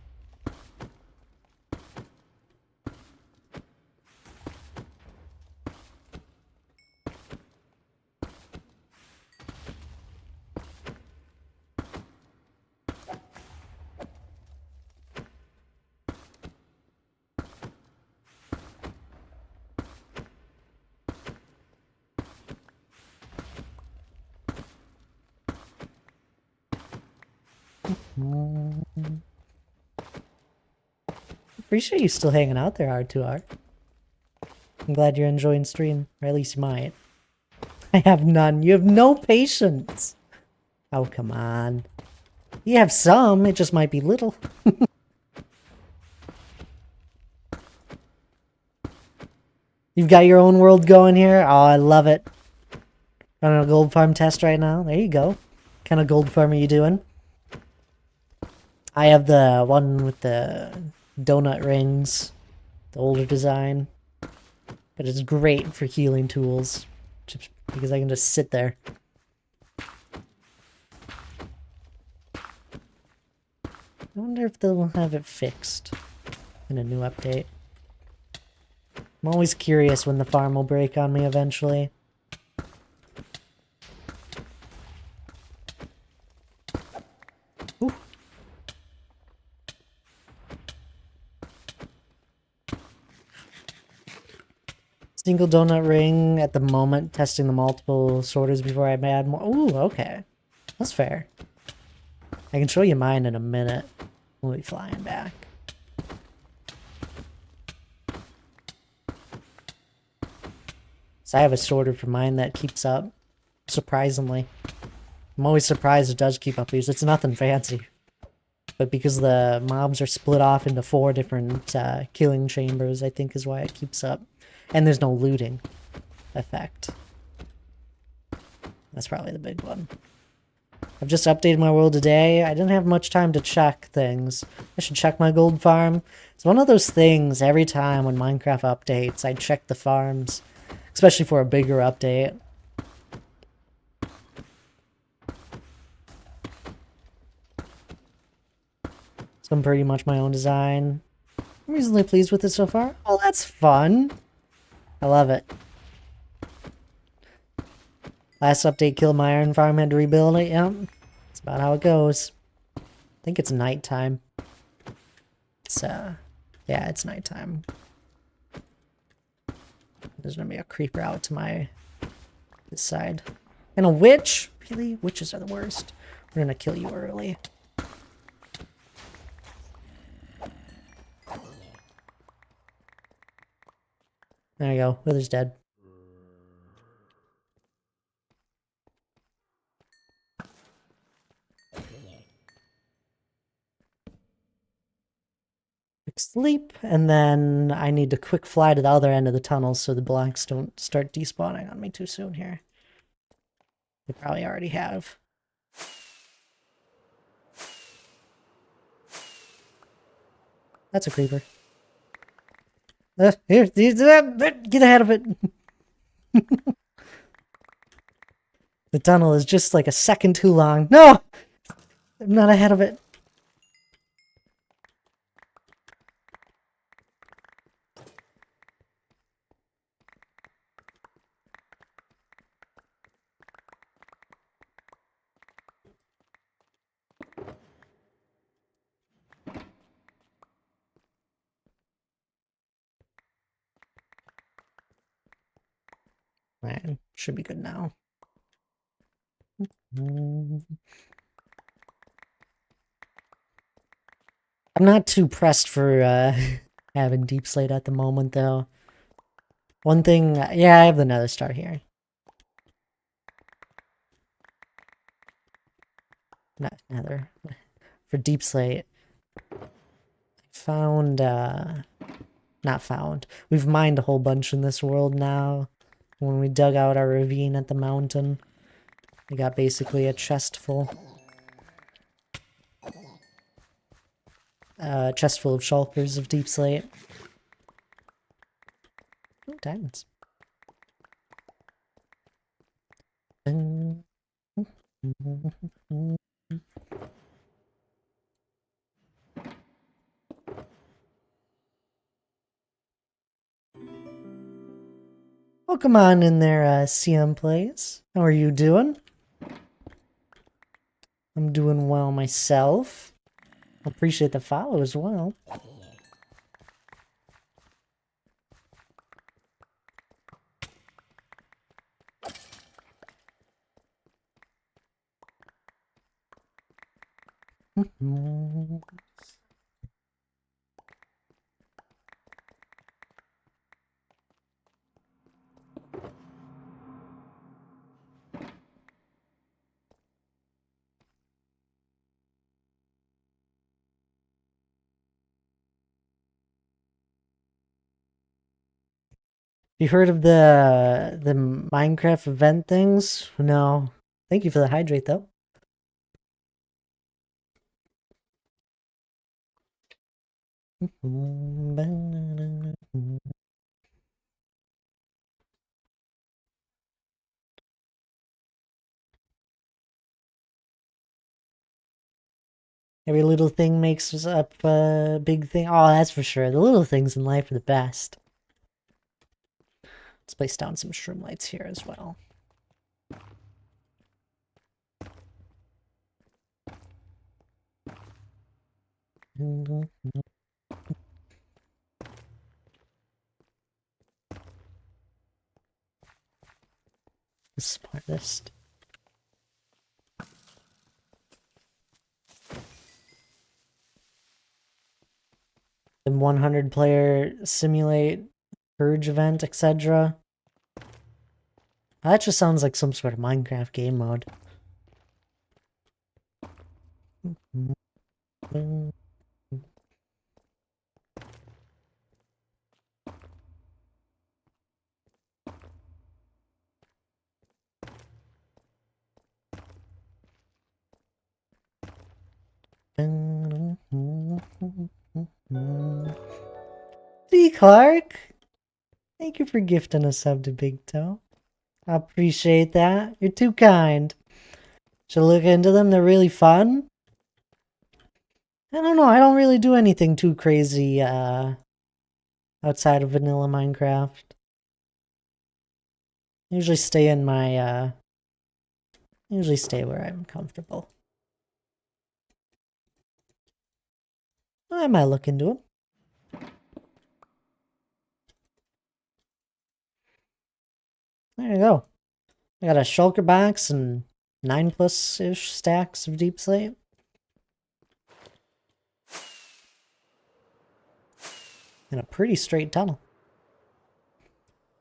Appreciate you still hanging out there, R2R. I'm glad you're enjoying stream, or at least you might. I have none. You have no patience. Oh, come on. You have some, it just might be little. You've got your own world going here? Oh, I love it. Running a gold farm test right now. There you go. What kind of gold farm are you doing? I have the one with the donut rings. The older design. But it's great for healing tools. Just because I can just sit there. I wonder if they'll have it fixed in a new update. I'm always curious when the farm will break on me eventually. Ooh. Single donut ring at the moment, testing the multiple sorters before I add more. Ooh, okay. That's fair. I can show you mine in a minute. We'll be flying back. So I have a sorter for mine that keeps up, surprisingly. I'm always surprised it does keep up because it's nothing fancy. But because the mobs are split off into 4 different killing chambers, I think is why it keeps up. And there's no looting effect. That's probably the big one. I've just updated my world today. I didn't have much time to check things. I should check my gold farm. It's one of those things every time when Minecraft updates, I check the farms. Especially for a bigger update. So I'm pretty much my own design. I'm reasonably pleased with it so far. Oh, that's fun. I love it. Last update killed my iron farm, had to rebuild it. Yep. That's about how it goes. I think it's nighttime. It's, yeah, it's nighttime. There's gonna be a creeper out to this side. And a witch? Really? Witches are the worst. We're gonna kill you early. There you go. Wither's dead. Sleep, and then I need to quick fly to the other end of the tunnel so the blocks don't start despawning on me too soon here. They probably already have. That's a creeper. Here, get ahead of it. The tunnel is just like a second too long. No! I'm not ahead of it. Right, should be good now. I'm not too pressed for having Deep Slate at the moment, though. One thing, yeah, I have the Nether Star here. Not Nether. For Deep Slate. Found, not found. We've mined a whole bunch in this world now. When we dug out our ravine at the mountain, we got basically a chest full. Chest full of shulkers of Deep Slate. Ooh, diamonds. Welcome on in there, CM Plays. How are you doing? I'm doing well myself. Appreciate the follow as well. You heard of the Minecraft event things? No. Thank you for the hydrate though. Every little thing makes up a big thing. Oh, that's for sure. The little things in life are the best. Let's place down some shroom lights here as well. The smartest. The 100 player simulate purge event, etc. That just sounds like some sort of Minecraft game mode. D. Clark, thank you for gifting a sub to Big Toe. I appreciate that. You're too kind. Should look into them. They're really fun. I don't know. I don't really do anything too crazy outside of vanilla Minecraft. I usually stay in my usually stay where I'm comfortable. I might look into them. There you go. I got a shulker box and 9+ ish stacks of Deep Slate. And a pretty straight tunnel.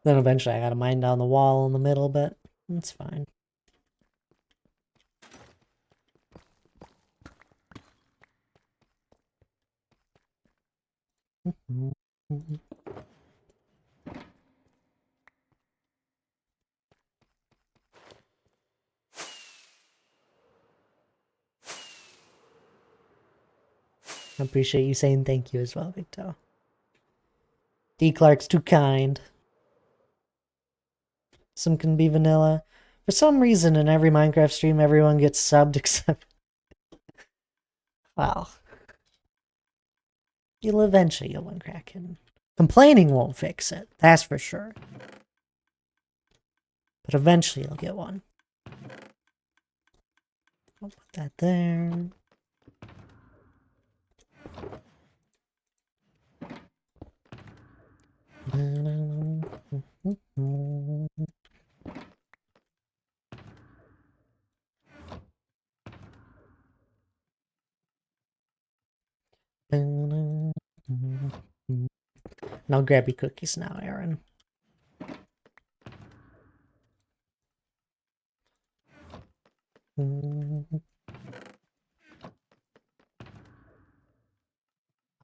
Then eventually I gotta mine down the wall in the middle, but it's fine. I appreciate you saying thank you as well, Victor. D. Clark's too kind. Some can be vanilla. For some reason, in every Minecraft stream, everyone gets subbed except Well, you'll eventually get one Kraken. Complaining won't fix it, that's for sure. But eventually you'll get one. I'll put that there. Now grab your cookies now, Aaron. Oh,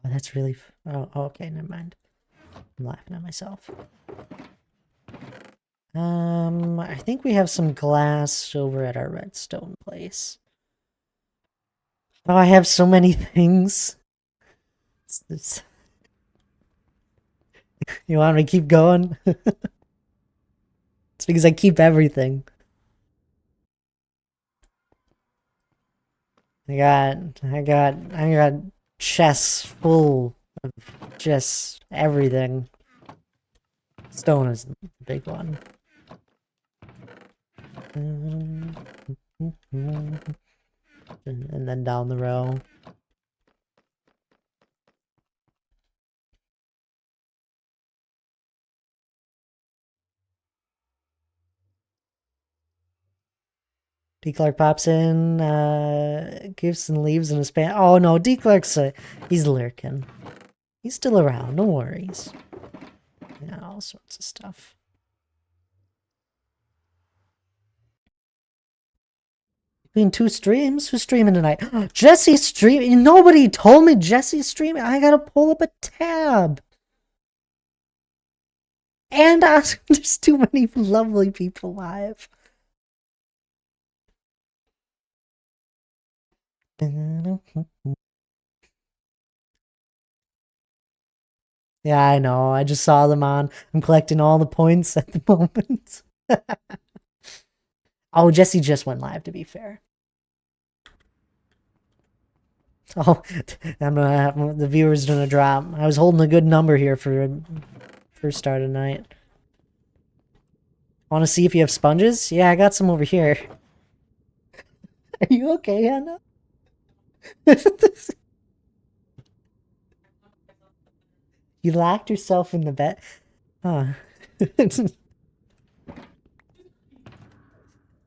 that's really... Oh, okay, never mind. I'm laughing at myself. I think we have some glass over at our redstone place. Oh, I have so many things. You want me to keep going? It's because I keep everything. I got chests full of just everything. Stone is the big one. And then down the row. D. Clark pops in, gives and leaves in his pants. Oh no, D. Clark's he's lurking. He's still around, no worries. Yeah, all sorts of stuff. Between two streams? Who's streaming tonight? Jesse's streaming. Nobody told me Jesse's streaming. I gotta pull up a tab. And there's too many lovely people live. Yeah, I know. I just saw them on. I'm collecting all the points at the moment. Oh, Jesse just went live, to be fair. Oh, the viewer's gonna drop. I was holding a good number here for first start of night. Want to see if you have sponges? Yeah, I got some over here. Are you okay, Hannah? You locked yourself in the bed? Huh.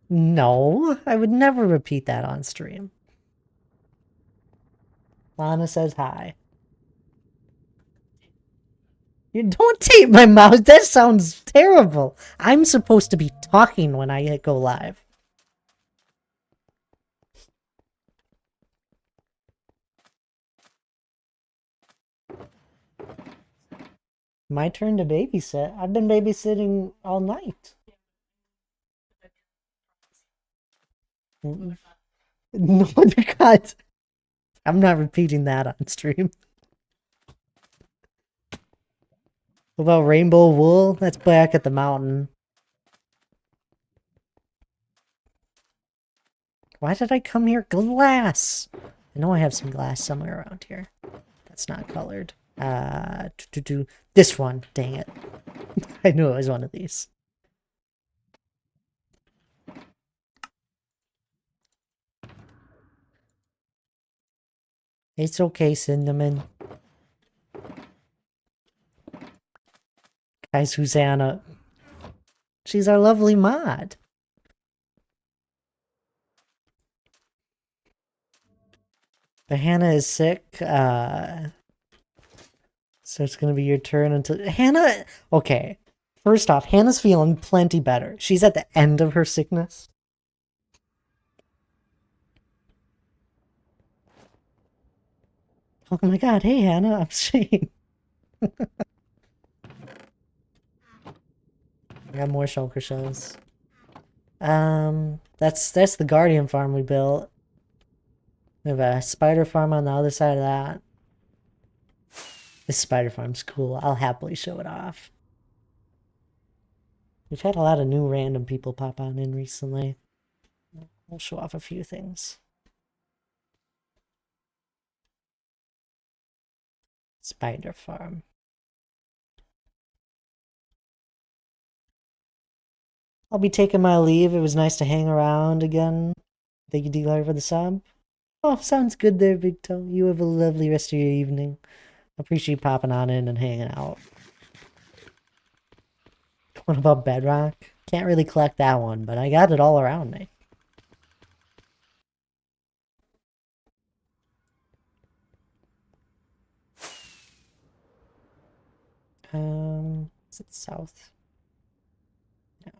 No, I would never repeat that on stream. Lana says hi. You don't tape my mouth. That sounds terrible. I'm supposed to be talking when I go live. My turn to babysit. I've been babysitting all night. No, God. I'm not repeating that on stream. What about rainbow wool? That's back at the mountain. Why did I come here? Glass! I know I have some glass somewhere around here. That's not colored. This one. Dang it. I knew it was one of these. It's okay, Cinnamon. Hi, Susanna. She's our lovely mod. But Hannah is sick, so it's gonna be your turn until... Hannah... Okay, first off, Hannah's feeling plenty better. She's at the end of her sickness. Oh my god, hey Hannah, I'm Shane. I got more shulker shells. That's the Guardian farm we built. We have a spider farm on the other side of that. This spider farm's cool. I'll happily show it off. We've had a lot of new random people pop on in recently. We'll show off a few things. Spider farm. I'll be taking my leave. It was nice to hang around again. Thank you, D-Larry, for the sub. Oh, sounds good there, Big Toe. You have a lovely rest of your evening. Appreciate you popping on in and hanging out. What about Bedrock? Can't really collect that one, but I got it all around me. Is it south? No.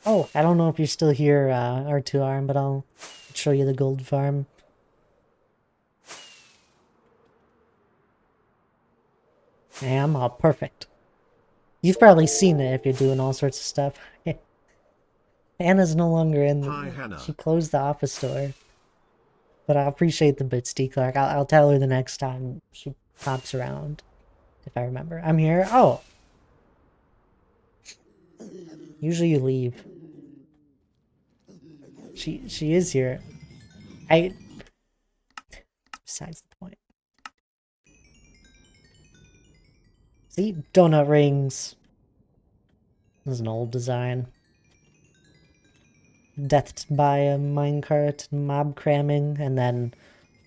Oh, I don't know if you're still here, R2Arm, but I'll show you the gold farm. Am? Oh, perfect. You've probably seen it if you're doing all sorts of stuff. Hannah's no longer in. Hi, Hannah. She closed the office door. But I appreciate the bits, D. Clark. I'll tell her the next time she pops around. If I remember. I'm here. Oh. Usually you leave. She is here. Besides the point. See? Donut rings. This is an old design. Death by a minecart, mob cramming, and then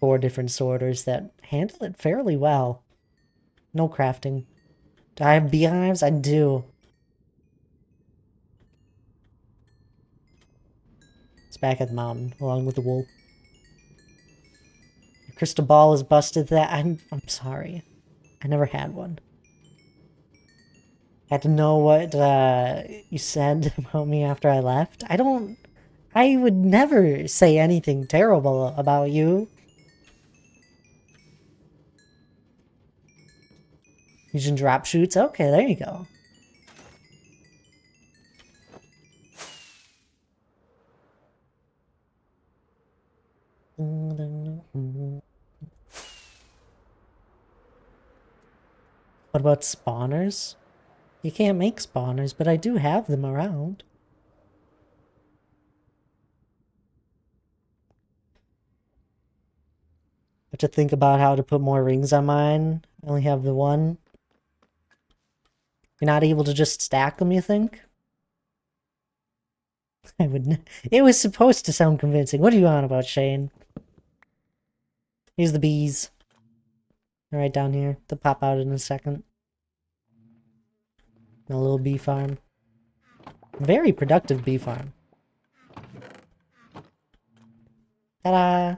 4 different sorters that handle it fairly well. No crafting. Do I have beehives? I do. It's back at the mountain, along with the wool. Your crystal ball is busted. I'm sorry. I never had one. I had to know what you said about me after I left. I would never say anything terrible about you. Using drop shoots? Okay, there you go. What about spawners? You can't make spawners, but I do have them around. Have to think about how to put more rings on mine. I only have the one. You're not able to just stack them, you think? I wouldn't. It was supposed to sound convincing. What are you on about, Shane? Here's the bees. They're right down here. They'll pop out in a second. A little bee farm. Very productive bee farm. Ta-da!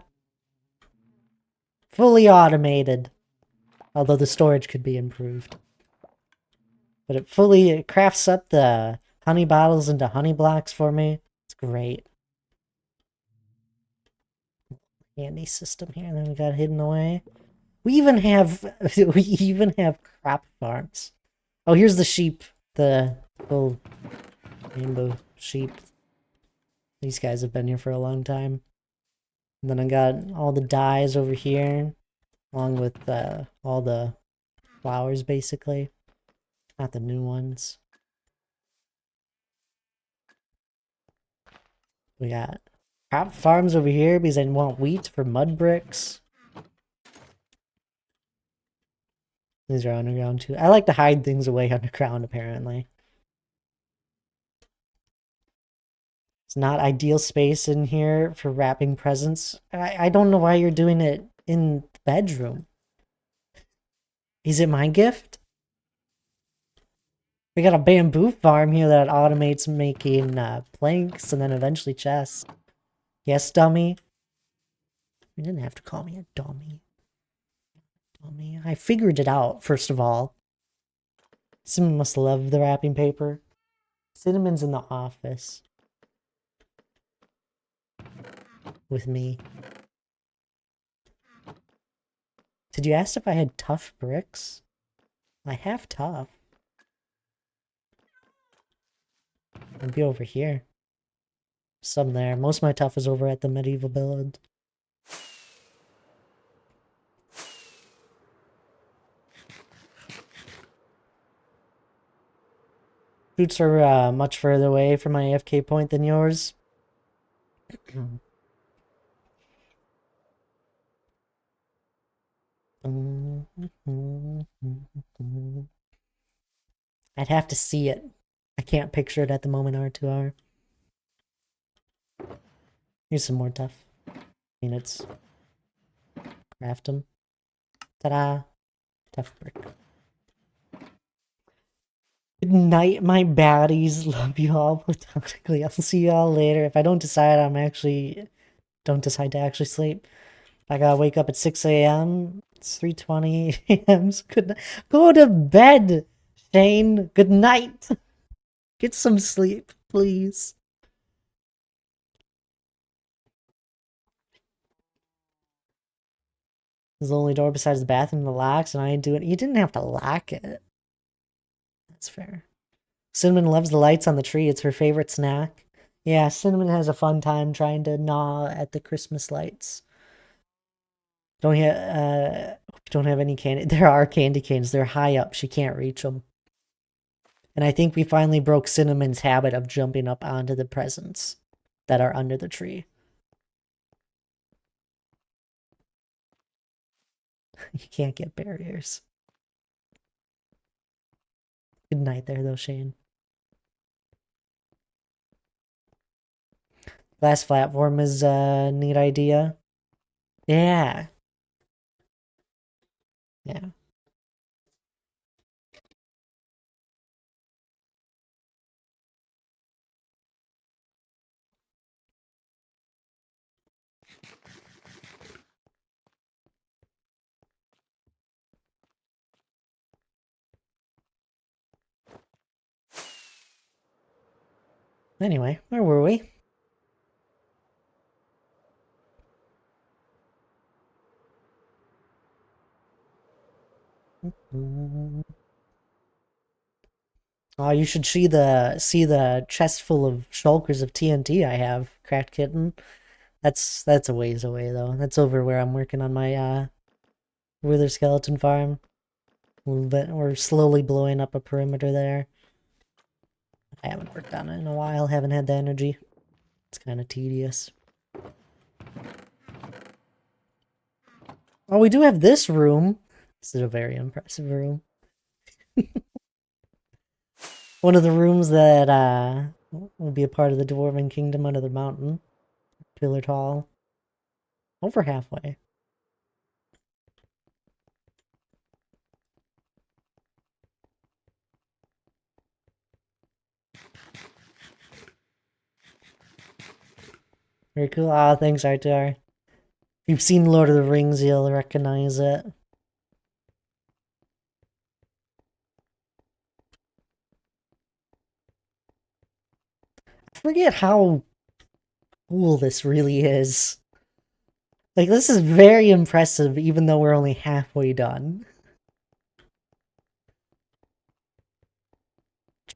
Fully automated. Although the storage could be improved. But it crafts up the honey bottles into honey blocks for me. It's great. Handy system here. Then we got hidden away. We even have crop farms. Oh, here's the sheep. The little rainbow sheep. These guys have been here for a long time. And then I got all the dyes over here, along with all the flowers, basically. Not the new ones. We got crop farms over here because I want wheat for mud bricks. These are underground too. I like to hide things away underground, apparently. It's not ideal space in here for wrapping presents. I don't know why you're doing it in the bedroom. Is it my gift? We got a bamboo farm here that automates making planks and then eventually chests. Yes, dummy? You didn't have to call me a dummy. Dummy. I figured it out, first of all. Cinnamon must love the wrapping paper. Cinnamon's in the office. With me. Did you ask if I had tough bricks? I have tough. It'll be over here. Some there. Most of my tuff is over at the medieval build. Boots are much further away from my AFK point than yours. I'd have to see it. I can't picture it at the moment, R2R. Here's some more tuff. Units. Craft them. Ta-da! Tough brick. Good night, my baddies. Love you all platonically. I'll see you all later. If I don't decide to actually sleep. I gotta wake up at 6 a.m. It's 3:20 a.m. So good night. Go to bed, Shane. Good night. Get some sleep, please. There's the only door besides the bathroom that locks, and I ain't doing it. You didn't have to lock it. That's fair. Cinnamon loves the lights on the tree. It's her favorite snack. Yeah, Cinnamon has a fun time trying to gnaw at the Christmas lights. Don't have any candy. There are candy canes. They're high up. She can't reach them. And I think we finally broke Cinnamon's habit of jumping up onto the presents that are under the tree. You can't get barriers. Good night there, though, Shane. Glass platform is a neat idea. Yeah. Yeah. Anyway, where were we? Oh, you should see the chest full of shulkers of TNT I have, Cracked Kitten. That's a ways away though. That's over where I'm working on my Wither Skeleton farm. We're slowly blowing up a perimeter there. I haven't worked on it in a while, haven't had the energy. It's kind of tedious. Oh, we do have this room. This is a very impressive room. One of the rooms that will be a part of the Dwarven Kingdom under the mountain. Pillar tall. Over halfway. Very cool. Ah, thanks, Artur. If you've seen Lord of the Rings, you'll recognize it. I forget how cool this really is. Like, this is very impressive, even though we're only halfway done.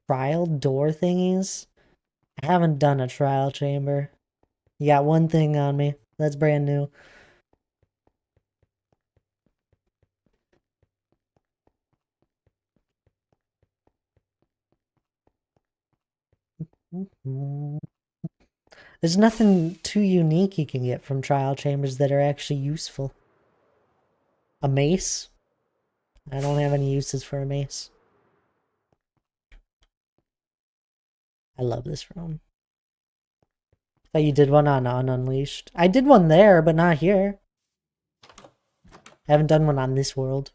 Trial door thingies? I haven't done a trial chamber. You got one thing on me. That's brand new. There's nothing too unique you can get from trial chambers that are actually useful. A mace? I don't have any uses for a mace. I love this room. Oh, you did one on Unleashed. I did one there, but not here. I haven't done one on this world.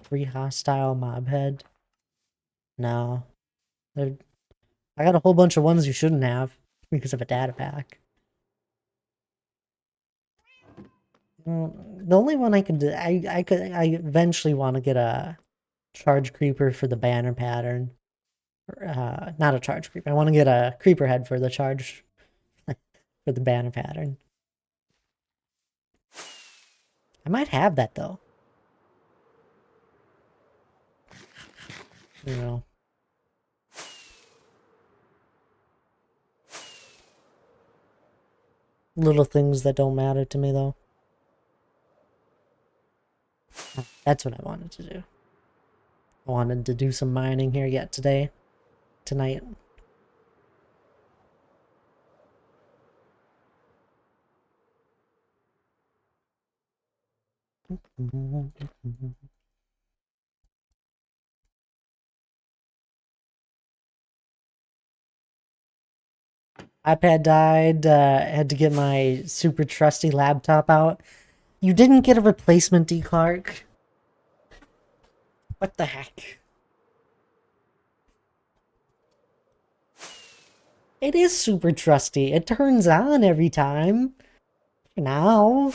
Free hostile mob head. No. I got a whole bunch of ones you shouldn't have because of a data pack. The only one I could do, I eventually want to get a charge creeper for the banner pattern. Not a charge creeper. I want to get a creeper head for the charge for the banner pattern. I might have that though. You know. Little things that don't matter to me, though. That's what I wanted to do. I wanted to do some mining here yet tonight. iPad died, had to get my super trusty laptop out. You didn't get a replacement, D. Clark? What the heck? It is super trusty. It turns on every time. For now.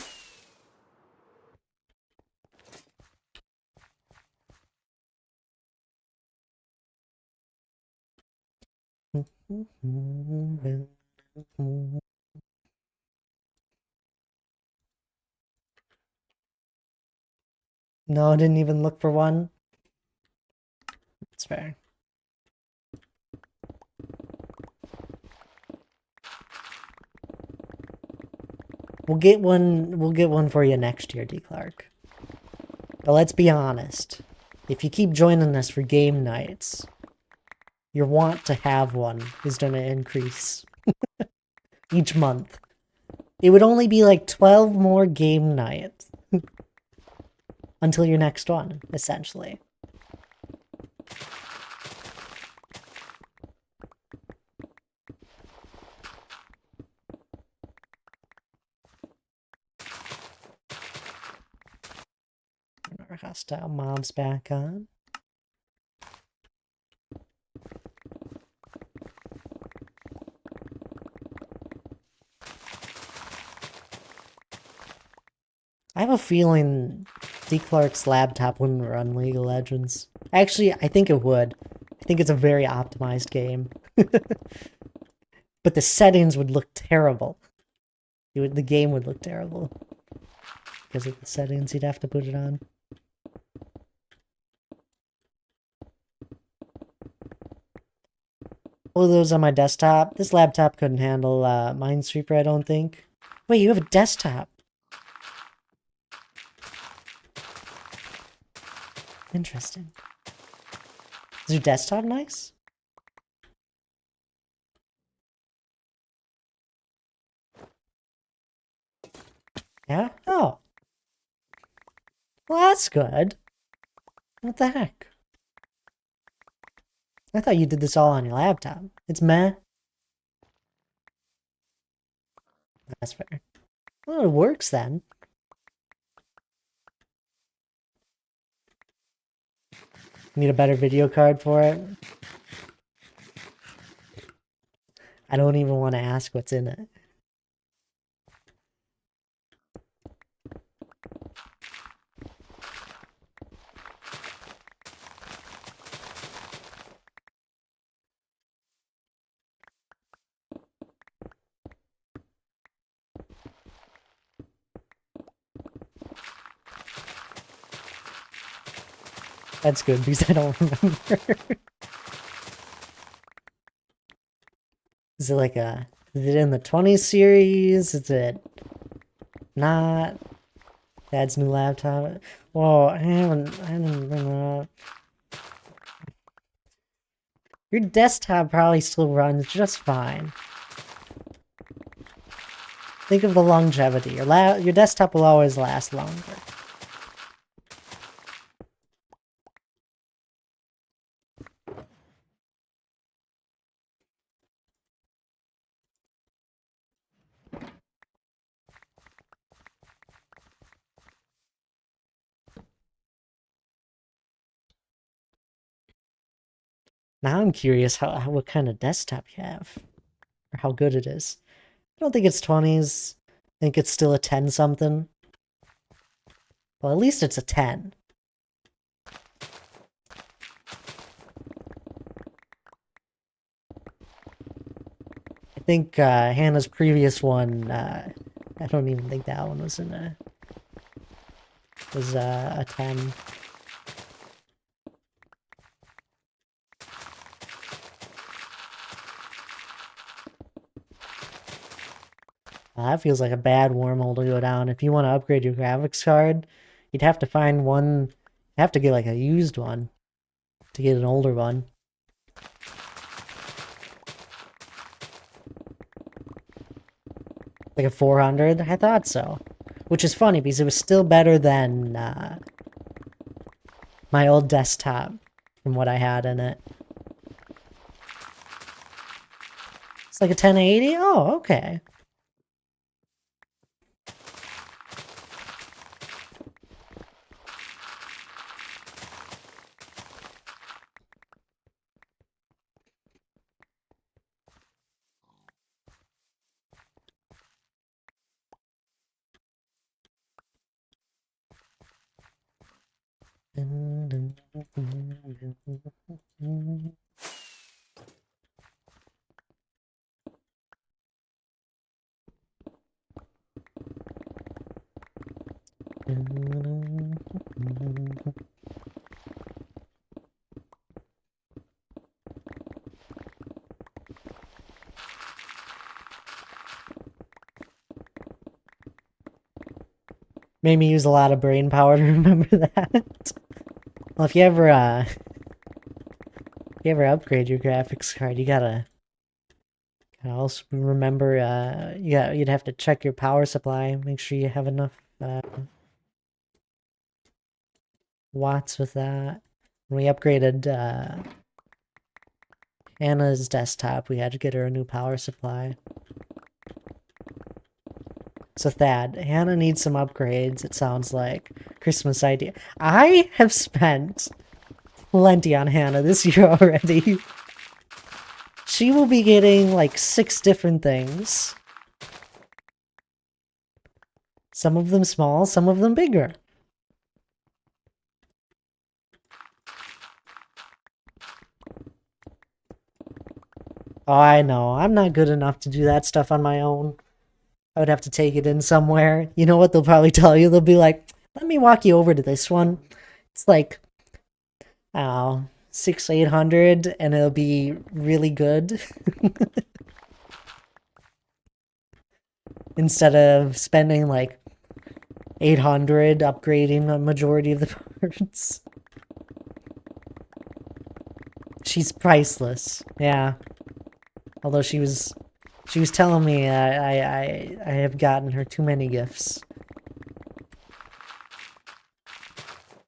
No, I didn't even look for one. It's fair. We'll get one for you next year, D. Clark. But let's be honest. If you keep joining us for game nights, your want to have one is going to increase each month. It would only be like 12 more game nights until your next one, essentially. Our hostile mobs back on. I have a feeling D. Clark's laptop wouldn't run League of Legends. Actually, I think it would. I think it's a very optimized game. But the settings would look terrible. The game would look terrible. Because of the settings you'd have to put it on. All of those on my desktop. This laptop couldn't handle Minesweeper, I don't think. Wait, you have a desktop. Interesting. Is your desktop nice? Yeah? Oh. Well, that's good. What the heck? I thought you did this all on your laptop. It's meh. That's fair. Well, it works then. Need a better video card for it? I don't even want to ask what's in it. That's good because I don't remember. Is it like is it in the 20s series? Is it not? Dad's new laptop. Whoa, I haven't been up. Your desktop probably still runs just fine. Think of the longevity. Your desktop will always last longer. Now I'm curious what kind of desktop you have. Or how good it is. I don't think it's 20s. I think it's still a 10 something. Well, at least it's a 10. I think Hannah's previous one, I don't even think that one was a 10. That feels like a bad wormhole to go down. If you want to upgrade your graphics card, you'd have to find one. You have to get like a used one to get an older one. Like a 400? I thought so. Which is funny because it was still better than my old desktop from what I had in it. It's like a 1080? Oh, okay. Made me use a lot of brain power to remember that. Well, if you ever upgrade your graphics card, you gotta also remember you'd have to check your power supply, make sure you have enough watts with that. When we upgraded Anna's desktop, we had to get her a new power supply. So Thad, Hannah needs some upgrades, it sounds like. Christmas idea. I have spent plenty on Hannah this year already. She will be getting like 6 different things. Some of them small, some of them bigger. Oh, I know. I'm not good enough to do that stuff on my own. I would have to take it in somewhere. You know what they'll probably tell you? They'll be like, let me walk you over to this one. It's like, I don't know, 600-800, and it'll be really good. Instead of spending like 800 upgrading a majority of the parts. She's priceless. Yeah. Although she was telling me I have gotten her too many gifts.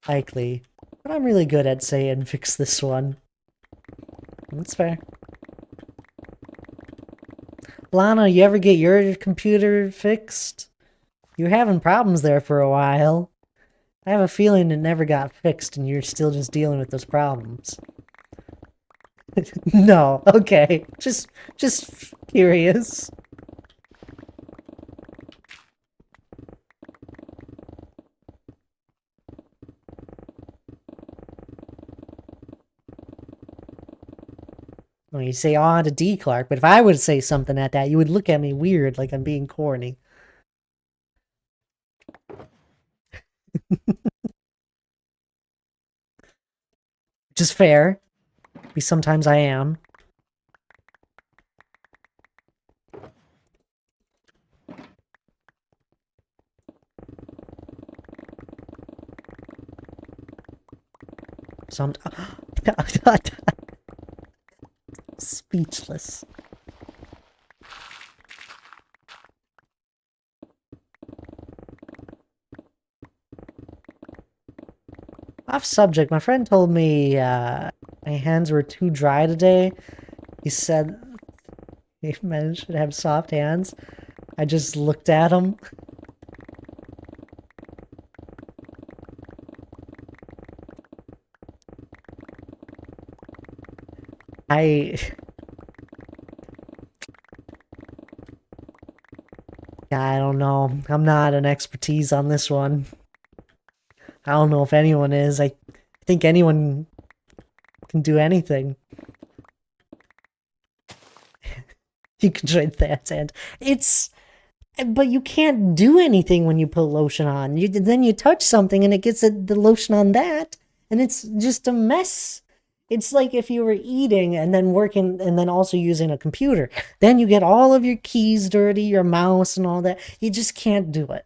Likely. But I'm really good at saying fix this one. That's fair. Lana, you ever get your computer fixed? You were having problems there for a while. I have a feeling it never got fixed and you're still just dealing with those problems. No, okay. Just curious. Well, you say on to D Clark, but if I would say something at that, you would look at me weird like I'm being corny. Which is fair. Because sometimes I am. Speechless. Off subject, my friend told me my hands were too dry today. He said men should have soft hands. I just looked at him. I don't know. I'm not an expertise on this one. I don't know if anyone is. I think anyone can do anything. You can trade that hand. But you can't do anything when you put lotion on. Then you touch something and it gets the lotion on that, and it's just a mess. It's like if you were eating and then working and then also using a computer. Then you get all of your keys dirty, your mouse and all that. You just can't do it.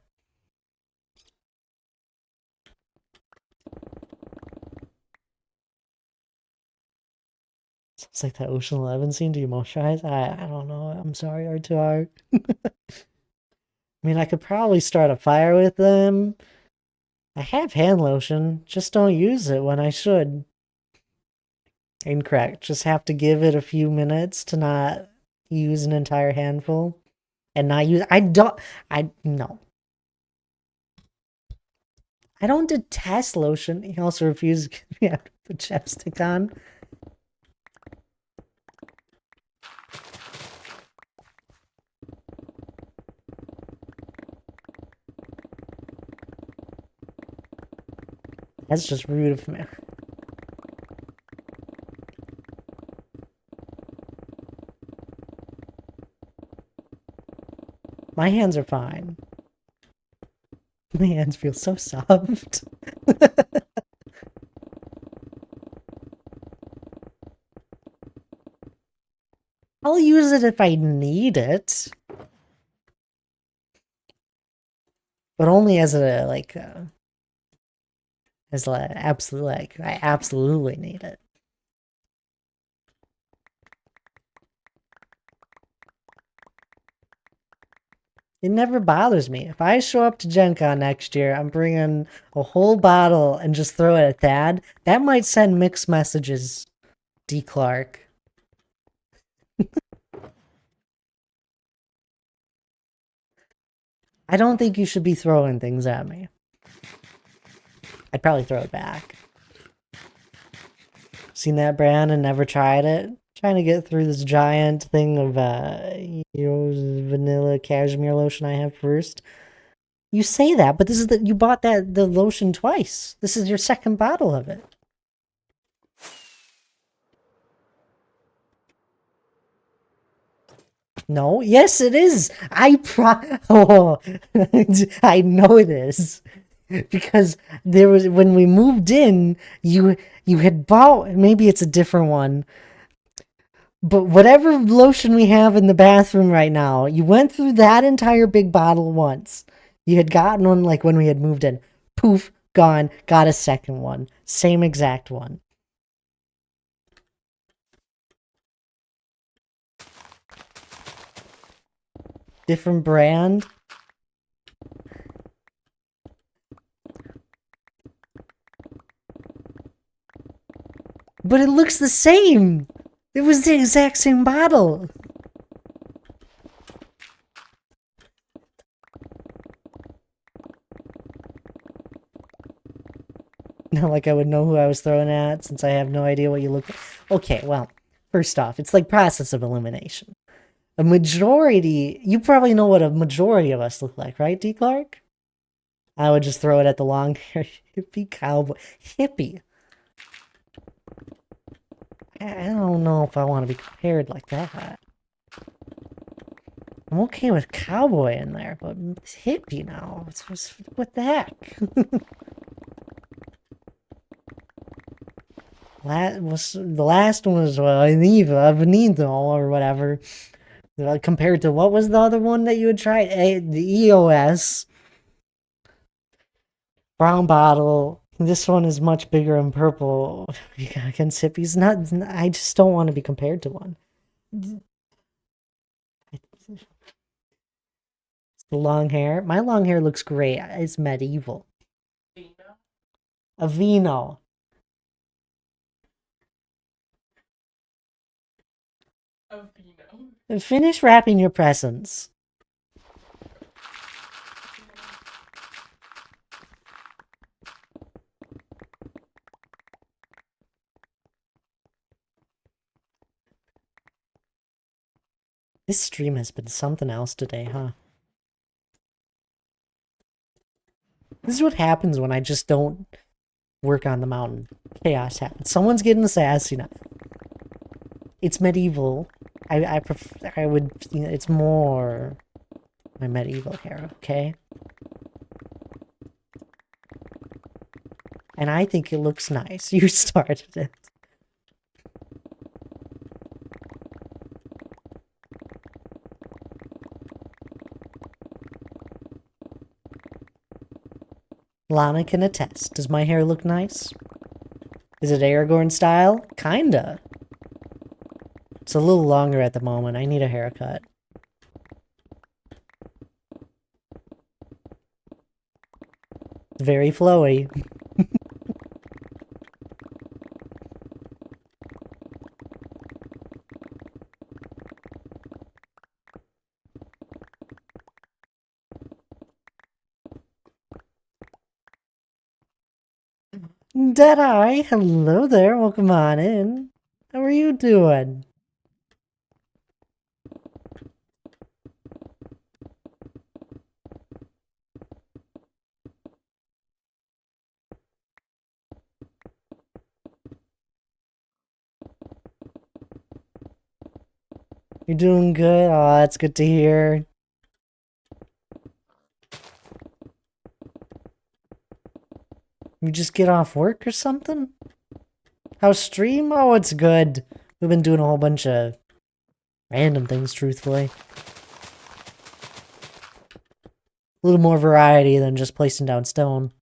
It's like that Ocean 11 scene. Do you moisturize? I don't know. I'm sorry, R2R. I mean, I could probably start a fire with them. I have hand lotion, just don't use it when I should. Incorrect. Just have to give it a few minutes to not use an entire handful. And not use... No. I don't detest lotion. He also refuses to give me to put chapstick on. That's just rude of me. My hands are fine. My hands feel so soft. I'll use it if I need it. But only as a, like, as like, absolute, like, I absolutely need it. It never bothers me. If I show up to Gen Con next year, I'm bringing a whole bottle and just throw it at Thad. That might send mixed messages, D. Clark. I don't think you should be throwing things at me. I'd probably throw it back. Seen that brand and never tried it? Trying to get through this giant thing of vanilla cashmere lotion I have first. You say that, but this is you bought the lotion twice. This is your second bottle of it. No, yes, it is. Oh, I know it is. Because there was, when we moved in, you had bought, maybe it's a different one, but whatever lotion we have in the bathroom right now, you went through that entire big bottle once. You had gotten one like when we had moved in. Poof, gone, got a second one. Same exact one. Different brand. But it looks the same. It was the exact same bottle. Not like I would know who I was throwing at, since I have no idea what you look like. Okay, well, first off, it's like process of elimination. A majority, you probably know what a majority of us look like, right, D. Clark? I would just throw it at the long hair hippie cowboy. Hippie. I don't know if I want to be compared like that. I'm okay with cowboy in there, but it's hippie now. What the heck? The last one was Avenido or whatever. Compared to what was the other one that you had tried? The EOS. Brown bottle. This one is much bigger and purple. Against hippies. I just don't want to be compared to one. The long hair. My long hair looks great. It's medieval. Aveeno. Finish wrapping your presents. This stream has been something else today, huh? This is what happens when I just don't work on the mountain. Chaos happens. Someone's getting sassy now. It's medieval. I would, you know, it's more my medieval hair, okay? And I think it looks nice. You started it. Lana can attest. Does my hair look nice? Is it Aragorn style? Kinda. It's a little longer at the moment. I need a haircut. Very flowy. Deadeye, hello there. Welcome on in. How are you doing? You're doing good? Oh, that's good to hear. You just get off work or something? How's stream? Oh, it's good. We've been doing a whole bunch of random things, truthfully. A little more variety than just placing down stone.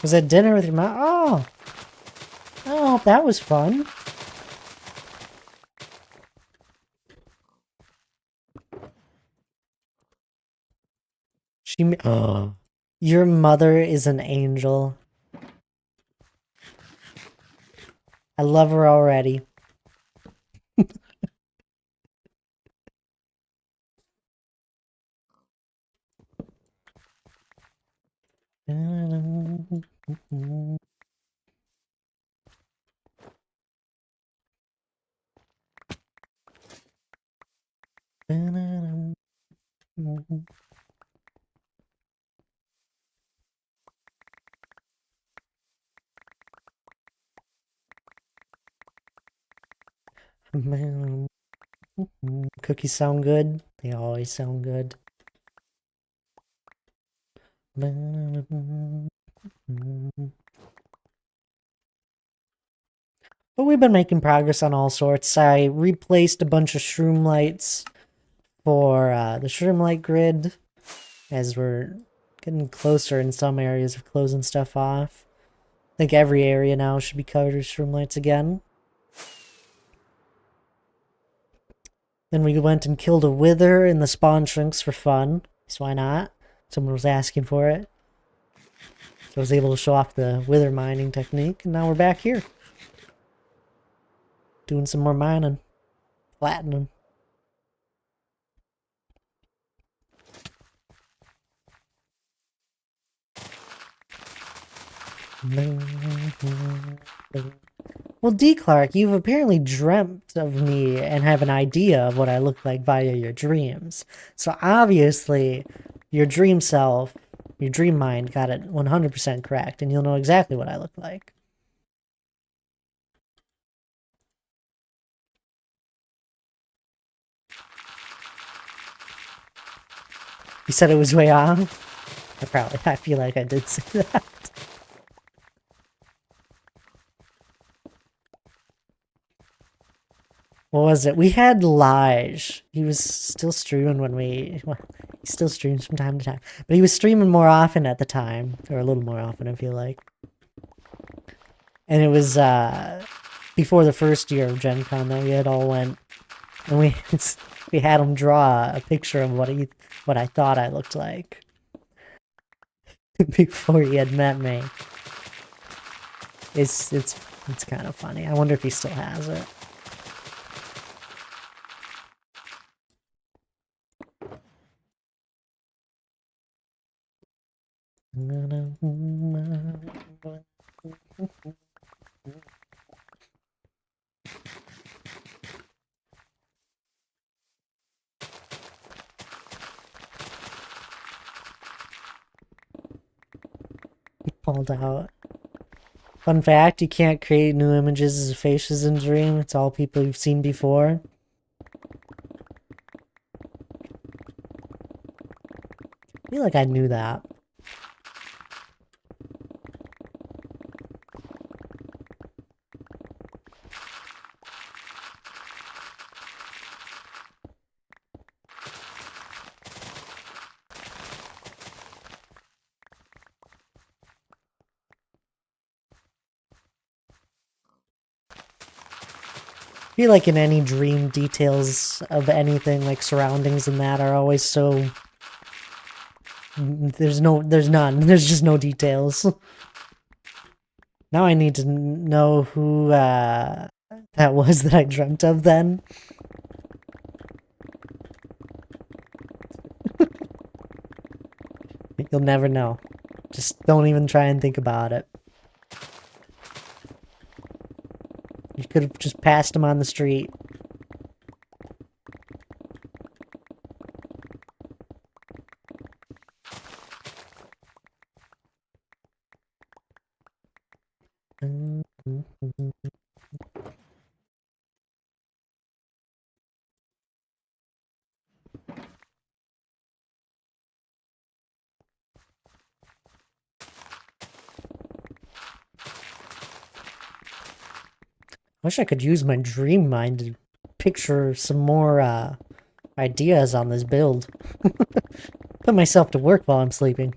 Was that dinner with your mom? Oh! Oh, that was fun. Oh. Your mother is an angel. I love her already. Cookies sound good. They always sound good. But we've been making progress on all sorts. I replaced a bunch of shroom lights for the shroom light grid, as we're getting closer in some areas of closing stuff off. I think every area now should be covered with shroom lights again. Then we went and killed a wither in the spawn shrinks for fun. So why not? Someone was asking for it. So I was able to show off the wither mining technique, and now we're back here. Doing some more mining. Platinum. Well, D. Clark, you've apparently dreamt of me and have an idea of what I look like via your dreams. So obviously, your dream self, your dream mind got it 100% correct, and you'll know exactly what I look like. You said it was way off? I feel like I did say that. What was it? We had Lige. He was still streaming when he still streams from time to time. But he was streaming more often at the time. Or a little more often, I feel like. And it was, before the first year of Gen Con that we had all went. And we had him draw a picture of what I thought I looked like. Before he had met me. It's kind of funny. I wonder if he still has it. Pulled out. Fun fact, you can't create new images as faces in Dream. It's all people you've seen before. I feel like I knew that. I feel like in any dream, details of anything, like surroundings and that, are always so... there's none. There's just no details. Now I need to know who, that was that I dreamt of then. You'll never know. Just don't even try and think about it. You could have just passed him on the street. Wish I could use my dream mind to picture some more, ideas on this build. Put myself to work while I'm sleeping.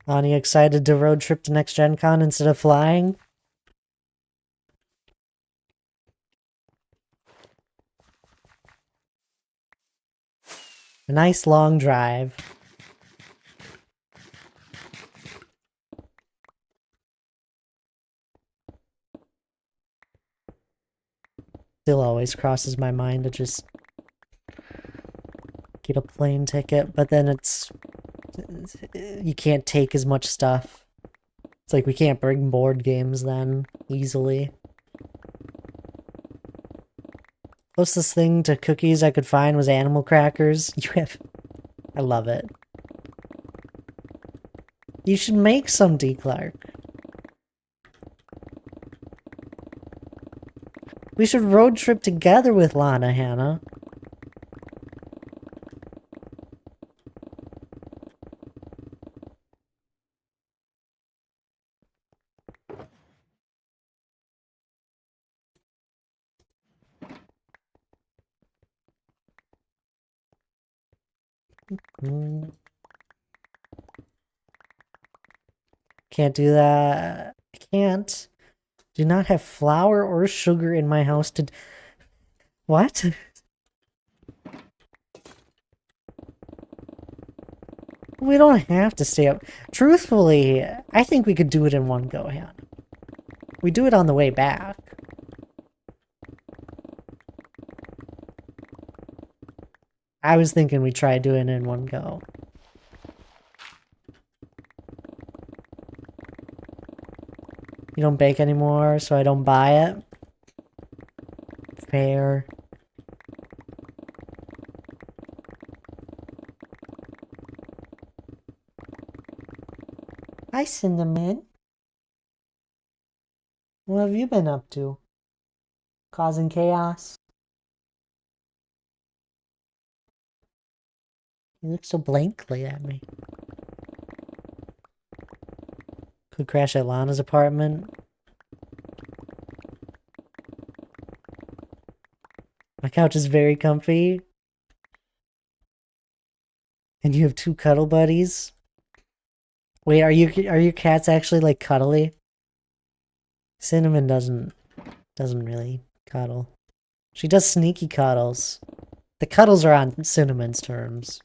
Ani excited to road trip to Next Gen Con instead of flying? A nice long drive. Still always crosses my mind to just get a plane ticket, but then you can't take as much stuff. It's like we can't bring board games then easily. Closest thing to cookies I could find was animal crackers. I love it. You should make some, D. Clark. We should road trip together with Lana, Hannah. Can't do that. I can't. Do not have flour or sugar in my house to... What? We don't have to stay up. Truthfully, I think we could do it in one go, Hannah. We do it on the way back. I was thinking we try doing it in one go. You don't bake anymore, so I don't buy it. Fair. Hi, Cinnamon. What have you been up to? Causing chaos? You look so blankly at me. Could crash at Lana's apartment. My couch is very comfy. And you have two cuddle buddies. Wait, are your cats actually like cuddly? Cinnamon doesn't really cuddle. She does sneaky cuddles. The cuddles are on Cinnamon's terms.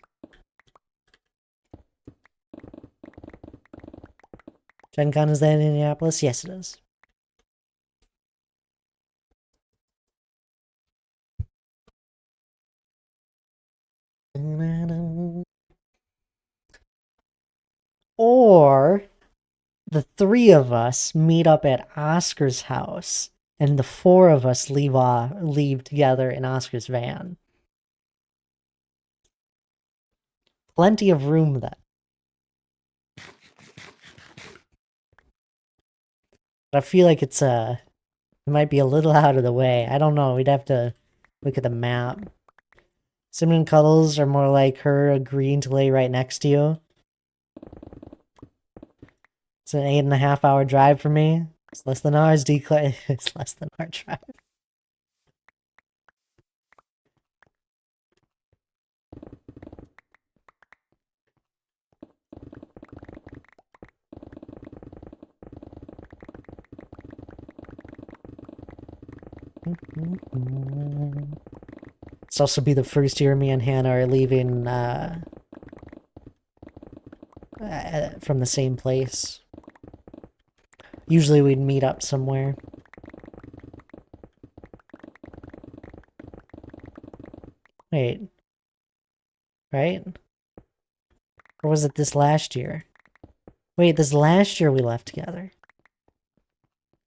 Gen Con is that in Indianapolis? Yes, it is. Or the three of us meet up at Oscar's house, and the four of us leave together in Oscar's van. Plenty of room then. But I feel like it might be a little out of the way. I don't know. We'd have to look at the map. Cinnamon cuddles are more like her agreeing to lay right next to you. It's an 8.5 hour drive for me. It's less than ours, It's less than our drive. It's also be the first year me and Hannah are leaving from the same place. Usually we'd meet up somewhere. Wait. Right? Or was it this last year? Wait, this last year we left together.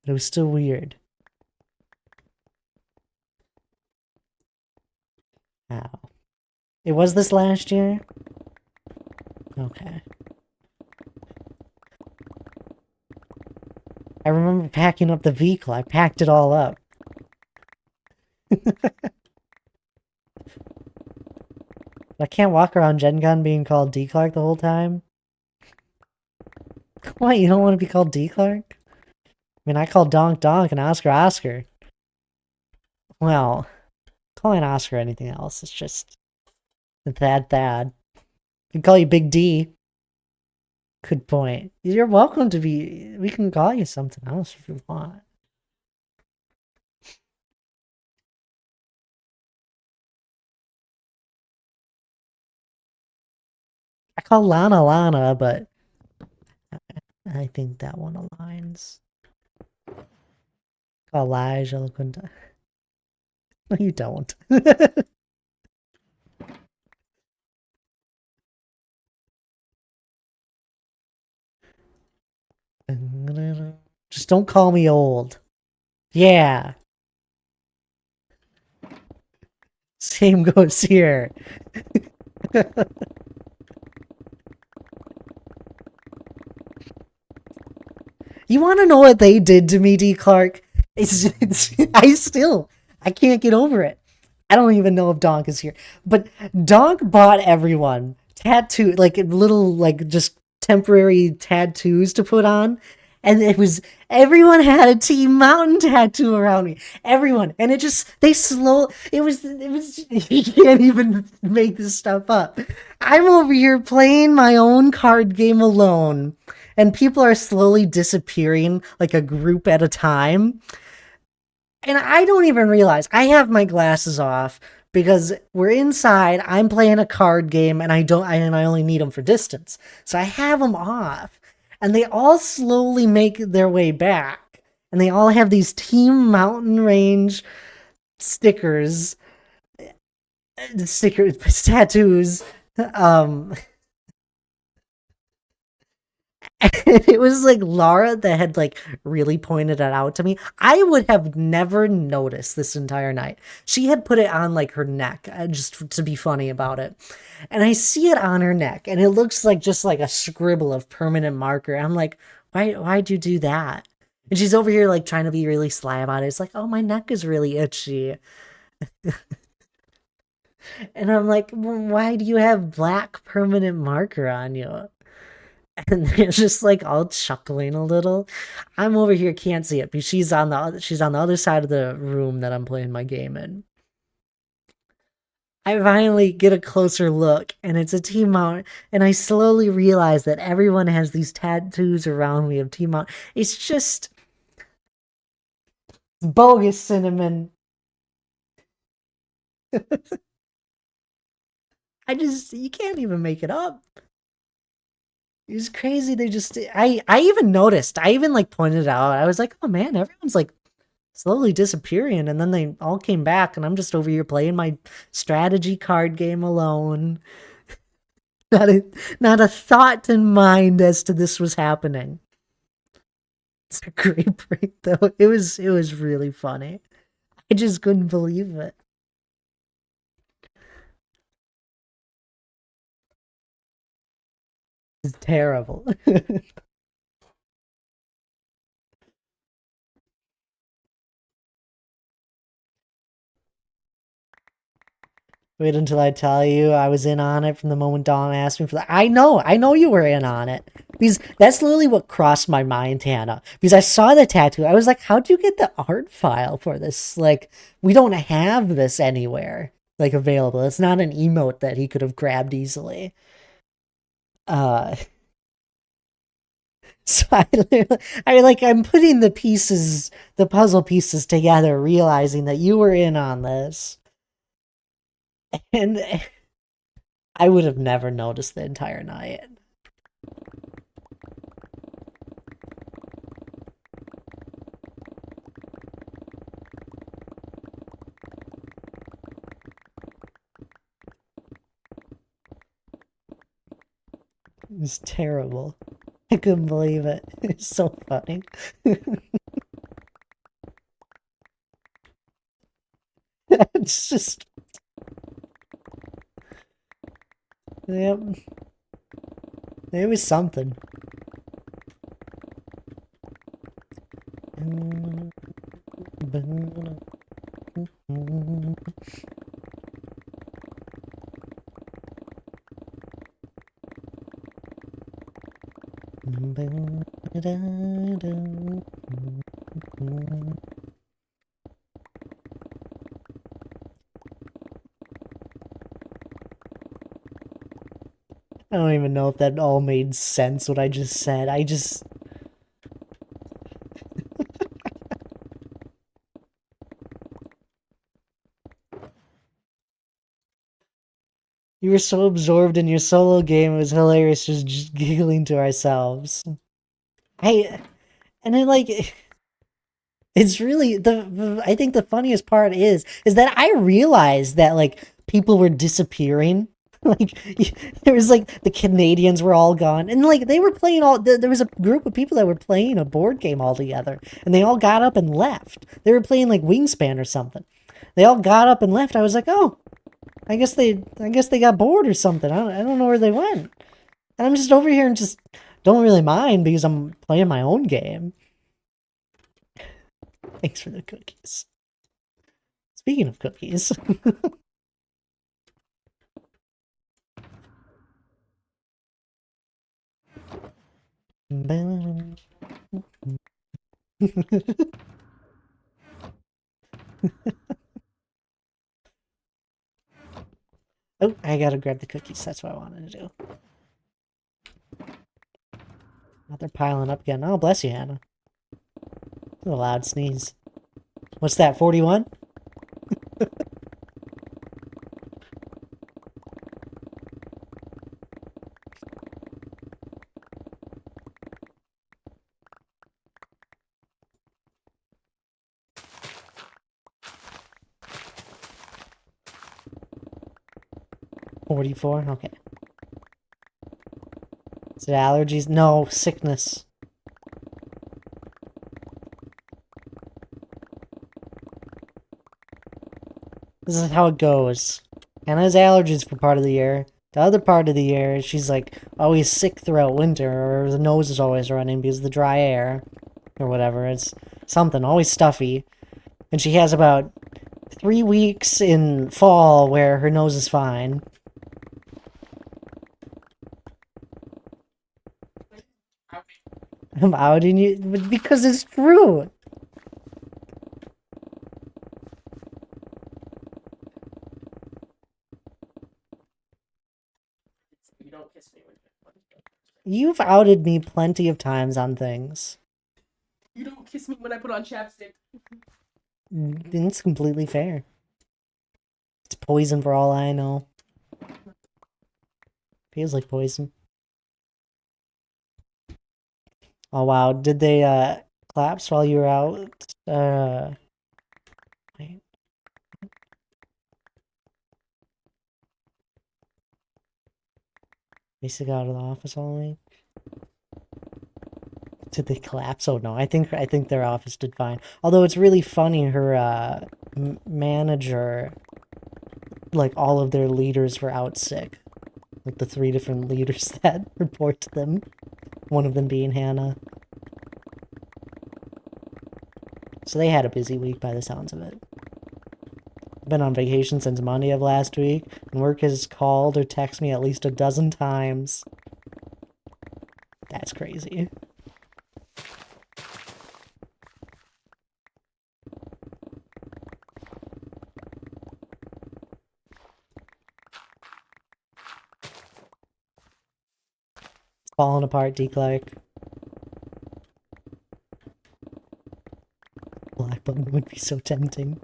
But it was still weird. How? It was this last year? Okay. I remember packing up the vehicle. I packed it all up. I can't walk around Gen Con being called D. Clark the whole time. What, you don't want to be called D. Clark? I mean, I call Donk Donk and Oscar Oscar. Well, calling Oscar anything else is just Thad Thad. I can call you Big D. Good point. You're welcome to be... We can call you something else if you want. I call Lana Lana, but... I think that one aligns. Call Elijah Laquinta. No, you don't. Just don't call me old. Yeah. Same goes here. You want to know what they did to me, D. Clark? I can't get over it. I don't even know if Donk is here. But Donk bought everyone little, just temporary tattoos to put on. And everyone had a Team Mountain tattoo around me. Everyone. And it was, you can't even make this stuff up. I'm over here playing my own card game alone. And people are slowly disappearing, like a group at a time. And I don't even realize I have my glasses off because we're inside. I'm playing a card game, and I only need them for distance, so I have them off. And they all slowly make their way back, and they all have these Team Mountain Range stickers, tattoos. It was like Laura that had really pointed it out to me. I would have never noticed this entire night. She had put it on her neck just to be funny about it. And I see it on her neck and it looks just like a scribble of permanent marker. I'm like, why'd you do that? And she's over here trying to be really sly about it. It's like, oh, my neck is really itchy. And I'm like, why do you have black permanent marker on you? And they're just all chuckling a little. I'm over here, can't see it, but she's on the other side of the room that I'm playing my game in. I finally get a closer look, and it's a Team Mount, and I slowly realize that everyone has these tattoos around me of Team Mount. It's just bogus, Cinnamon. You can't even make it up. It's crazy. I even noticed. I even like pointed it out. I was like, oh man, everyone's like slowly disappearing, and then they all came back, and I'm just over here playing my strategy card game alone. Not a not a thought in mind as to this was happening. It's a great break though. It was really funny. I just couldn't believe it. It's terrible. Wait until I tell you I was in on it from the moment Dawn asked me for that. I know you were in on it. Because that's literally what crossed my mind, Hannah. Because I saw the tattoo. I was like, how'd you get the art file for this? Like, we don't have this anywhere, like, available. It's not an emote that he could have grabbed easily. Uh, so I'm putting the puzzle pieces together, realizing that you were in on this. And I would have never noticed the entire night. It was terrible. I couldn't believe it. It's so funny. It's just, yep. It was something. I don't even know if that all made sense, what I just said. You were so absorbed in your solo game, it was hilarious just giggling to ourselves. I, and then like, it's really, I think the funniest part is that I realized that like, people were disappearing. Like, there was like, the Canadians were all gone, and like, they were playing there was a group of people that were playing a board game all together, and they all got up and left. They were playing like Wingspan or something. They all got up and left. I was like, oh, I guess they got bored or something. I don't know where they went. And I'm just over here and just don't really mind because I'm playing my own game. Thanks for the cookies. Speaking of cookies. Oh, I gotta grab the cookies. That's what I wanted to do. Oh, they're piling up again. Oh, bless you, Hannah. A loud sneeze. What's that, 41? $44? Okay. Is it allergies? No, sickness. This is how it goes. Hannah has allergies for part of the year. The other part of the year, she's like always sick throughout winter, or her nose is always running because of the dry air, or whatever. It's something, always stuffy. And she has about 3 weeks in fall where her nose is fine. I'm outing you because it's true. don't kiss me when You've outed me plenty of times on things. you don't kiss me when I put on chapstick. It's completely fair. It's poison for all I know. Feels like poison. Oh wow, did they collapse while you were out? Wait. Basically out of the office all week. Did they collapse? Oh no, I think their office did fine. Although it's really funny, her manager, like all of their leaders were out sick. Like the 3 different leaders that report to them. One of them being Hannah. So they had a busy week by the sounds of it. Been on vacation since Monday of last week, and work has called or texted me at least a dozen times. That's crazy. It's falling apart, D. Clark. Black button would be so tempting.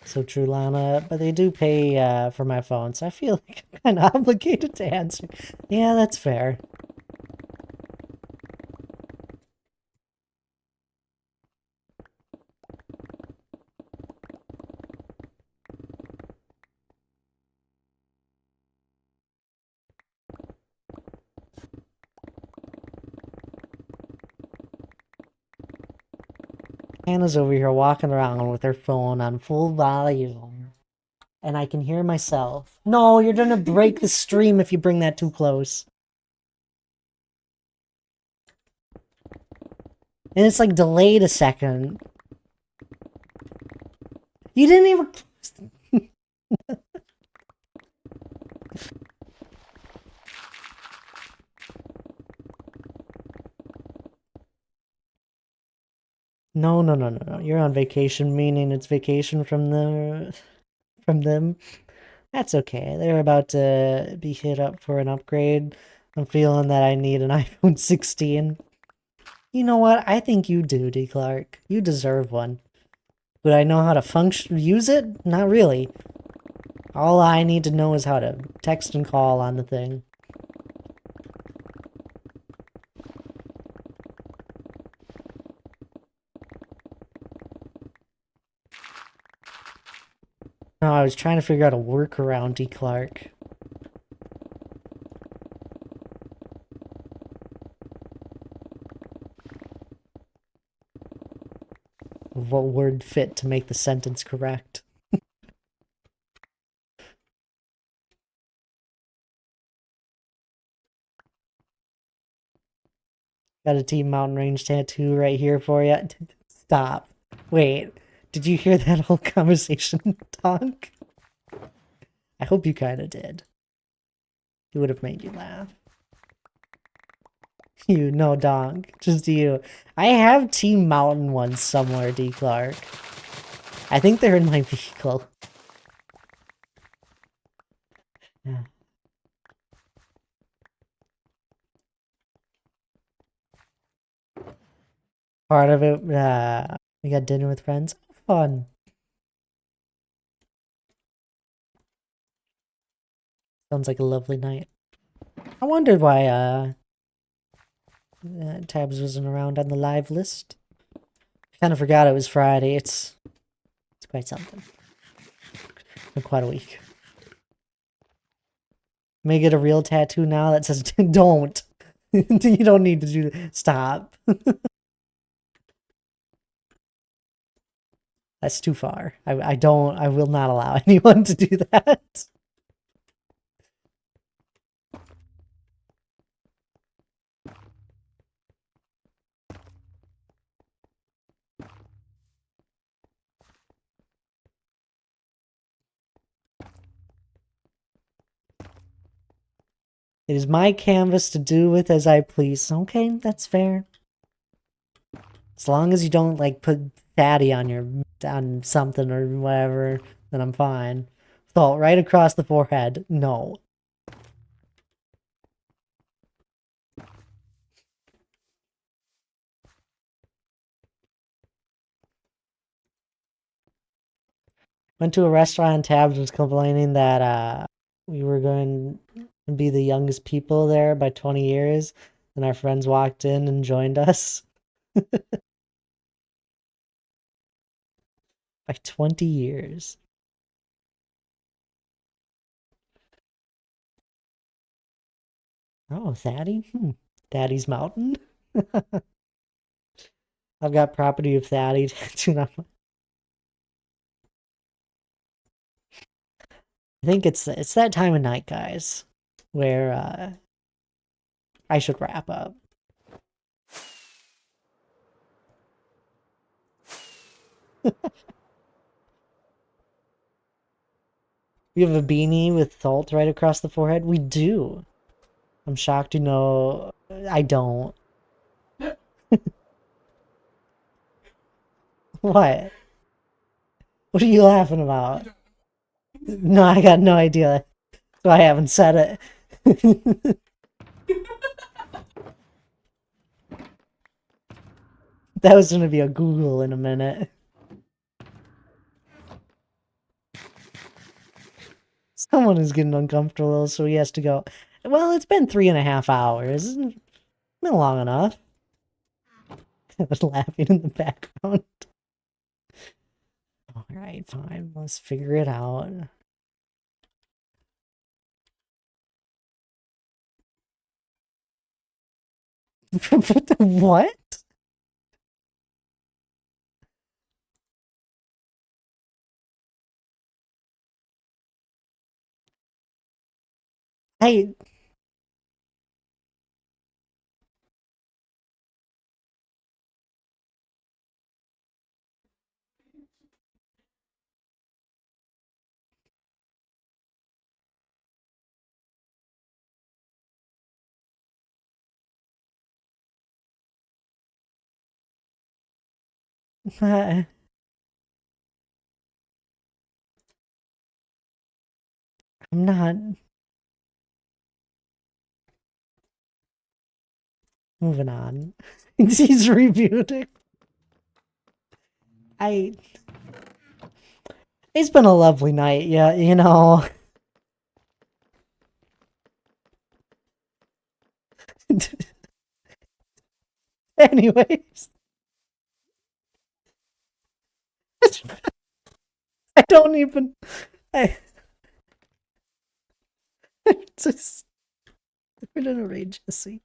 So true, Lana, but they do pay for my phone, so I feel like I'm kind of obligated to answer. Yeah, that's fair. Hannah's over here walking around with her phone on full volume. And I can hear myself. No, you're gonna break the stream if you bring that too close. And it's like delayed a second. You didn't even... No. You're on vacation, meaning it's vacation from them. That's okay. They're about to be hit up for an upgrade. I'm feeling that I need an iPhone 16. You know what? I think you do, D. Clark. You deserve one. Would I know how to use it? Not really. All I need to know is how to text and call on the thing. No, I was trying to figure out a workaround, D. Clark. What word fit to make the sentence correct? Got a Team Mountain Range tattoo right here for you. Stop. Wait. Did you hear that whole conversation, Donk? I hope you kind of did. It would have made you laugh. You, no, Donk. Just you. I have Team Mountain ones somewhere, D. Clark. I think they're in my vehicle. Yeah. Part of it, we got dinner with friends. Fun. Sounds like a lovely night. I wondered why, Tabs wasn't around on the live list. Kind of forgot it was Friday. It's quite something. Been quite a week. May get a real tattoo now that says don't. You don't need to do that. Stop. That's too far. I will not allow anyone to do that. It is my canvas to do with as I please. Okay, that's fair. As long as you don't like put fatty on something or whatever, then I'm fine. Salt right across the forehead. No. Went to a restaurant and Tabs was complaining that we were going to be the youngest people there by 20 years, and our friends walked in and joined us. By 20 years. Oh, Thaddy? Thaddy's Mountain? I've got property of Thaddy tattooed on my... I think it's that time of night, guys, where I should wrap up. We have a beanie with salt right across the forehead. We do. I'm shocked to know I don't. What? What are you laughing about? No, I got no idea. So I haven't said it. That was gonna be a Google in a minute. Someone is getting uncomfortable, so he has to go. Well, it's been 3.5 hours. It's been long enough. I was laughing in the background. Alright, fine. Let's figure it out. What? Hey. I'm not. Moving on. He's rebooting. It's been a lovely night, yeah, you know. Anyways. I don't even... I just... We're gonna rage Jesse.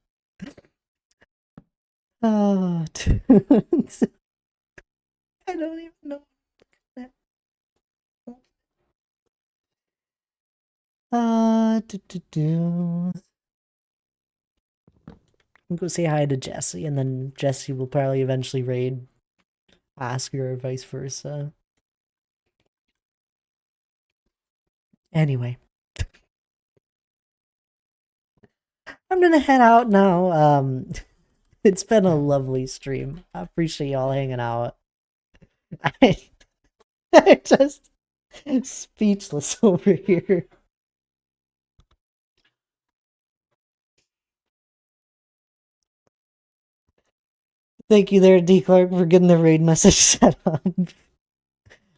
Oh, dude. I don't even know. I'll go say hi to Jesse, and then Jesse will probably eventually raid Oscar or vice versa. Anyway. I'm gonna head out now. It's been a lovely stream. I appreciate y'all hanging out. I'm just speechless over here. Thank you there, D. Clark, for getting the raid message set up.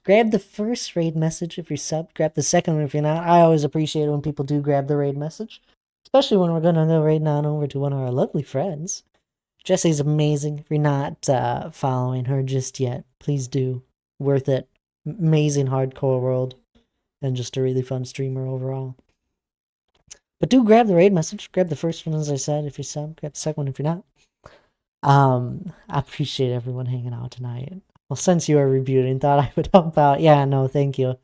Grab the first raid message if you're subbed. Grab the second one if you're not. I always appreciate it when people do grab the raid message. Especially when we're going to go right on over to one of our lovely friends. Jessie's amazing. If you're not following her just yet, please do. Worth it. Amazing hardcore world. And just a really fun streamer overall. But do grab the raid message. Grab the first one, as I said, if you're subbed. Grab the second one if you're not. I appreciate everyone hanging out tonight. Well, since you are rebuting, thought I would help out. Yeah, no, thank you.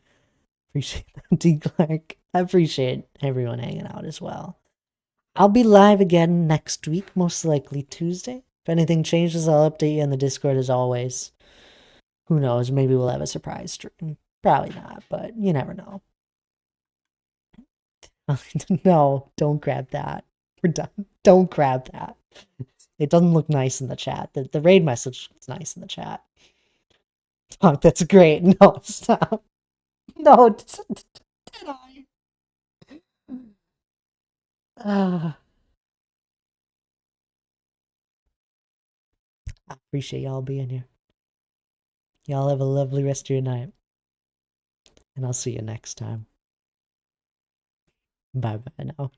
Appreciate that, D. Clark. I appreciate everyone hanging out as well. I'll be live again next week, most likely Tuesday. If anything changes, I'll update you in the Discord as always. Who knows? Maybe we'll have a surprise stream. Probably not, but you never know. No, don't grab that. We're done. Don't grab that. It doesn't look nice in the chat. The raid message is nice in the chat. Oh, that's great. No, stop. No, did I? I appreciate y'all being here. Y'all have a lovely rest of your night. And I'll see you next time. Bye bye now.